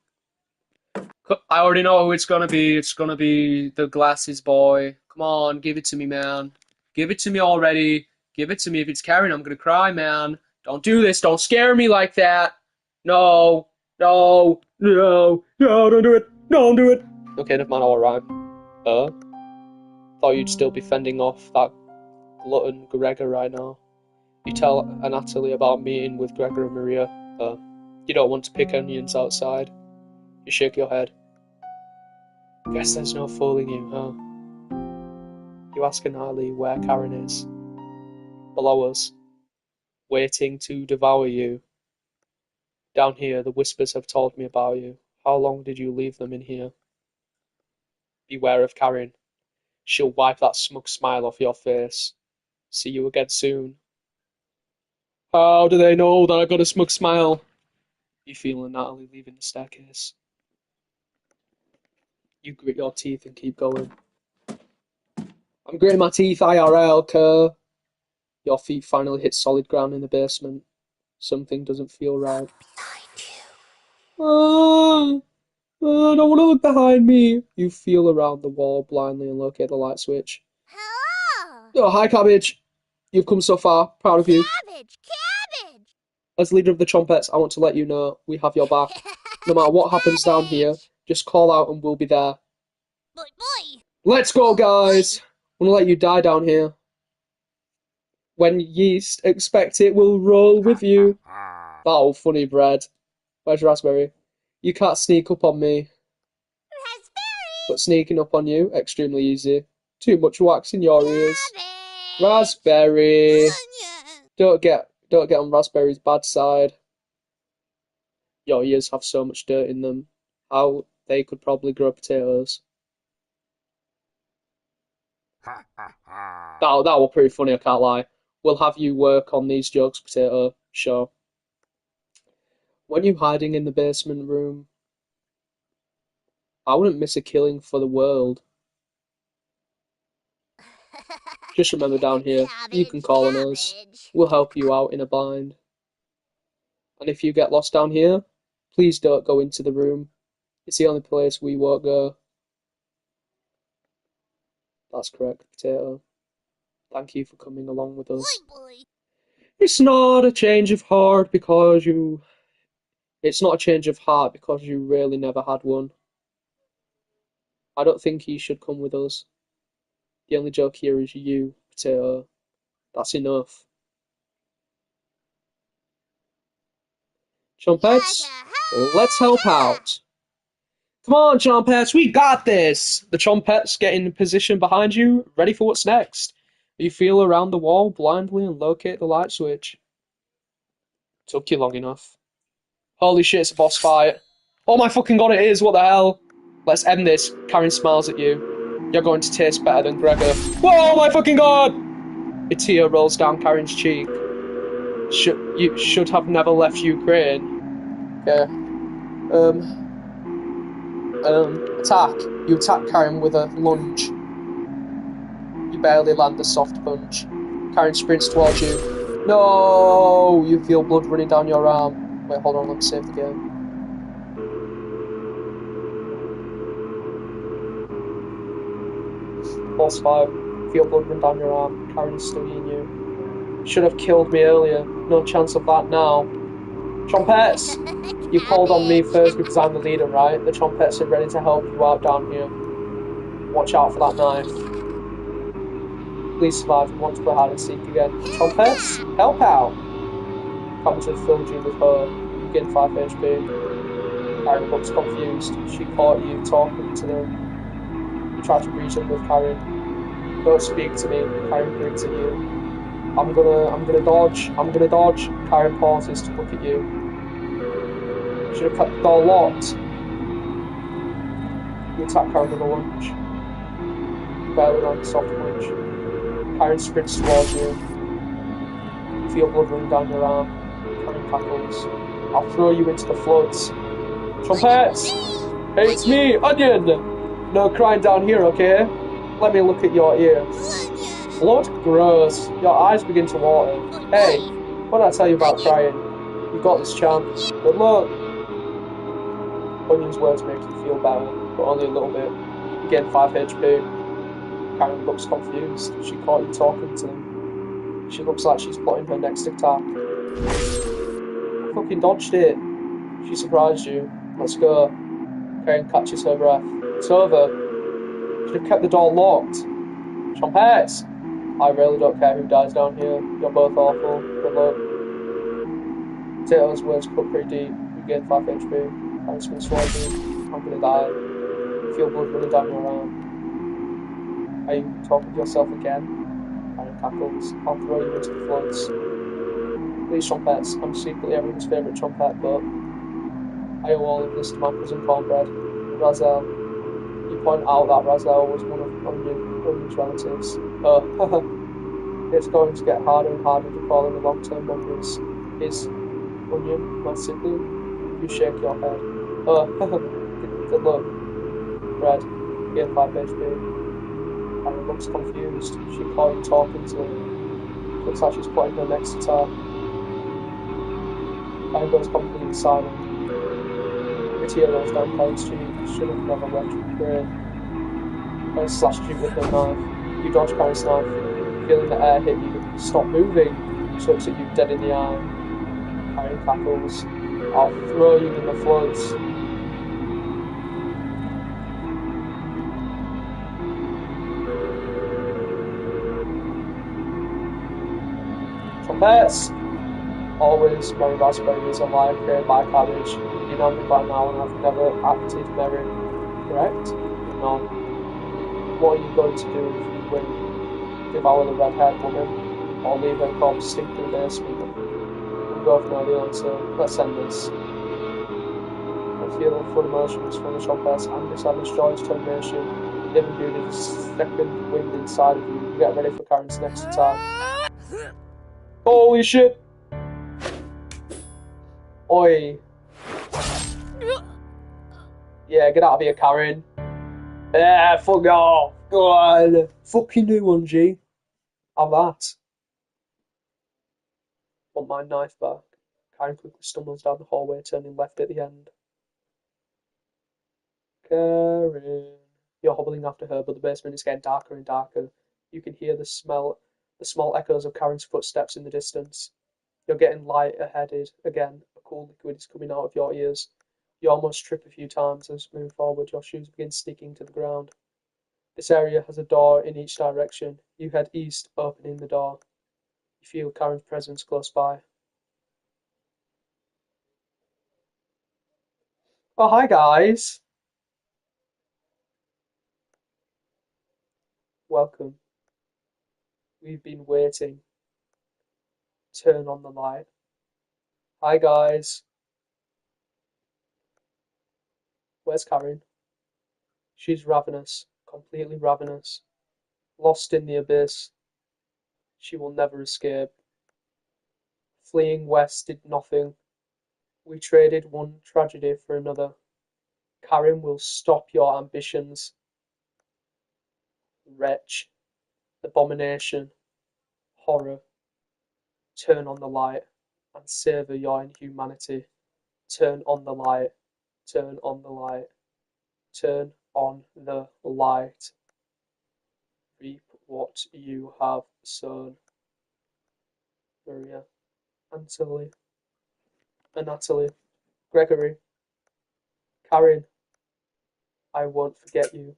I already know who it's gonna be. It's gonna be the glasses boy. Come on, give it to me, man. Give it to me already. Give it to me. If it's Karen, I'm gonna cry, man. Don't do this. Don't scare me like that. No. No. No. No, don't do it. Don't do it. Okay, never mind, alright. Thought you'd still be fending off that glutton Gregor right now. You tell Anatoly about meeting with Gregor and Maria. You don't want to pick onions outside. You shake your head. Guess there's no fooling you, huh? You ask Anatoly where Karen is. Below us. Waiting to devour you. Down here, the whispers have told me about you. How long did you leave them in here? Beware of Karen. She'll wipe that smug smile off your face. See you again soon. How do they know that I got a smug smile? You feel Anatoly leaving the staircase. You grit your teeth and keep going. I'm gritting my teeth, IRL, Kerr. Your feet finally hit solid ground in the basement. Something doesn't feel right. I don't want to look behind me. You feel around the wall blindly and locate the light switch. Hello! Oh, hi, Cabbage. You've come so far. Proud of you. Cabbage! Cabbage! As leader of the Chompettes, I want to let you know we have your back. No matter what happens down here, just call out and we'll be there. Boy! Let's go, guys! I'm gonna let you die down here. When yeast expect it will roll with you. Oh, funny bread. Where's Raspberry? You can't sneak up on me. Raspberry! But sneaking up on you, extremely easy. Too much wax in your ears. Raspberry! Don't get on Raspberry's bad side. Your ears have so much dirt in them. How they could probably grow potatoes. That was pretty funny, I can't lie. We'll have you work on these jokes, Potato. Sure. When you hiding in the basement room, I wouldn't miss a killing for the world. Just remember down here, you can call on us. We'll help you out in a bind. And if you get lost down here, please don't go into the room. It's the only place we won't go. That's correct, Potato. Thank you for coming along with us. It's not a change of heart because you... It's not a change of heart because you really never had one. I don't think you should come with us. The only joke here is you, Potato. That's enough. Chompettes, let's help out. Come on, Chompettes, we got this! The Chompettes get in position behind you, ready for what's next. You feel around the wall blindly and locate the light switch. Took you long enough. Holy shit, it's a boss fight. Oh my fucking god, it is, what the hell? Let's end this. Karen smiles at you. You're going to taste better than Gregor. Whoa, my fucking god! A tear rolls down Karen's cheek. You should have never left Ukraine. Okay. Attack. You attack Karen with a lunge. You barely land a soft punch. Karen sprints towards you. No! You feel blood running down your arm. Wait, hold on, let me save the game. Boss 5. Feel blood run down your arm. Karen is studying you. Should have killed me earlier. No chance of that now. Chompettes! You called on me first because I'm the leader, right? The Chompettes are ready to help you out down here. Watch out for that knife. Please survive and want to play hide and seek again. Chompettes, help out! Comes have filled you with her. You gain 5 HP. Karen looks confused. She caught you talking to them. You try to reason with Karen. Don't speak to me. Karen grins at you. I'm gonna dodge. Karen pauses to look at you. Should have kept the door locked. You attack Karen with a lunge. Barely land a soft punch. Karen sprints towards you. You feel blood running down your arm. Karen cackles. I'll throw you into the floods. Chompettes! Hey, it's me, Onion! No crying down here, okay? Let me look at your ear. Blood? Gross. Your eyes begin to water. Boy, Hey, boy. what did I tell you about crying? You got this chance. But look, Onion's words make you feel better, but only a little bit. You gain 5 HP. Karen looks confused. She caught you talking to them. She looks like she's plotting her next attack. I fucking dodged it. She surprised you. Let's go. Karen catches her breath. It's over. Should have kept the door locked. Trumpets! I really don't care who dies down here. You're both awful. Good luck. Taylor's words cut pretty deep. You gain 5 HP. Karen's gonna swallow you. I'm gonna die. You feel blood running down your arm. Are you talking to yourself again? Karen cackles. I'll throw you into the floods. Please, Trumpets. I'm secretly everyone's favourite trumpet, but I owe all of this to my cousin Cornbread. Razel. You point out that Razel was one of Onion's relatives. It's going to get harder and harder to call in the long-term memories. Is Onion my sibling? You shake your head. Good luck. Red, gain 5 HP. Karen looks confused. She caught you talking to him. Looks like she's plotting her next attack. Karen goes completely silent. A tear rolls down Karen's cheek. Should have never wept with grain. Karen slashes you with her knife. You dodge Karen's knife. Feeling the air hit you. Stop moving! She looks at you dead in the eye. Karen cackles. I'll throw you in the floods. Trumpets! Always merry raspberries are live created by cabbage. You know me by now and I've never acted merry. Correct? No. What are you going to do if you win? Devour the red-haired woman, or leave her corpse sink in the basement? We both know the answer. Let's end this. I feel full emotions from the Trumpets, anger, sadness, joy, determination. They have imbued a second wind inside of you. You get ready for Karen's next attack. Holy shit! Oi. Yeah, get out of here, Karen. Yeah, fuck off. Go on. Fucking new one, G. Have that. Want my knife back. Karen quickly stumbles down the hallway, turning left at the end. Karen. You're hobbling after her, but the basement is getting darker and darker. You can hear the small echoes of Karen's footsteps in the distance. You're getting light-headed again. A cool liquid is coming out of your ears. You almost trip a few times as you move forward. Your shoes begin sticking to the ground. This area has a door in each direction. You head east, opening the door. You feel Karen's presence close by. Oh, hi guys. Welcome. We've been waiting. Turn on the light. Hi guys. Where's Karen? She's ravenous, completely ravenous. Lost in the abyss. She will never escape. Fleeing west did nothing. We traded one tragedy for another. Karen will stop your ambitions. Wretch. Abomination. Horror. Turn on the light and savour your inhumanity. Turn on the light. Turn on the light. Turn on the light. Reap what you have sown. Maria. Natalie. Gregory. Karen. I won't forget you.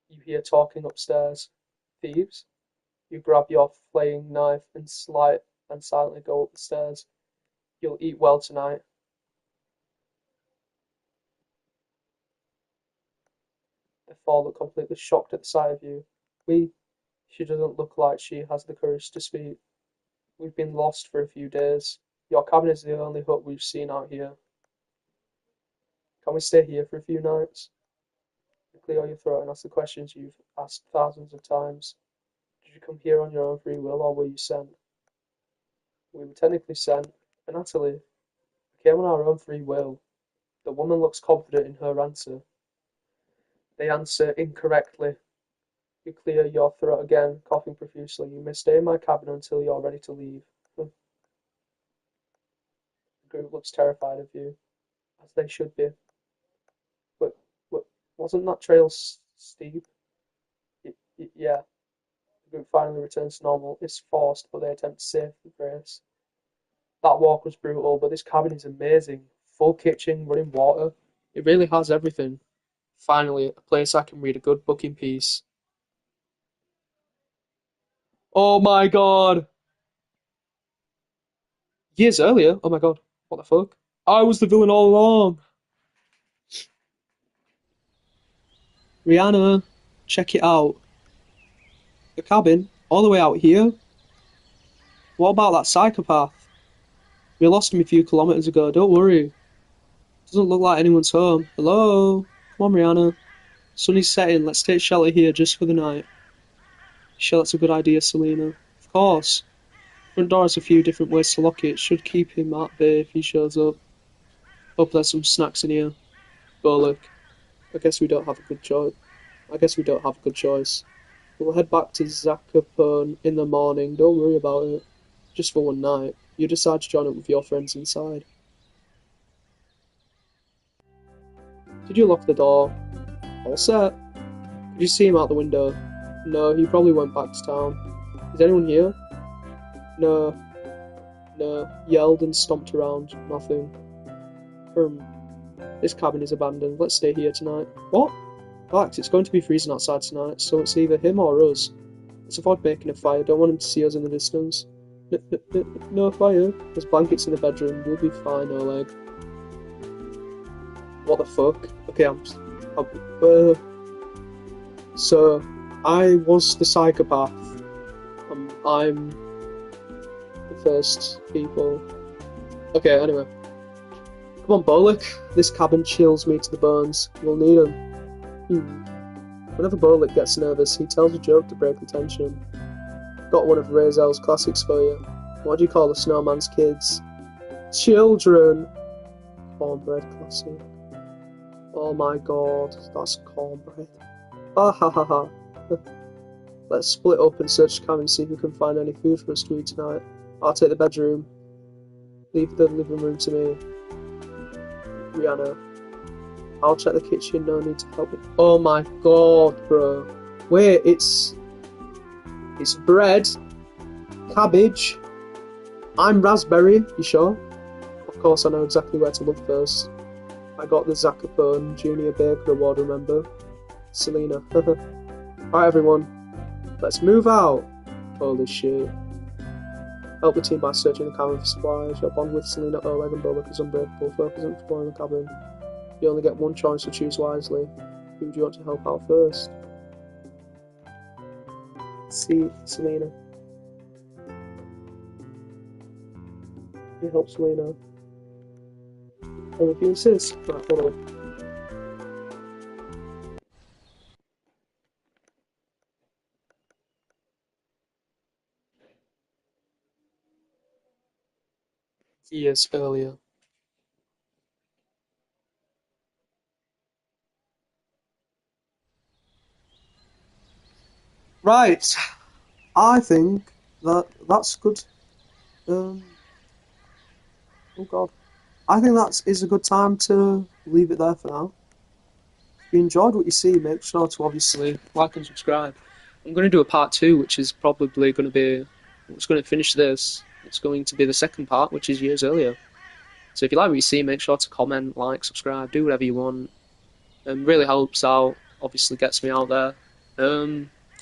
You hear talking upstairs. Thieves? You grab your flaying knife and silently go up the stairs. You'll eat well tonight. They fall look completely shocked at the sight of you. She doesn't look like she has the courage to speak. We've been lost for a few days. Your cabin is the only hut we've seen out here. Can we stay here for a few nights? You clear your throat and ask the questions you've asked thousands of times. Did you come here on your own free will, or were you sent? We were technically sent. And Natalie, we came on our own free will. The woman looks confident in her answer. They answer incorrectly. You clear your throat again, coughing profusely. You may stay in my cabin until you're ready to leave. The group looks terrified of you, as they should be. But, but wasn't that trail steep? Yeah. The group finally returns to normal. It's forced, but they attempt to save the grace. That walk was brutal, but this cabin is amazing. Full kitchen, running water. It really has everything. Finally, a place I can read a good book in peace. Oh my god! Years earlier? Oh my god. What the fuck? I was the villain all along! Rihanna, check it out. The cabin? All the way out here? What about that psychopath? We lost him a few kilometers ago, don't worry. Doesn't look like anyone's home. Hello? Come on, Rihanna. Sun is setting, let's take shelter here just for the night. Sure, that's a good idea, Selena. Of course. Front door has a few different ways to lock it. Should keep him at bay if he shows up. Hope there's some snacks in here. Bollock. I guess we don't have a good choice. We'll head back to Zacapone in the morning. Don't worry about it. Just for one night. You decide to join up with your friends inside. Did you lock the door? All set. Did you see him out the window? No, he probably went back to town. Is anyone here? No. Yelled and stomped around. Nothing. This cabin is abandoned. Let's stay here tonight. What? Alex, it's going to be freezing outside tonight, so it's either him or us. Let's avoid making a fire. Don't want him to see us in the distance. No fire. There's blankets in the bedroom. We'll be fine, Oleg. What the fuck? Okay, so, I was the psychopath. I'm the first people. Okay, anyway. Come on, Bollock. This cabin chills me to the bones. We'll need him. Whenever Bollock gets nervous, he tells a joke to break the tension. Got one of Razel's classics for you. What do you call the snowman's kids? Children! Cornbread classic. Oh my god, that's cornbread. Ah ha ha ha. Let's split up and search the cabin and see if we can find any food for us to eat tonight. I'll take the bedroom. Leave the living room to me. Rihanna. I'll check the kitchen, no need to help me. Oh my god, bro. Wait, it's bread, cabbage. I'm raspberry, you sure? Of course I know exactly where to look first. I got the Zacapone Junior Baker Award, remember? Selena. Alright everyone, let's move out. Holy shit. Help the team by searching the cabin for supplies. Your bond with Selena, Oleg and Bollock is unbreakable. Focus on exploring the cabin. You only get one choice, so choose wisely. Who do you want to help out first? See, Selena. You help Selena. And if you insist, right, hold on. Years earlier. Right, I think that's good. Oh god, I think that is a good time to leave it there for now. If you enjoyed what you see, make sure to obviously like and subscribe. I'm going to do a part 2, which is probably going to be. It's going to finish this. It's going to be the second part, which is years earlier. So if you like what you see, make sure to comment, like, subscribe, do whatever you want. Really helps out. Obviously gets me out there.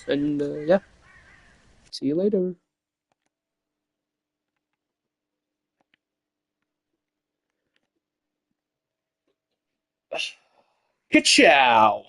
Yeah. See you later. Ka-chow!